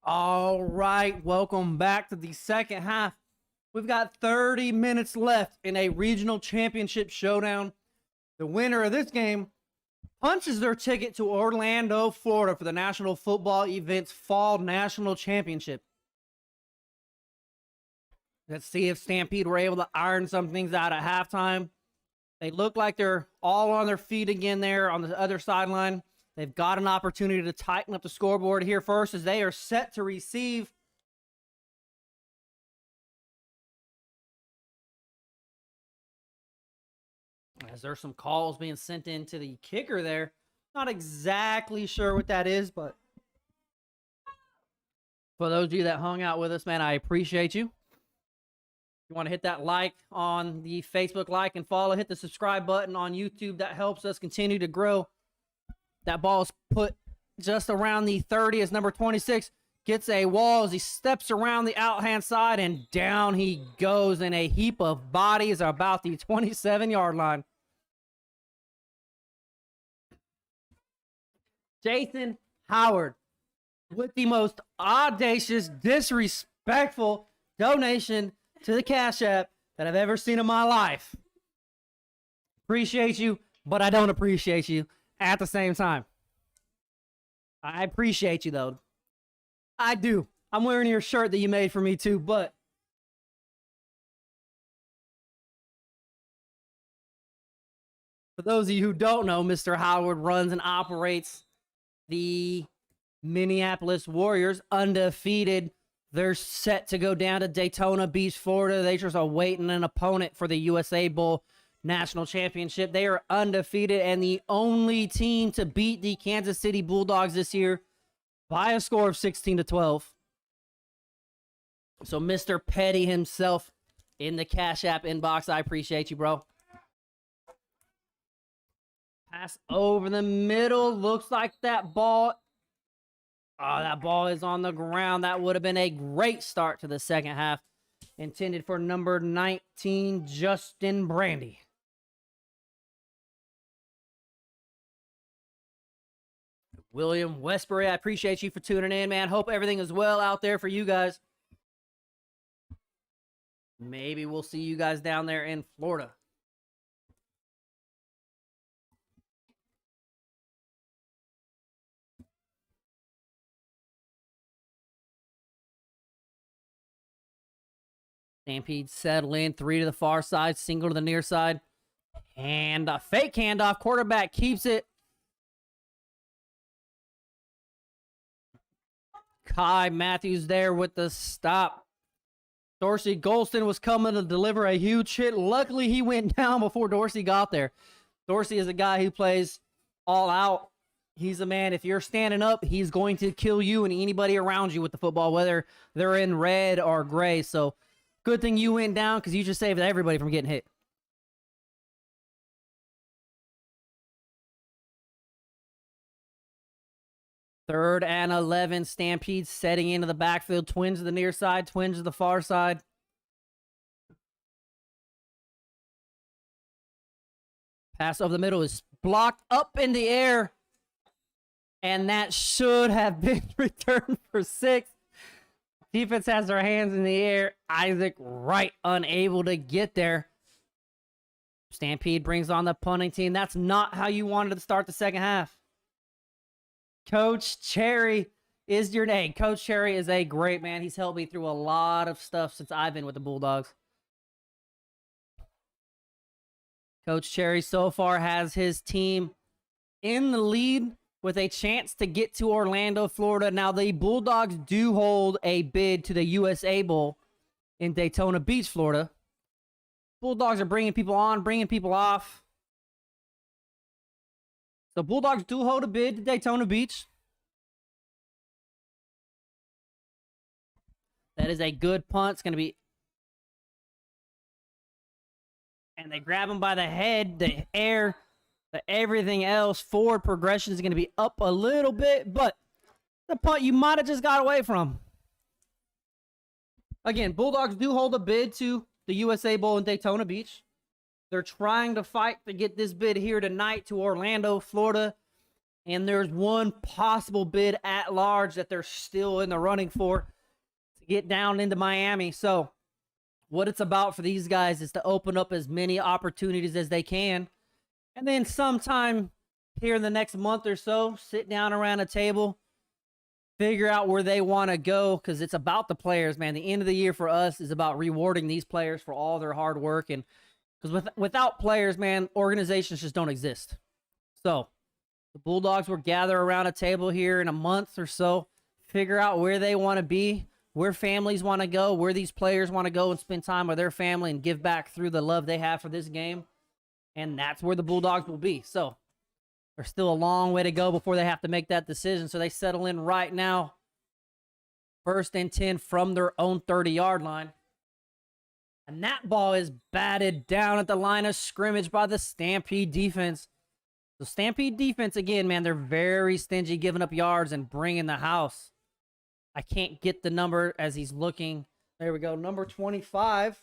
All right, welcome back to the second half. We've got 30 minutes left in a regional championship showdown. The winner of this game punches their ticket to Orlando, Florida for the National Football Events Fall National Championship. Let's see if Stampede were able to iron some things out at halftime. They look like they're all on their feet again there on the other sideline. They've got an opportunity to tighten up the scoreboard here first as they are set to receive. As there's some calls being sent in to the kicker there. Not exactly sure what that is, but for those of you that hung out with us, man, I appreciate you. If you want to hit that like on the Facebook, like and follow, hit the subscribe button on YouTube. That helps us continue to grow. That ball is put just around the 30 as number 26 gets a wall as he steps around the out-hand side, and down he goes in a heap of bodies about the 27-yard line. Jason Howard with the most audacious, disrespectful donation to the Cash App that I've ever seen in my life. Appreciate you, but I don't appreciate you at the same time. I appreciate you, though. I do. I'm wearing your shirt that you made for me, too, but for those of you who don't know, Mr. Howard runs and operates the Minneapolis Warriors, undefeated. They're set to go down to Daytona Beach, Florida. They just awaiting an opponent for the USA Bowl National Championship. They are undefeated and the only team to beat the Kansas City Bulldogs this year. by a score of 16-12. So Mr. Petty himself in the Cash App inbox. I appreciate you, bro. Pass over the middle. Looks like that ball. Oh, that ball is on the ground. That would have been a great start to the second half. Intended for number 19, Justin Brandy. William Westbury, I appreciate you for tuning in, man. Hope everything is well out there for you guys. Maybe we'll see you guys down there in Florida. Stampede settle in. 3 to the far side. Single to the near side. And a fake handoff. Quarterback keeps it. Kai Matthews there with the stop. Dorsey Golston was coming to deliver a huge hit. Luckily, he went down before Dorsey got there. Dorsey is a guy who plays all out. He's a man, if you're standing up, he's going to kill you and anybody around you with the football, whether they're in red or gray. So, good thing you went down because you just saved everybody from getting hit. Third and 11. Stampede setting into the backfield. Twins to the near side. Twins to the far side. Pass over the middle is blocked up in the air. And that should have been returned for 6. Defense has their hands in the air. Isaac Wright unable to get there. Stampede brings on the punting team. That's not how you wanted to start the second half. Coach Cherry is your name. Coach Cherry is a great man. He's helped me through a lot of stuff since I've been with the Bulldogs. Coach Cherry so far has his team in the lead with a chance to get to Orlando, Florida. Now, the Bulldogs do hold a bid to the USA Bowl in Daytona Beach, Florida. Bulldogs are bringing people on, bringing people off. The Bulldogs do hold a bid to Daytona Beach. That is a good punt. It's going to be... And they grab him by the head, the air, everything else. Forward progression is going to be up a little bit, but the punt you might have just got away from. Again, Bulldogs do hold a bid to the USA Bowl in Daytona Beach. They're trying to fight to get this bid here tonight to Orlando, Florida. And there's one possible bid at large that they're still in the running for to get down into Miami. So what it's about for these guys is to open up as many opportunities as they can. And then sometime here in the next month or so, sit down around a table, figure out where they want to go, because it's about the players, man. The end of the year for us is about rewarding these players for all their hard work. And because without players, man, organizations just don't exist. So the Bulldogs will gather around a table here in a month or so, figure out where they want to be, where families want to go, where these players want to go and spend time with their family and give back through the love they have for this game. And that's where the Bulldogs will be. So there's still a long way to go before they have to make that decision. So they settle in right now. 1st and 10 from their own 30-yard line. And that ball is batted down at the line of scrimmage by the Stampede defense. The Stampede defense, again, man, they're very stingy giving up yards and bringing the house. I can't get the number as he's looking. There we go. Number 25.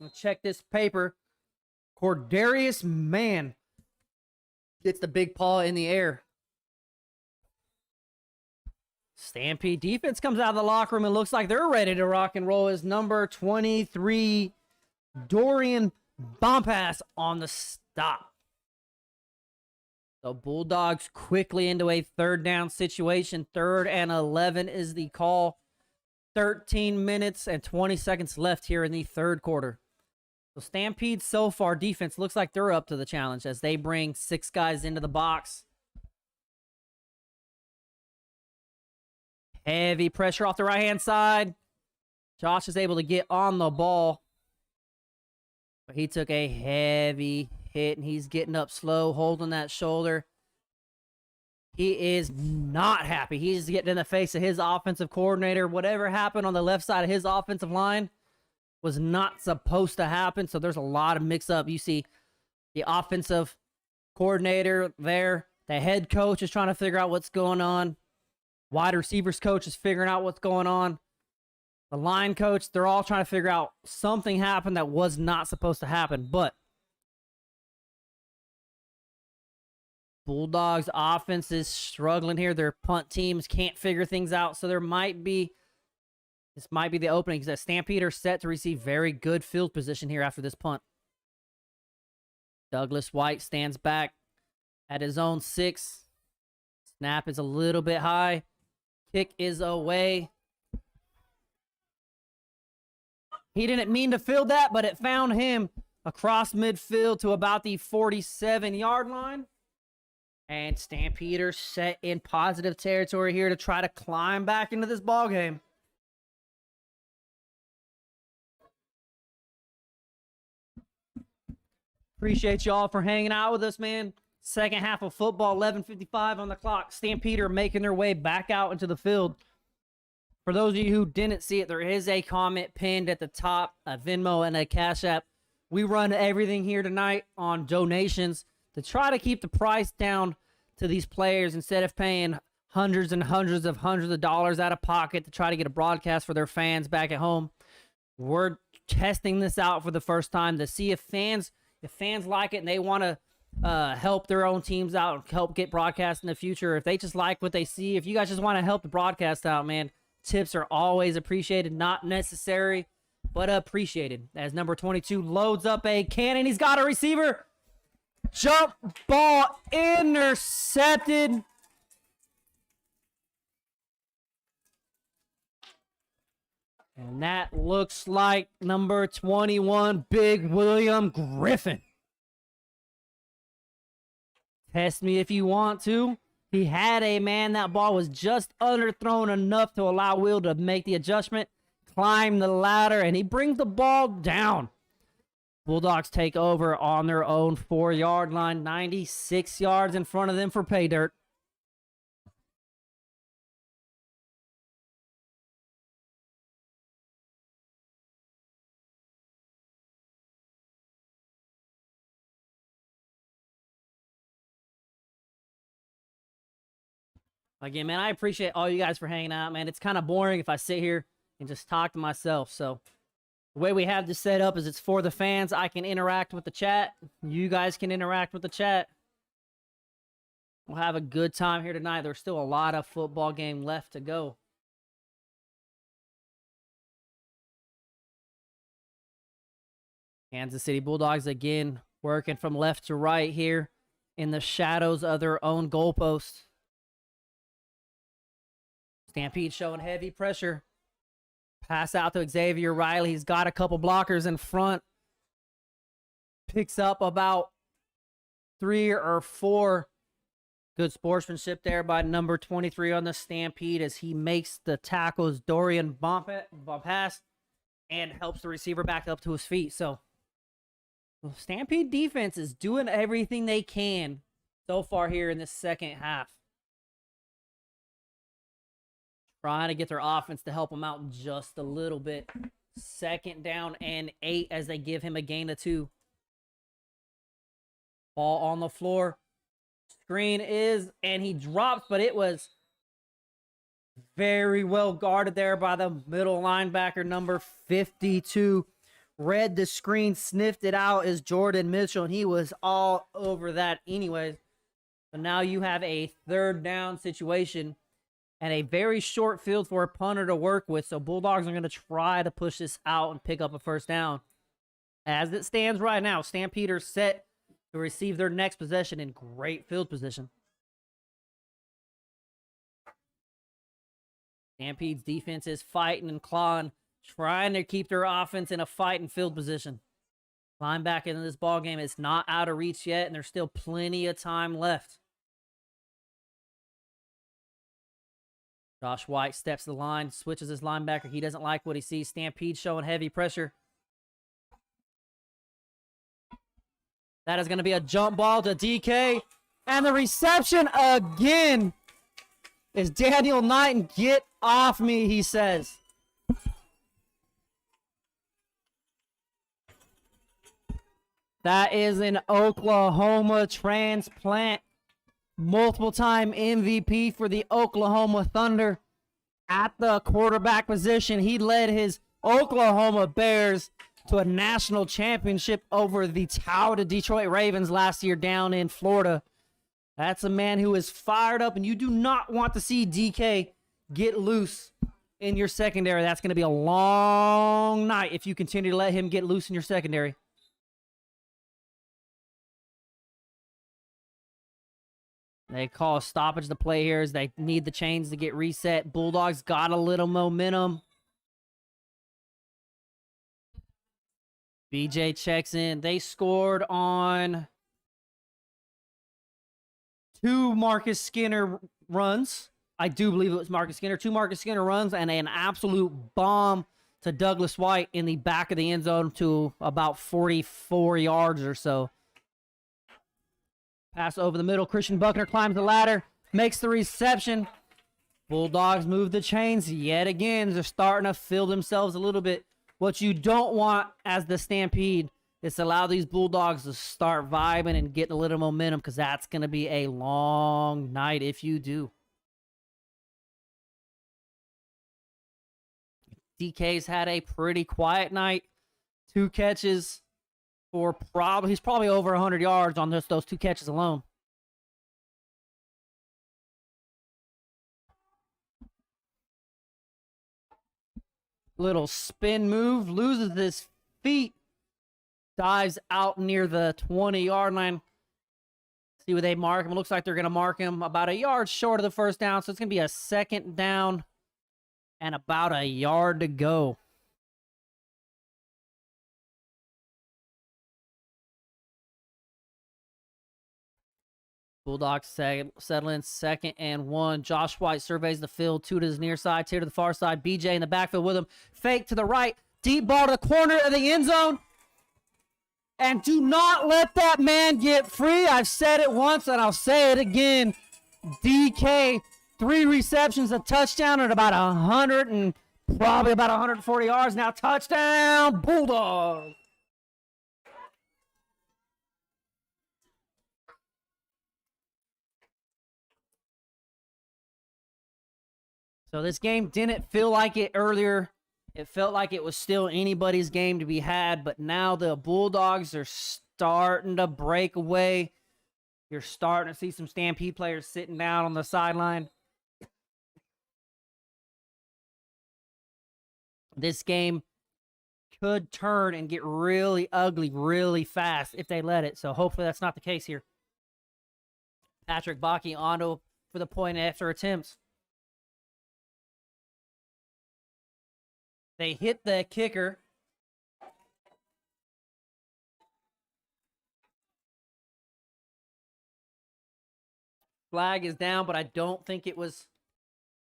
I'll check this paper. Cordarius Mann gets the big paw in the air. Stampede defense comes out of the locker room and looks like they're ready to rock and roll. Is number 23, Dorian Bompas on the stop. The Bulldogs quickly into a 3rd down situation. 3rd and 11 is the call. 13 minutes and 20 seconds left here in the 3rd quarter. So Stampede so far, defense looks like they're up to the challenge as they bring 6 guys into the box. Heavy pressure off the right-hand side. Josh is able to get on the ball. But he took a heavy hit, and he's getting up slow, holding that shoulder. He is not happy. He's getting in the face of his offensive coordinator. Whatever happened on the left side of his offensive line was not supposed to happen. So there's a lot of mix-up. You see the offensive coordinator there. The head coach is trying to figure out what's going on. Wide receivers coach is figuring out what's going on. The line coach, they're all trying to figure out something happened that was not supposed to happen. But Bulldogs offense is struggling here. Their punt teams can't figure things out. So this might be the opening. Because Stampede are set to receive very good field position here after this punt. Douglas White stands back at his own 6. Snap is a little bit high. Kick is away. He didn't mean to field that, but it found him across midfield to about the 47-yard line. And Stampeders set in positive territory here to try to climb back into this ball game. Appreciate y'all for hanging out with us, man. Second half of football, 11:55 on the clock. Stampede making their way back out into the field. For those of you who didn't see it, there is a comment pinned at the top, a Venmo and a Cash App. We run everything here tonight on donations to try to keep the price down to these players instead of paying hundreds and hundreds of dollars out of pocket to try to get a broadcast for their fans back at home. We're testing this out for the first time to see if fans like it and they want to help their own teams out and help get broadcast in the future. If they just like what they see, if you guys just want to help the broadcast out, man, tips are always appreciated. Not necessary, but appreciated. As number 22 loads up a cannon. He's got a receiver. Jump ball intercepted. And that looks like number 21, Big William Griffin. Test me if you want to. He had a man. That ball was just underthrown enough to allow Will to make the adjustment, climb the ladder, and he brings the ball down. Bulldogs take over on their own 4-yard line, 96 yards in front of them for pay dirt. Again, man, I appreciate all you guys for hanging out, man. It's kind of boring if I sit here and just talk to myself. So the way we have this set up is it's for the fans. I can interact with the chat. You guys can interact with the chat. We'll have a good time here tonight. There's still a lot of football game left to go. Kansas City Bulldogs again working from left to right here in the shadows of their own goalposts. Stampede showing heavy pressure. Pass out to Xavier Riley. He's got a couple blockers in front. Picks up about 3 or 4. Good sportsmanship there by number 23 on the Stampede as he makes the tackles. Dorian bump pass and helps the receiver back up to his feet. So the Stampede defense is doing everything they can so far here in this second half. Trying to get their offense to help them out just a little bit. 2nd down and 8 as they give him a gain of 2. Ball on the floor. Screen is, and he drops, but it was very well guarded there by the middle linebacker, number 52. Read the screen, sniffed it out as Jordan Mitchell, and he was all over that anyways. So now you have a 3rd down situation and a very short field for a punter to work with. So Bulldogs are going to try to push this out and pick up a 1st down. As it stands right now, Stampeders set to receive their next possession in great field position. Stampede's defense is fighting and clawing, trying to keep their offense in a fight and field position. Climb back into this ball game. It's not out of reach yet, and there's still plenty of time left. Josh White steps to the line, switches his linebacker. He doesn't like what he sees. Stampede showing heavy pressure. That is going to be a jump ball to DK. And the reception again is Daniel Knighton. Get off me, he says. That is an Oklahoma transplant. Multiple-time MVP for the Oklahoma Thunder at the quarterback position. He led his Oklahoma Bears to a national championship over the touted Detroit Ravens last year down in Florida. That's a man who is fired up, and you do not want to see DK get loose in your secondary. That's going to be a long night if you continue to let him get loose in your secondary. They call a stoppage to play here as they need the chains to get reset. Bulldogs got a little momentum. BJ checks in. They scored on 2 Marcus Skinner runs. I do believe it was Marcus Skinner. 2 Marcus Skinner runs and an absolute bomb to Douglas White in the back of the end zone to about 44 yards or so. Pass over the middle. Christian Buckner climbs the ladder, makes the reception. Bulldogs move the chains yet again. They're starting to fill themselves a little bit. What you don't want as the Stampede is to allow these Bulldogs to start vibing and getting a little momentum, because that's going to be a long night if you do. DK's had a pretty quiet night. 2 catches for he's probably over 100 yards on those 2 catches alone. Little spin move, loses his feet, dives out near the 20-yard line. See where they mark him. It looks like they're going to mark him about a yard short of the first down, so it's going to be a 2nd down and about a yard to go. Bulldogs settle in 2nd and 1. Josh White surveys the field. 2 to his near side, 2 to the far side. BJ in the backfield with him. Fake to the right. Deep ball to the corner of the end zone. And do not let that man get free. I've said it once and I'll say it again. DK, 3 receptions, a touchdown at about 100 and probably about 140 yards. Now touchdown, Bulldogs. So this game didn't feel like it earlier. It felt like it was still anybody's game to be had, but now the Bulldogs are starting to break away. You're starting to see some Stampede players sitting down on the sideline. This game could turn and get really ugly really fast if they let it, so hopefully that's not the case here. Patrick Bakke onto for the point after attempts. They hit the kicker. Flag is down, but I don't think it was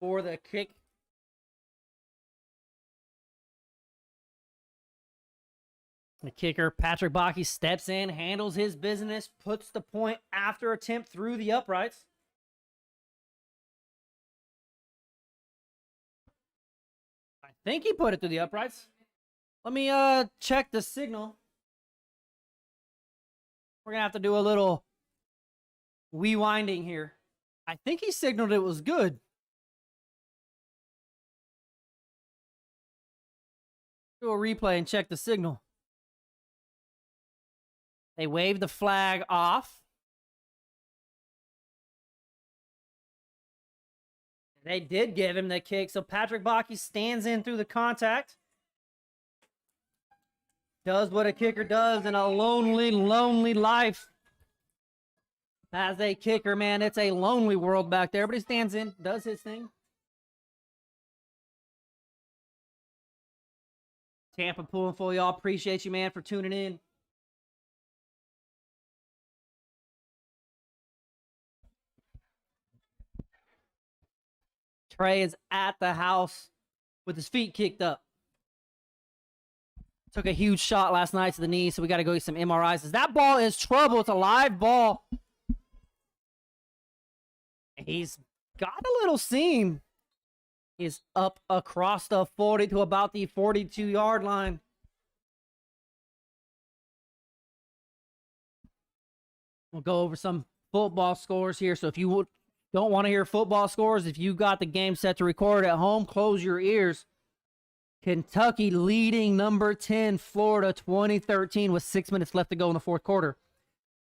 for the kick. The kicker, Patrick Bakke, steps in, handles his business, puts the point after attempt through the uprights. I think he put it through the uprights. Let me check the signal. We're going to have to do a little rewinding here. I think he signaled it was good. Do a replay and check the signal. They waved the flag off. They did give him the kick, so Patrick Bakke stands in through the contact. Does what a kicker does in a lonely, lonely life. As a kicker, man, it's a lonely world back there, but he stands in, does his thing. Tampa pulling for y'all. Appreciate you, man, for tuning in. Trey is at the house with his feet kicked up. Took a huge shot last night to the knee, so we got to go get some MRIs. That ball is trouble. It's a live ball. He's got a little seam. He's up across the 40 to about the 42-yard line. We'll go over some football scores here. So if you don't want to hear football scores, if you got the game set to record at home, close your ears. Kentucky leading number 10, Florida 2013 with 6 minutes left to go in the fourth quarter.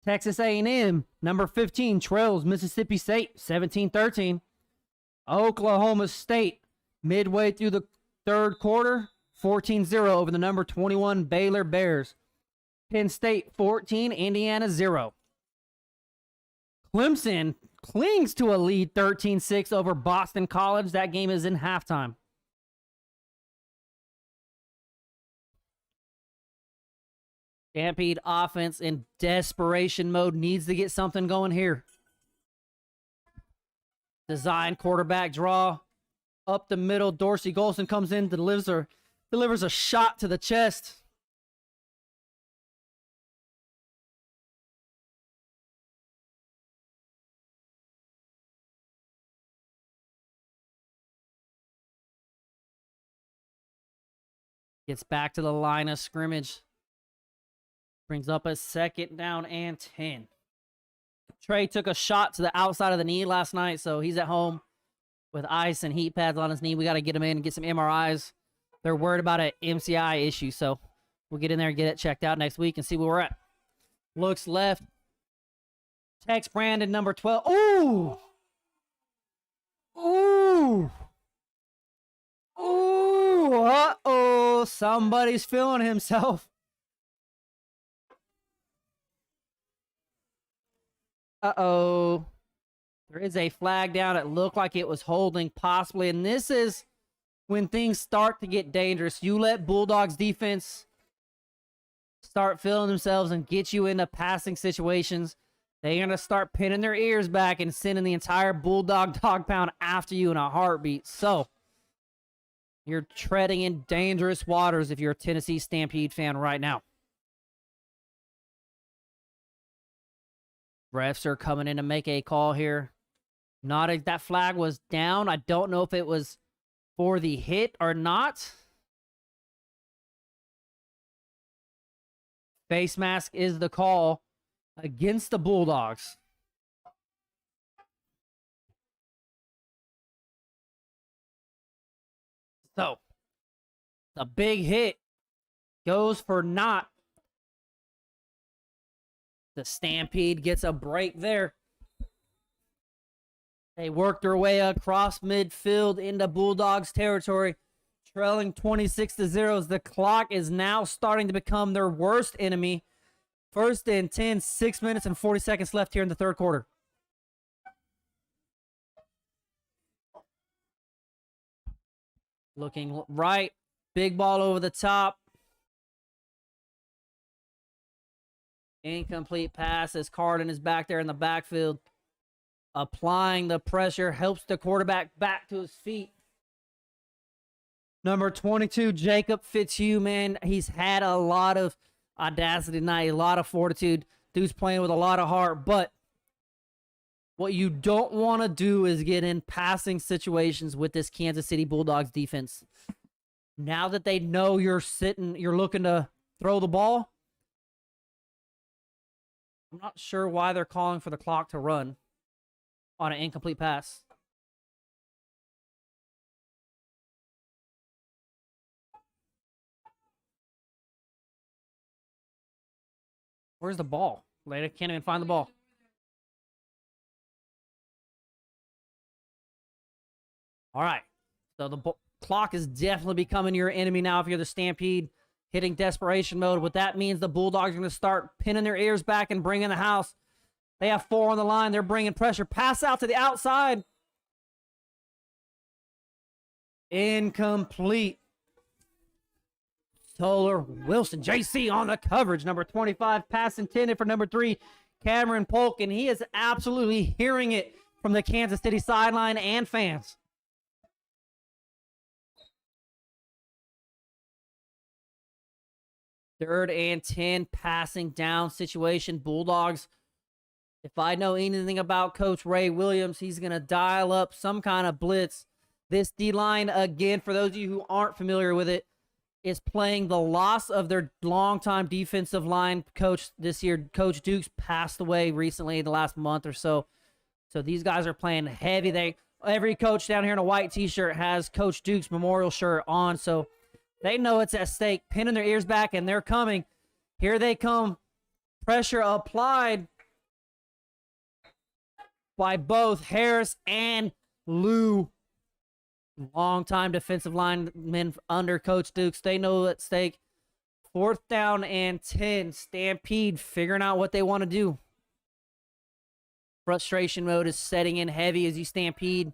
Texas A&M, number 15, trails Mississippi State 17-13. Oklahoma State, midway through the third quarter, 14-0 over the number 21 Baylor Bears. Penn State 14, Indiana 0. Clemson clings to a lead 13-6 over Boston College. That game is in halftime. Stampede offense in desperation mode needs to get something going here. Design quarterback draw. Up the middle, Dorsey Golson comes in, delivers a shot to the chest. Gets back to the line of scrimmage. Brings up a 2nd down and 10. Trey took a shot to the outside of the knee last night, so he's at home with ice and heat pads on his knee. We got to get him in and get some MRIs. They're worried about an MCI issue, so we'll get in there and get it checked out next week and see where we're at. Looks left. Tex Brandon, number 12. Ooh! Ooh! Ooh! Uh-oh! Somebody's feeling himself. Uh-oh. There is a flag down. It looked like it was holding, possibly. And this is when things start to get dangerous. You let Bulldogs defense start feeling themselves and get you into passing situations. They're going to start pinning their ears back and sending the entire Bulldog dog pound after you in a heartbeat. So, you're treading in dangerous waters if you're a Tennessee Stampede fan right now. Refs are coming in to make a call here. That flag was down. I don't know if it was for the hit or not. Face mask is the call against the Bulldogs. So, the big hit goes for naught. The Stampede gets a break there. They work their way across midfield into Bulldogs territory, trailing 26-0 as the clock is now starting to become their worst enemy. 1st and 10, 6 minutes and 40 seconds left here in the third quarter. Looking right, big ball over the top. Incomplete pass as Carden is back there in the backfield. Applying the pressure, helps the quarterback back to his feet. Number 22, Jacob Fitzhugh, man, he's had a lot of audacity tonight, a lot of fortitude. Dude's playing with a lot of heart, but what you don't want to do is get in passing situations with this Kansas City Bulldogs defense. Now that they know you're looking to throw the ball, I'm not sure why they're calling for the clock to run on an incomplete pass. Where's the ball? They can't even find the ball. All right. So the clock is definitely becoming your enemy now if you're the Stampede. Hitting desperation mode. What that means, the Bulldogs are going to start pinning their ears back and bringing the house. They have 4 on the line. They're bringing pressure. Pass out to the outside. Incomplete. Solar Wilson. JC on the coverage. Number 25. Pass intended for number 3, Cameron Polk. And he is absolutely hearing it from the Kansas City sideline and fans. Third and 10, passing down situation. Bulldogs, If I know anything about Coach Ray Williams, he's going to dial up some kind of blitz. This D-line, again, for those of you who aren't familiar with it, is playing the loss of their longtime defensive line coach this year. Coach Dukes passed away recently in the last month or so. So these guys are playing heavy. Every coach down here in a white t-shirt has Coach Duke's memorial shirt on. So they know it's at stake, pinning their ears back, and they're coming. Here they come. Pressure applied by both Harris and Lou. Long-time defensive linemen under Coach Dukes. They know at stake. 4th down and 10. Stampede figuring out what they want to do. Frustration mode is setting in heavy as you Stampede.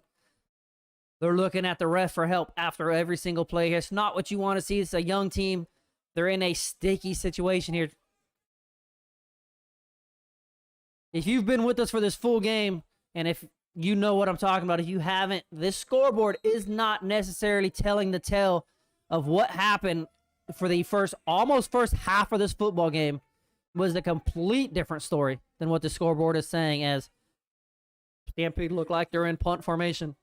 They're looking at the ref for help after every single play. It's not what you want to see. It's a young team. They're in a sticky situation here. If you've been with us for this full game, and if you know what I'm talking about, if you haven't, this scoreboard is not necessarily telling the tale of what happened for the almost first half of this football game. Was a complete different story than what the scoreboard is saying, as Stampede look like they're in punt formation.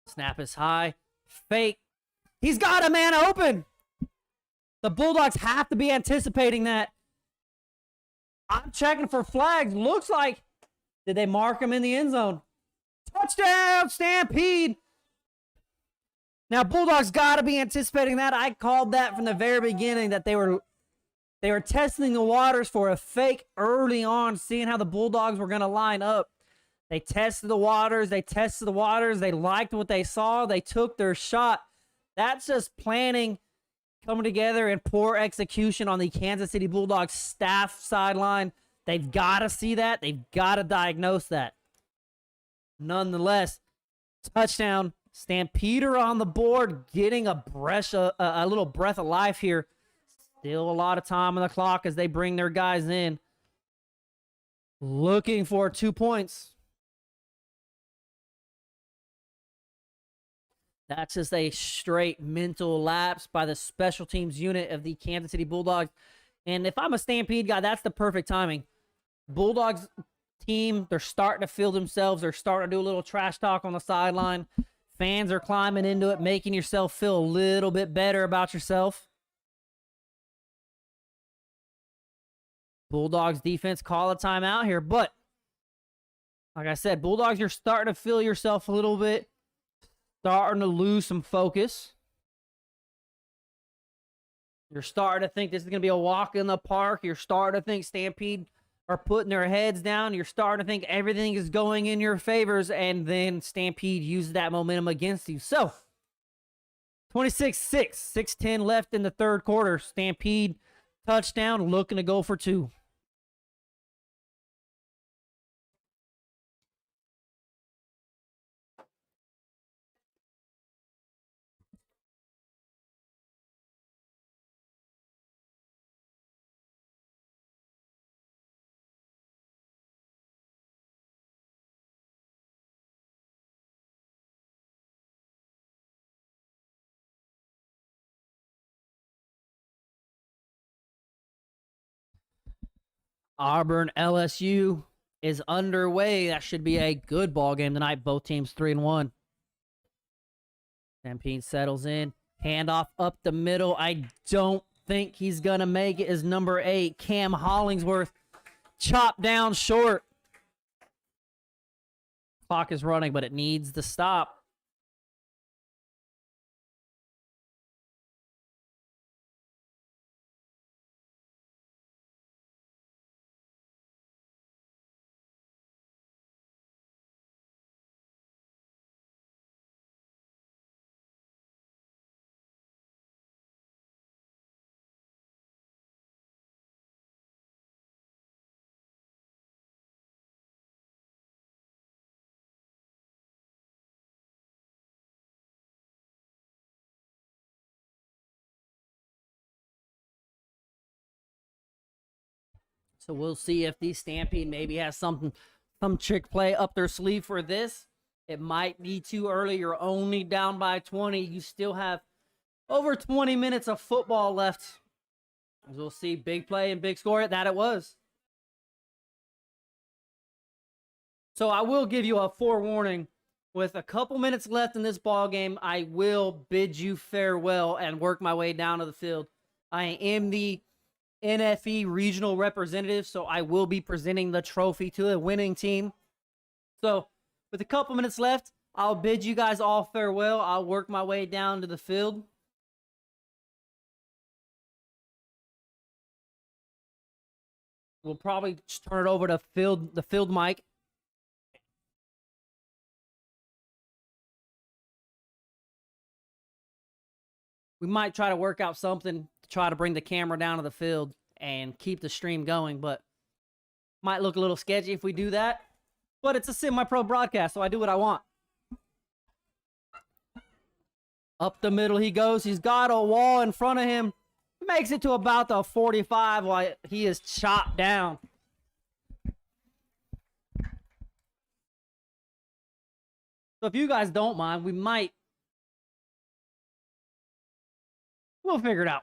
Snap is high. Fake. He's got a man open. The Bulldogs have to be anticipating that. I'm checking for flags. Looks like, did they mark him in the end zone? Touchdown, Stampede. Now, Bulldogs got to be anticipating that. I called that from the very beginning, that they were testing the waters for a fake early on, seeing how the Bulldogs were going to line up. They tested the waters. They liked what they saw. They took their shot. That's just planning coming together and poor execution on the Kansas City Bulldogs staff sideline. They've got to see that. They've got to diagnose that. Nonetheless, touchdown. Stampeder on the board, getting a little breath of life here. Still a lot of time on the clock as they bring their guys in. Looking for 2 points. That's just a straight mental lapse by the special teams unit of the Kansas City Bulldogs. And if I'm a Stampede guy, that's the perfect timing. Bulldogs team, they're starting to feel themselves. They're starting to do a little trash talk on the sideline. Fans are climbing into it, making yourself feel a little bit better about yourself. Bulldogs defense call a timeout here, but like I said, Bulldogs, you're starting to feel yourself a little bit, starting to lose some focus. You're starting to think this is going to be a walk in the park. You're starting to think Stampede are putting their heads down. You're starting to think everything is going in your favors, and then Stampede uses that momentum against you. So, 26-6, 6:10 left in the third quarter. Stampede touchdown, looking to go for 2. Auburn LSU is underway. That should be a good ball game tonight. Both teams 3-1. Stampede settles in. Handoff up the middle. I don't think he's going to make it. Is number 8, Cam Hollingsworth. Chopped down short. Clock is running, but it needs to stop. So we'll see if the Stampede maybe has some trick play up their sleeve for this. It might be too early. You're only down by 20. You still have over 20 minutes of football left As we'll see, big play and big score. That it was. So I will give you a forewarning. With a couple minutes left in this ball game, I will bid you farewell and work my way down to the field. I am the NFE regional representative, so I will be presenting the trophy to the winning team. So with a couple minutes left, I'll bid you guys all farewell. I'll work my way down to the field. We'll probably just turn it over to the field mic. We might try to work out something to try to bring the camera down to the field and keep the stream going, but might look a little sketchy if we do that. But it's a semi-pro broadcast, so I do what I want. Up the middle he goes. He's got a wall in front of him. Makes it to about the 45 while he is chopped down. So if you guys don't mind, we'll figure it out.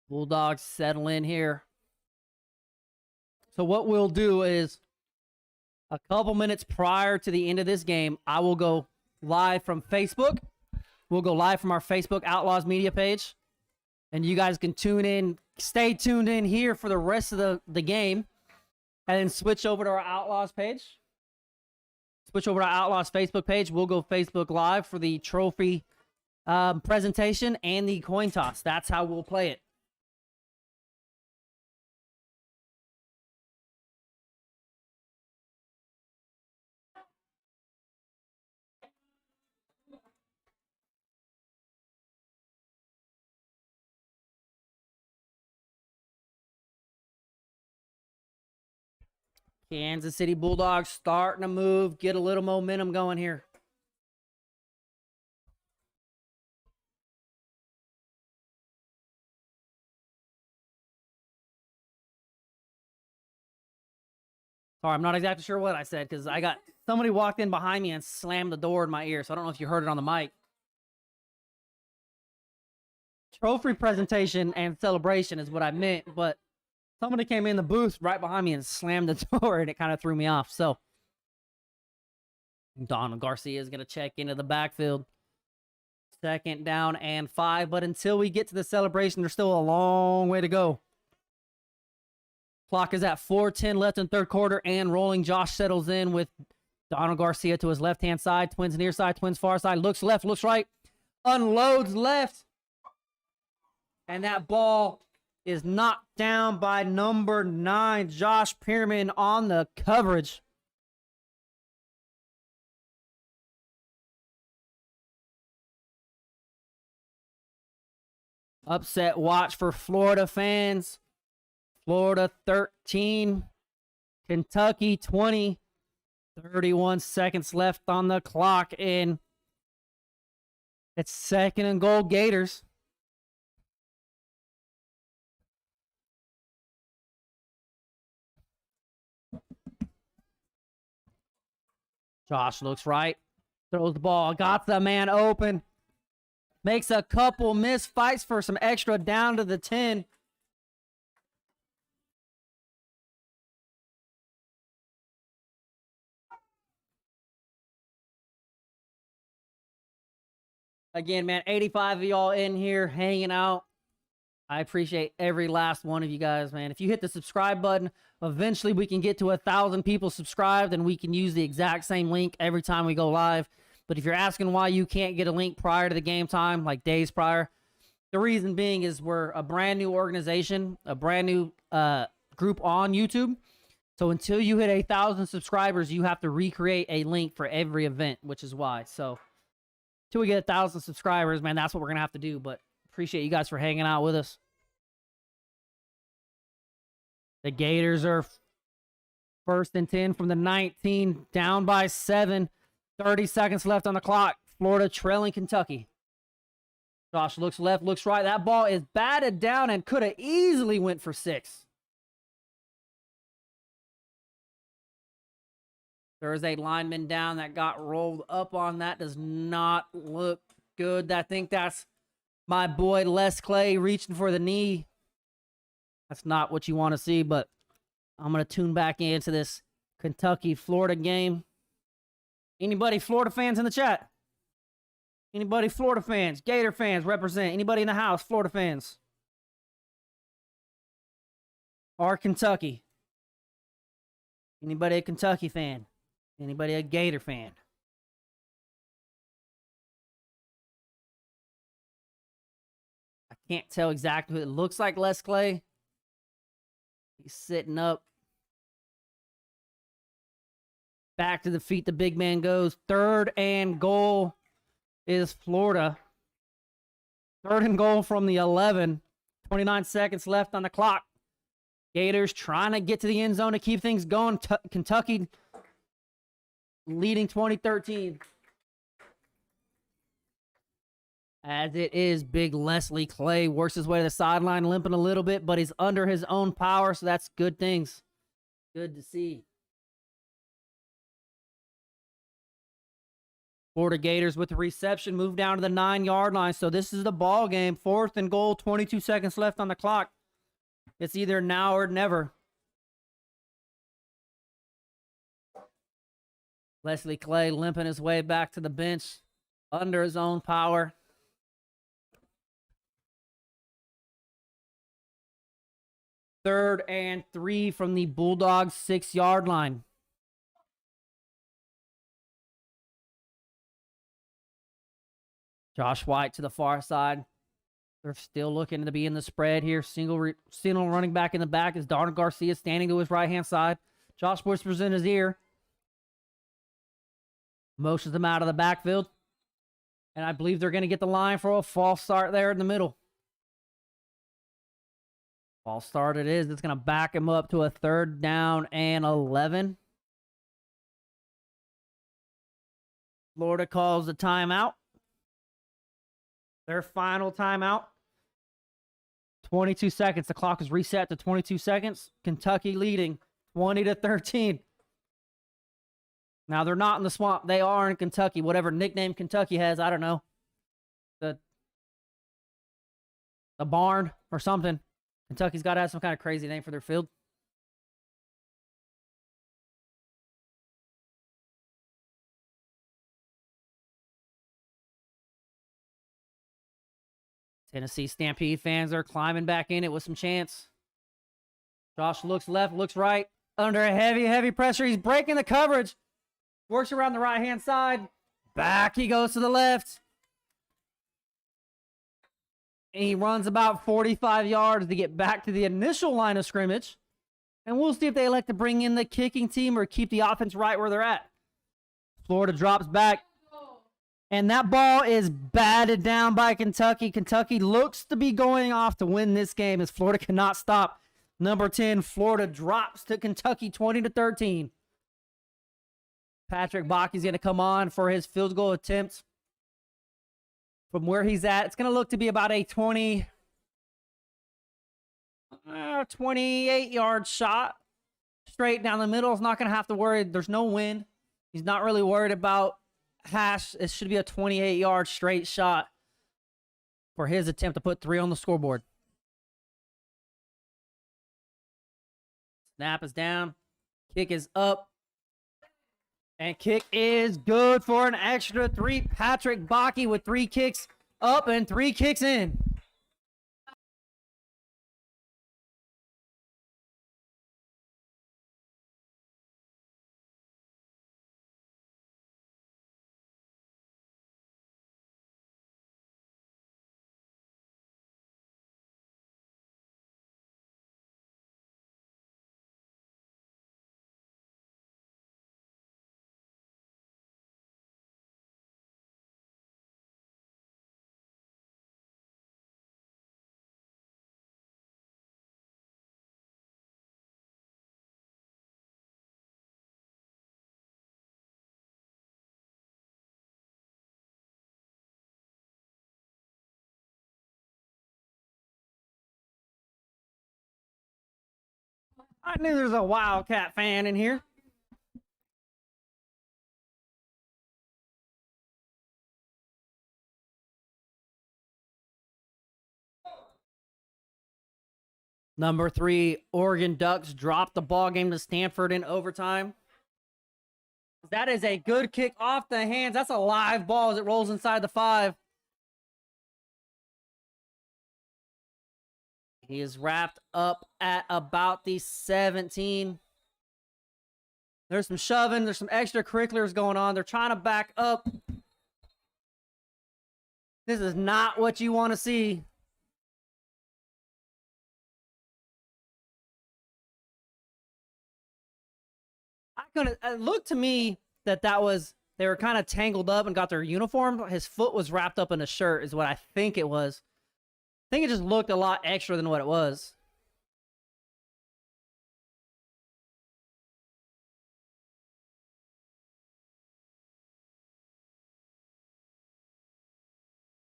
Bulldogs settle in here. So what we'll do is a couple minutes prior to the end of this game, I will go live from Facebook. We'll go live from our Facebook Outlaws media page. And you guys can tune in, stay tuned in here for the rest of the game. And then switch over to our Outlaws page. Switch over to our Outlaws Facebook page. We'll go Facebook Live for the trophy presentation and the coin toss. That's how we'll play it. Kansas City Bulldogs starting to move, get a little momentum going here. Sorry, I'm not exactly sure what I said because somebody walked in behind me and slammed the door in my ear, so I don't know if you heard it on the mic. Trophy presentation and celebration is what I meant, but somebody came in the booth right behind me and slammed the door, and it kind of threw me off. So, Donald Garcia is going to check into the backfield. 2nd down and 5. But until we get to the celebration, there's still a long way to go. Clock is at 4:10 left in 3rd quarter and rolling. Josh settles in with Donald Garcia to his left-hand side. Twins near side, Twins far side. Looks left, looks right. Unloads left. And that ball is knocked down by number 9, Josh Pearman on the coverage. Upset watch for Florida fans. Florida 13, Kentucky 20. 31 seconds left on the clock, and it's 2nd and goal Gators. Josh looks right, throws the ball, got the man open, makes a couple miss, fights for some extra down to the 10. Again, man, 85 of y'all in here hanging out. I appreciate every last one of you guys, man. If you hit the subscribe button, eventually we can get to 1,000 people subscribed, and we can use the exact same link every time we go live. But if you're asking why you can't get a link prior to the game time, like days prior, the reason being is we're a brand new organization, a brand new group on YouTube. So until you hit 1,000 subscribers, you have to recreate a link for every event, which is why. So till we get 1,000 subscribers, man, that's what we're going to have to do. But appreciate you guys for hanging out with us. The Gators are first and 10 from the 19, down by 7. 30 seconds left on the clock. Florida trailing Kentucky. Josh looks left, looks right. That ball is batted down and could have easily went for 6. There's a lineman down that got rolled up on. That does not look good. I think that's my boy Les Clay reaching for the knee. That's not what you want to see, but I'm going to tune back into this Kentucky-Florida game. Anybody Florida fans in the chat? Anybody Florida fans? Gator fans represent. Anybody in the house? Florida fans? Or Kentucky? Anybody a Kentucky fan? Anybody a Gator fan? I can't tell exactly who it looks like. Les Clay. He's sitting up. Back to the feet the big man goes. 3rd and goal is Florida. 3rd and goal from the 11. 29 seconds left on the clock. Gators trying to get to the end zone to keep things going. Kentucky leading 2013. As it is, big Leslie Clay works his way to the sideline, limping a little bit, but he's under his own power, so that's good things. Good to see. Florida Gators with the reception, move down to the 9-yard line. So this is the ball game. 4th and goal, 22 seconds left on the clock. It's either now or never. Leslie Clay limping his way back to the bench, under his own power. Third and 3 from the Bulldogs 6-yard line. Josh White to the far side. They're still looking to be in the spread here. Single running back in the back is Darnell Garcia standing to his right-hand side. Josh whispers in his ear. Motions them out of the backfield. And I believe they're going to get the line for a false start there in the middle. False start it is. It's going to back him up to a 3rd down and 11. Florida calls the timeout. Their final timeout. 22 seconds. The clock is reset to 22 seconds. Kentucky leading 20-13. Now, they're not in the swamp. They are in Kentucky. Whatever nickname Kentucky has, I don't know. The barn or something. Kentucky's got to have some kind of crazy name for their field. Tennessee Stampede fans are climbing back in it with some chance. Josh looks left, looks right. Under a heavy pressure. He's breaking the coverage. Works around the right-hand side. Back he goes to the left. And he runs about 45 yards to get back to the initial line of scrimmage. And we'll see if they elect to bring in the kicking team or keep the offense right where they're at. Florida drops back. And that ball is batted down by Kentucky. Kentucky looks to be going off to win this game as Florida cannot stop. Number 10, Florida drops to Kentucky 20-13. Patrick Baki's going to come on for his field goal attempt. From where he's at, it's going to look to be about a 28-yard shot. Straight down the middle. He's not going to have to worry. There's no wind. He's not really worried about hash. It should be a 28-yard straight shot for his attempt to put 3 on the scoreboard. Snap is down. Kick is up. And kick is good for an extra 3. Patrick Baki with 3 kicks up and 3 kicks in. I knew there's a Wildcat fan in here. Number 3, Oregon Ducks dropped the ball game to Stanford in overtime. That is a good kick off the hands. That's a live ball as it rolls inside the 5. He is wrapped up at about the 17. There's some shoving. There's some extracurriculars going on. They're trying to back up. This is not what you want to see. It looked to me that they were kind of tangled up and got their uniform. His foot was wrapped up in a shirt is what I think it was. I think it just looked a lot extra than what it was.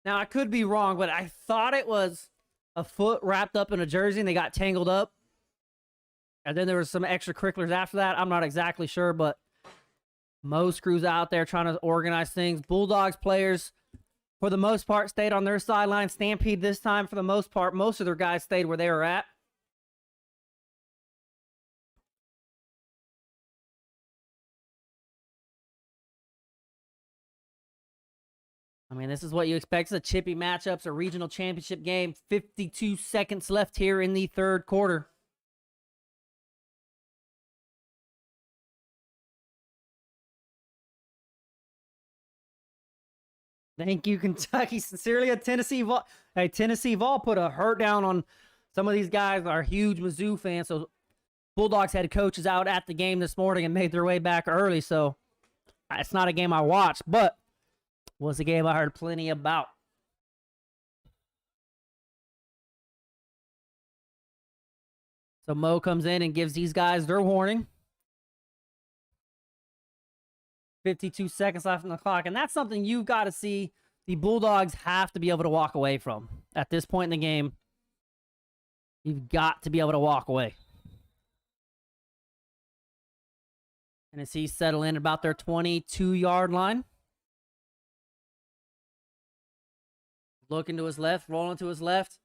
Now, I could be wrong, but I thought it was a foot wrapped up in a jersey and they got tangled up. And then there was some extracurriculars after that. I'm not exactly sure, but most crews out there trying to organize things. Bulldogs players, for the most part, stayed on their sideline. Stampede this time, for the most part, most of their guys stayed where they were at. I mean, this is what you expect. It's a chippy matchup. It's a regional championship game. 52 seconds left here in the third quarter. Thank you, Kentucky. Sincerely, a Tennessee Vol. Hey, Tennessee Vol put a hurt down on some of these guys are huge Mizzou fans. So Bulldogs head coach is out at the game this morning and made their way back early. So it's not a game I watched, but was a game I heard plenty about. So Mo comes in and gives these guys their warning. 52 seconds left on the clock, and that's something you've got to see. The Bulldogs have to be able to walk away from. At this point in the game, you've got to be able to walk away. And as he settle in about their 22-yard line. Looking to his left, rolling to his left.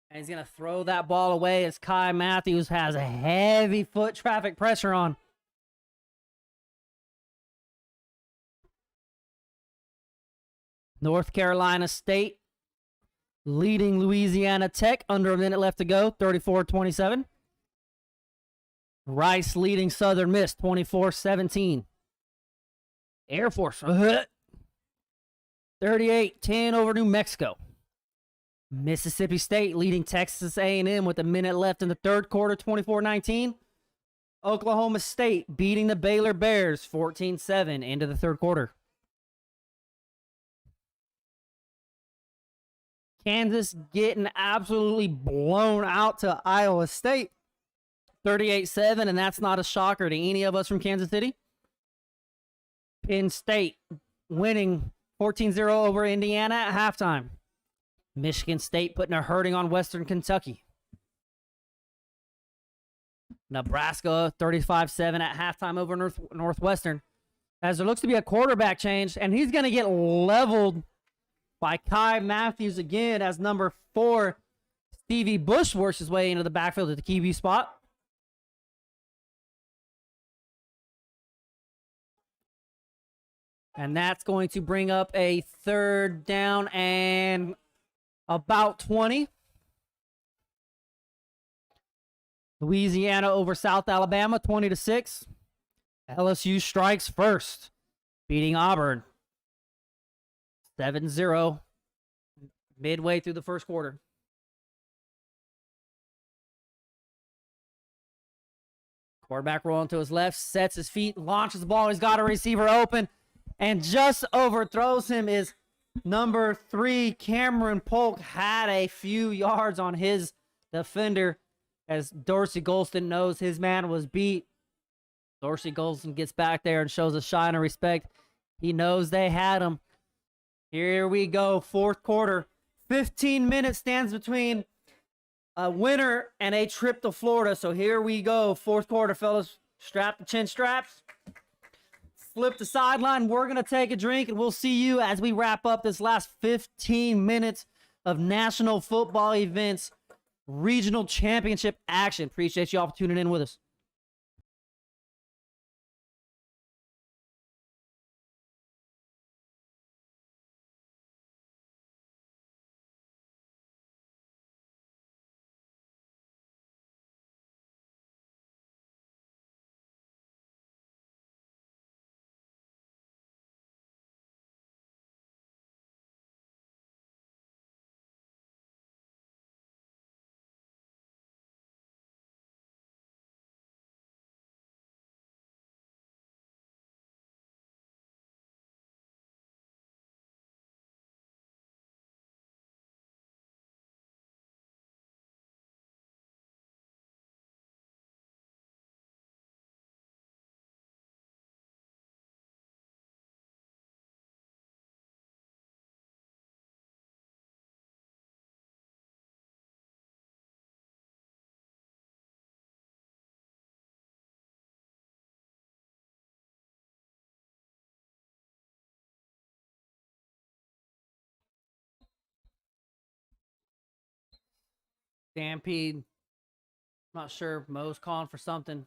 And he's going to throw that ball away as Kai Matthews has a heavy foot traffic pressure on. North Carolina State leading Louisiana Tech. Under a minute left to go, 34-27. Rice leading Southern Miss, 24-17. Air Force, 38-10 over New Mexico. Mississippi State leading Texas A&M with a minute left in the third quarter, 24-19. Oklahoma State beating the Baylor Bears, 14-7 into the third quarter. Kansas getting absolutely blown out to Iowa State, 38-7, and that's not a shocker to any of us from Kansas City. Penn State winning 14-0 over Indiana at halftime. Michigan State putting a hurting on Western Kentucky. Nebraska 35-7 at halftime over Northwestern. As there looks to be a quarterback change, and he's going to get leveled by Kai Matthews again as number 4, Stevie Bush, works his way into the backfield at the QB spot. And that's going to bring up a third down and about 20. Louisiana over South Alabama, 20-6. LSU strikes first, beating Auburn 7-0 midway through the first quarter. Quarterback rolling to his left, sets his feet, launches the ball. He's got a receiver open and just overthrows him. Is number 3, Cameron Polk, had a few yards on his defender as Dorsey Golston knows his man was beat. Dorsey Golston gets back there and shows a shine of respect. He knows they had him. Here we go, fourth quarter. 15 minutes stands between a winner and a trip to Florida. So here we go. Fourth quarter, fellas. Strap the chin straps. Flip the sideline. We're going to take a drink, and we'll see you as we wrap up this last 15 minutes of national football events, regional championship action. Appreciate you all for tuning in with us. Stampede. Not sure. Mo's calling for something.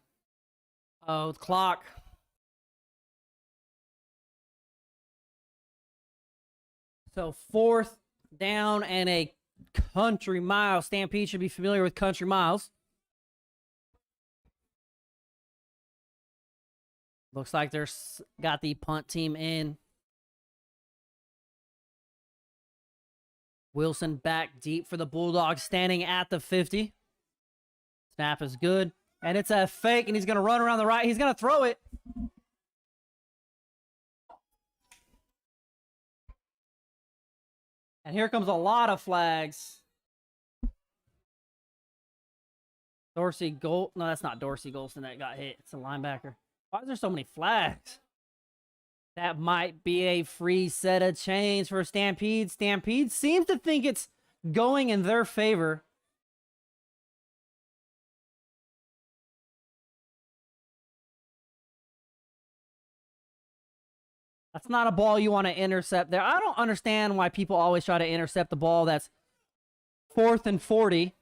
Oh, the clock. So 4th down and a country mile. Stampede should be familiar with country miles. Looks like they're got the punt team in. Wilson back deep for the Bulldogs, standing at the 50. Snap is good. And it's a fake, and he's going to run around the right. He's going to throw it. And here comes a lot of flags. Dorsey Gold. No, that's not Dorsey Golston that got hit. It's a linebacker. Why is there so many flags? That might be a free set of chains for Stampede. Stampede seems to think it's going in their favor. That's not a ball you want to intercept there. I don't understand why people always try to intercept the ball that's 4th and 40.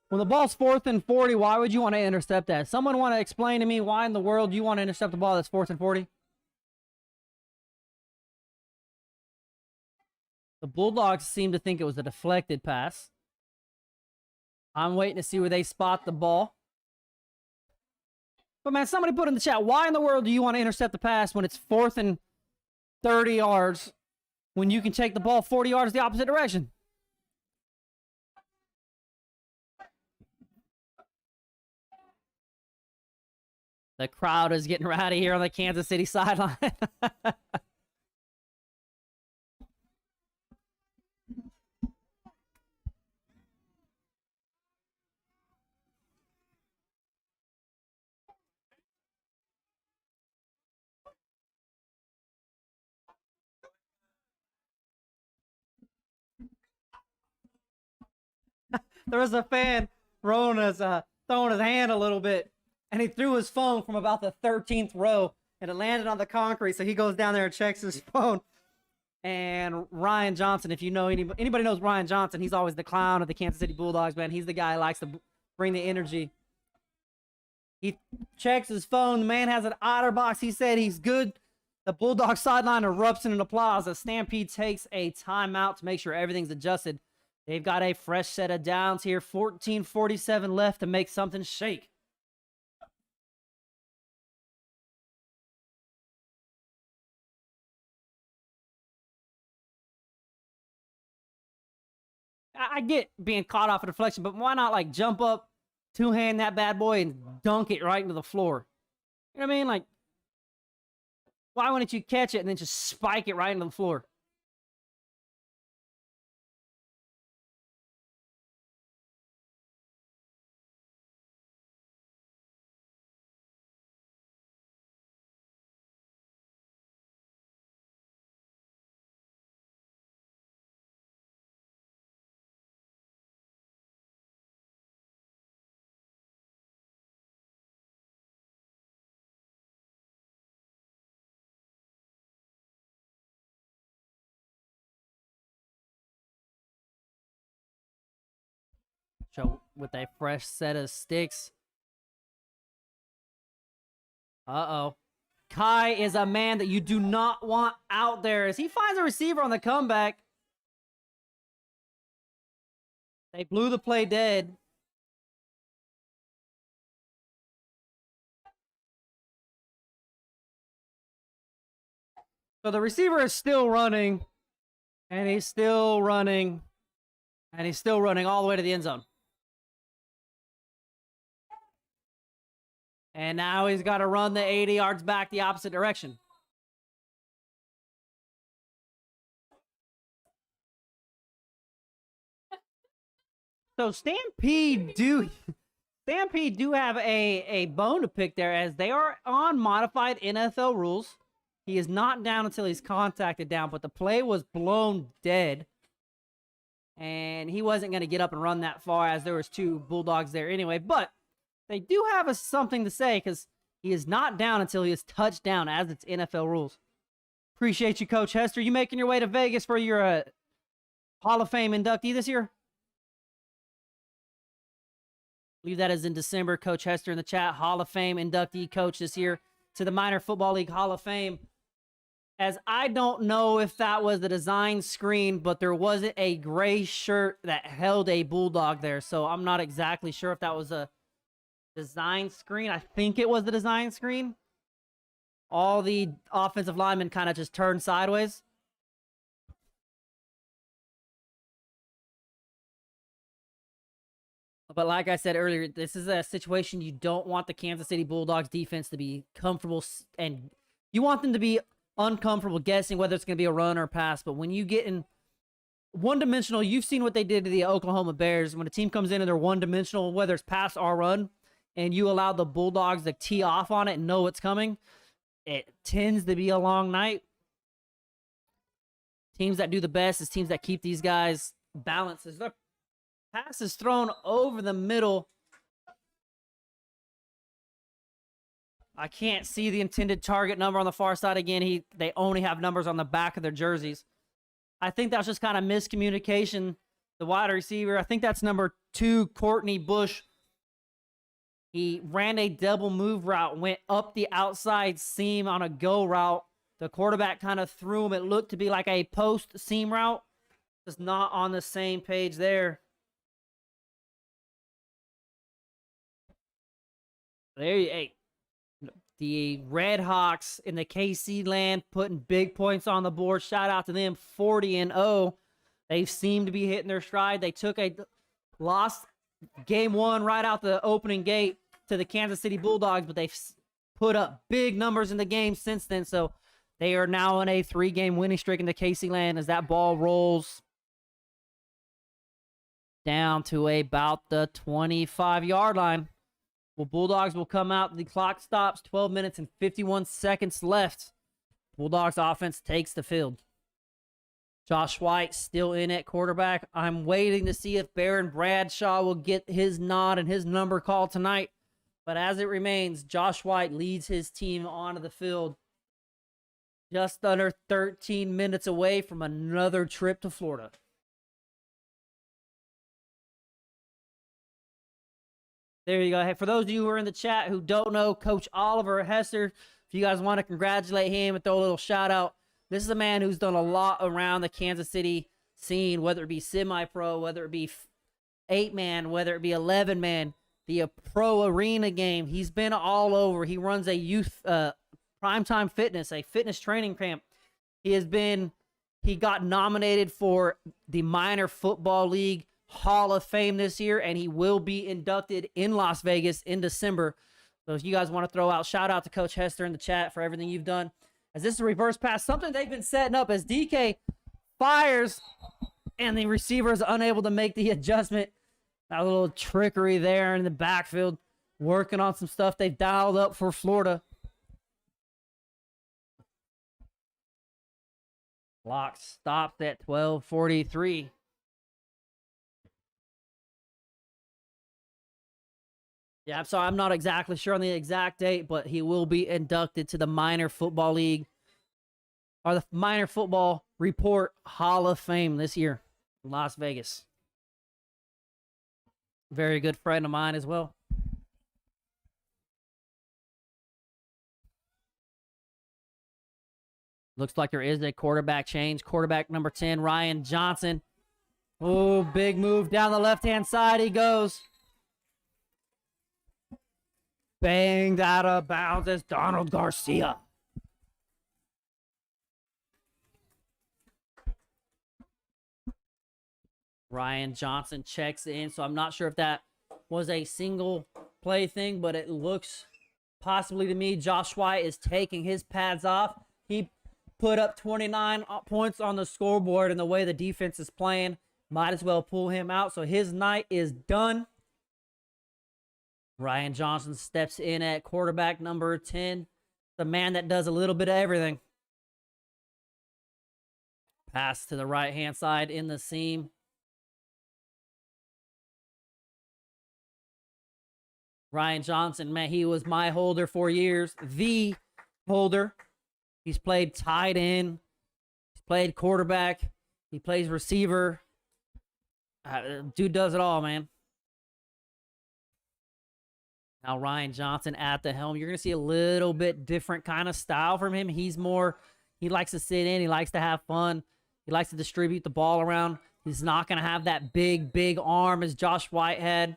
When the ball's 4th and 40, why would you want to intercept that? Someone want to explain to me why in the world you want to intercept the ball that's 4th and 40? The Bulldogs seem to think it was a deflected pass. I'm waiting to see where they spot the ball. But man, somebody put in the chat, why in the world do you want to intercept the pass when it's 4th and 30 yards when you can take the ball 40 yards the opposite direction? The crowd is getting rowdy here on the Kansas City sideline. There was a fan throwing his hand a little bit, and he threw his phone from about the 13th row, and it landed on the concrete, so he goes down there and checks his phone. And Ryan Johnson, if you know anybody knows Ryan Johnson, he's always the clown of the Kansas City Bulldogs, man. He's the guy who likes to bring the energy. He checks his phone. The man has an OtterBox. He said he's good. The Bulldog sideline erupts in an applause as Stampede takes a timeout to make sure everything's adjusted. They've got a fresh set of downs here. 14:47 left to make something shake. I get being caught off a deflection, but why not like jump up, two-hand that bad boy and dunk it right into the floor? You know what I mean? Like, why wouldn't you catch it and then just spike it right into the floor? So with a fresh set of sticks. Uh-oh. Kai is a man that you do not want out there as he finds a receiver on the comeback. They blew the play dead. So the receiver is still running, and he's still running, and he's still running all the way to the end zone. And now he's got to run the 80 yards back the opposite direction. So Stampede do have a bone to pick there as they are on modified NFL rules. He is not down until he's contacted down, but the play was blown dead. And he wasn't going to get up and run that far as there was 2 Bulldogs there anyway. But they do have something to say because he is not down until he is touched down as it's NFL rules. Appreciate you, Coach Hester. You making your way to Vegas for your Hall of Fame inductee this year? I believe that is in December. Coach Hester in the chat. Hall of Fame inductee coach this year to the Minor Football League Hall of Fame. As I don't know if that was the design screen, but there wasn't a gray shirt that held a Bulldog there. So I'm not exactly sure if that was a design screen. I think it was the design screen. All the offensive linemen kind of just turned sideways. But like I said earlier, this is a situation you don't want the Kansas City Bulldogs defense to be comfortable, and you want them to be uncomfortable guessing whether it's going to be a run or a pass. But when you get in one-dimensional, you've seen what they did to the Oklahoma Bears. When a team comes in and they're one-dimensional, whether it's pass or run, and you allow the Bulldogs to tee off on it and know what's coming, it tends to be a long night. Teams that do the best is teams that keep these guys balanced. The pass is thrown over the middle. I can't see the intended target number on the far side again. They only have numbers on the back of their jerseys. I think that's just kind of miscommunication. The wide receiver, I think that's number 2, Courtney Bush. He ran a double move route, went up the outside seam on a go route. The quarterback kind of threw him. It looked to be like a post seam route. Just not on the same page there. There you go. The Red Hawks in the KC land putting big points on the board. Shout out to them, 40-0. They seem to be hitting their stride. They took a loss game 1 right out the opening gate to the Kansas City Bulldogs, but they've put up big numbers in the game since then. So they are now on a 3-game winning streak in the KC land as that ball rolls down to about the 25-yard line. Well, Bulldogs will come out. The clock stops. 12 minutes and 51 seconds left. Bulldogs offense takes the field. Josh White still in at quarterback. I'm waiting to see if Baron Bradshaw will get his nod and his number called tonight. But as it remains, Josh White leads his team onto the field. Just under 13 minutes away from another trip to Florida. There you go. Hey, for those of you who are in the chat who don't know Coach Oliver Hester, if you guys want to congratulate him and throw a little shout out, this is a man who's done a lot around the Kansas City scene, whether it be semi-pro, whether it be 8-man, whether it be 11-man, the pro arena game. He's been all over. He runs a youth primetime fitness, a fitness training camp. He got nominated for the Minor Football League Hall of Fame this year, and he will be inducted in Las Vegas in December. So if you guys want to throw out, shout out to Coach Hester in the chat for everything you've done. As this is a reverse pass, something they've been setting up as DK fires and the receiver is unable to make the adjustment. That little trickery there in the backfield, working on some stuff they've dialed up for Florida. Clock stops at 12:43. Yeah, I'm sorry, I'm not exactly sure on the exact date, but he will be inducted to the Minor Football League, or the Minor Football Report Hall of Fame this year in Las Vegas. Very good friend of mine as well. Looks like there is a quarterback change. Quarterback number 10, Ryan Johnson. Oh, big move down the left-hand side. He goes. Banged out of bounds as Donald Garcia. Ryan Johnson checks in, so I'm not sure if that was a single play thing, but it looks possibly to me Josh White is taking his pads off. He put up 29 points on the scoreboard, and the way the defense is playing, might as well pull him out. So his night is done. Ryan Johnson steps in at quarterback number 10. The man that does a little bit of everything. Pass to the right-hand side in the seam. Ryan Johnson, man, he was my holder for years. The holder. He's played tight end. He's played quarterback. He plays receiver. Dude does it all, man. Now Ryan Johnson at the helm. You're going to see a little bit different kind of style from him. He likes to sit in. He likes to have fun. He likes to distribute the ball around. He's not going to have that big arm as Josh White had.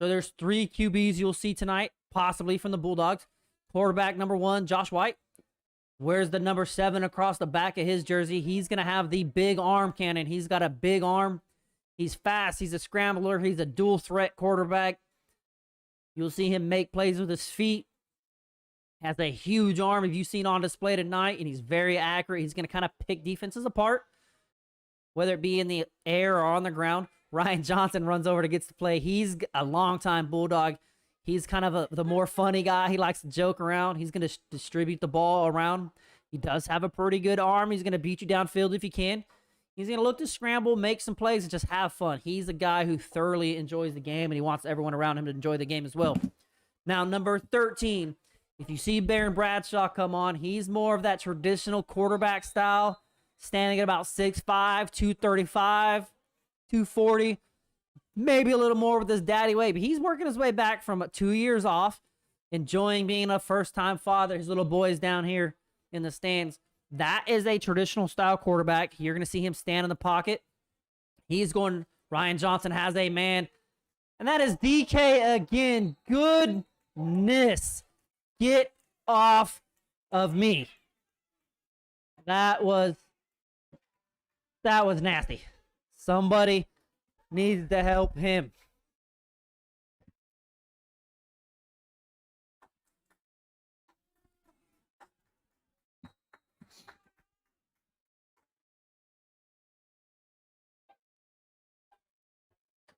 So there's 3 QBs you'll see tonight, possibly from the Bulldogs. Quarterback number 1, Josh White. Wears the number 7 across the back of his jersey. He's going to have the big arm cannon. He's got a big arm. He's fast. He's a scrambler. He's a dual threat quarterback. You'll see him make plays with his feet. Has a huge arm, if you've seen on display tonight, and he's very accurate. He's going to kind of pick defenses apart, whether it be in the air or on the ground. Ryan Johnson runs over to get the play. He's a longtime Bulldog. He's kind of the more funny guy. He likes to joke around. He's going to distribute the ball around. He does have a pretty good arm. He's going to beat you downfield if he can. He's going to look to scramble, make some plays, and just have fun. He's a guy who thoroughly enjoys the game, and he wants everyone around him to enjoy the game as well. Now, number 13, if you see Baron Bradshaw come on, he's more of that traditional quarterback style, standing at about 6'5", 235, 240, maybe a little more with his daddy weight, but he's working his way back from 2 years off, enjoying being a first-time father. His little boy's down here in the stands. That is a traditional style quarterback. You're going to see him stand in the pocket. Ryan Johnson has a man, and that is DK again. Goodness. Get off of me. That was nasty. Somebody needs to help him.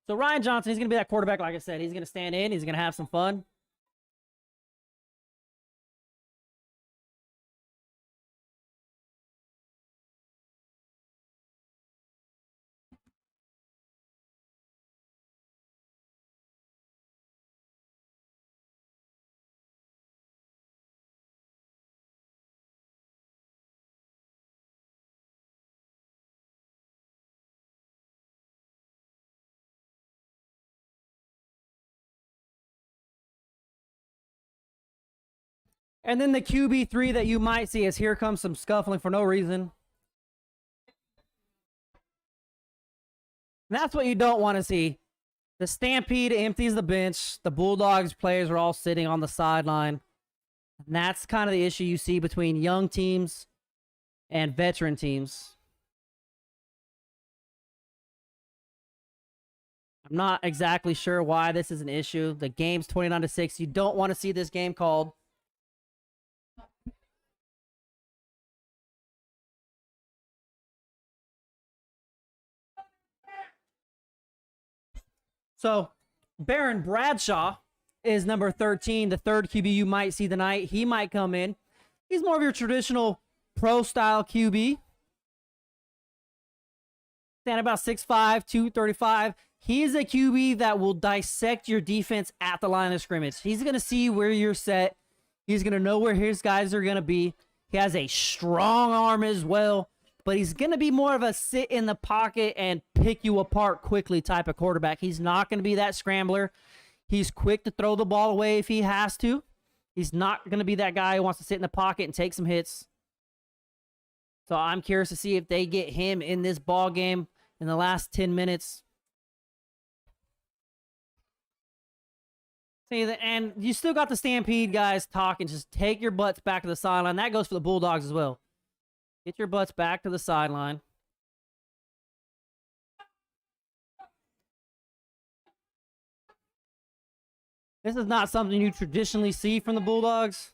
So Ryan Johnson, he's going to be that quarterback, like I said. He's going to stand in. He's going to have some fun. And then the QB3 that you might see is here comes some scuffling for no reason. And that's what you don't want to see. The Stampede empties the bench. The Bulldogs players are all sitting on the sideline. And that's kind of the issue you see between young teams and veteran teams. I'm not exactly sure why this is an issue. The game's 29-6. You don't want to see this game called. So, Baron Bradshaw is number 13, the third QB you might see tonight. He might come in. He's more of your traditional pro-style QB. Stand about 6'5", 235. He's a QB that will dissect your defense at the line of scrimmage. He's going to see where you're set. He's going to know where his guys are going to be. He has a strong arm as well. but he's going to be more of a sit in the pocket and pick you apart quickly type of quarterback. He's not going to be that scrambler. He's quick to throw the ball away if he has to. He's not going to be that guy who wants to sit in the pocket and take some hits. So I'm curious to see if they get him in this ball game in the last 10 minutes. See, and you still got the Stampede guys talking. Just take your butts back to the sideline. That goes for the Bulldogs as well. Get your butts back to the sideline. This is not something you traditionally see from the Bulldogs.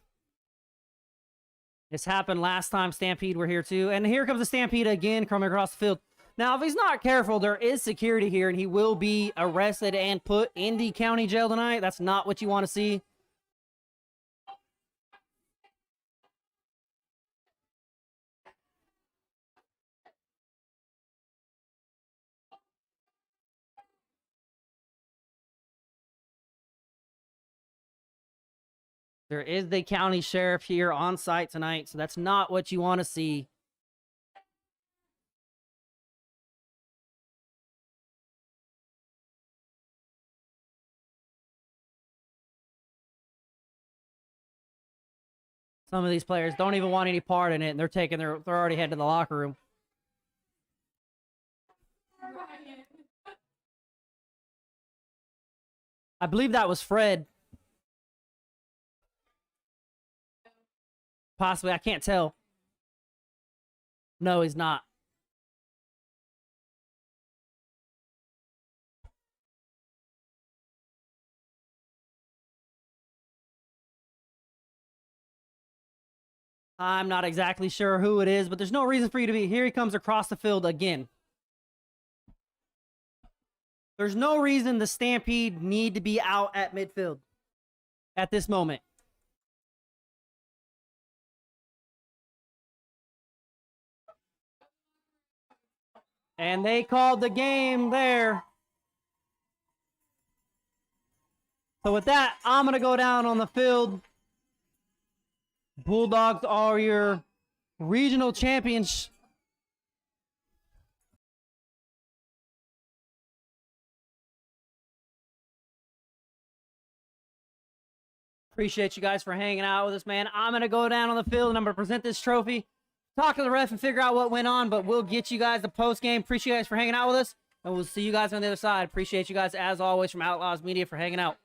This happened last time Stampede were here too. And here comes the Stampede again coming across the field. Now, if he's not careful, there is security here, and he will be arrested and put in the county jail tonight. That's not what you want to see. There is the county sheriff here on site tonight, so that's not what you want to see. Some of these players don't even want any part in it, and they're already headed to the locker room. I believe that was Fred. Possibly, I can't tell. No, he's not. I'm not exactly sure who it is, but there's no reason for you to be. Here he comes across the field again. There's no reason the Stampede need to be out at midfield at this moment. And they called the game there. So with that, I'm going to go down on the field. Bulldogs are your regional champions. Appreciate you guys for hanging out with us, man. I'm going to go down on the field and I'm going to present this trophy. Talk to the ref and figure out what went on, but we'll get you guys the post game. Appreciate you guys for hanging out with us, and we'll see you guys on the other side. Appreciate you guys, as always, from Outlaws Media for hanging out.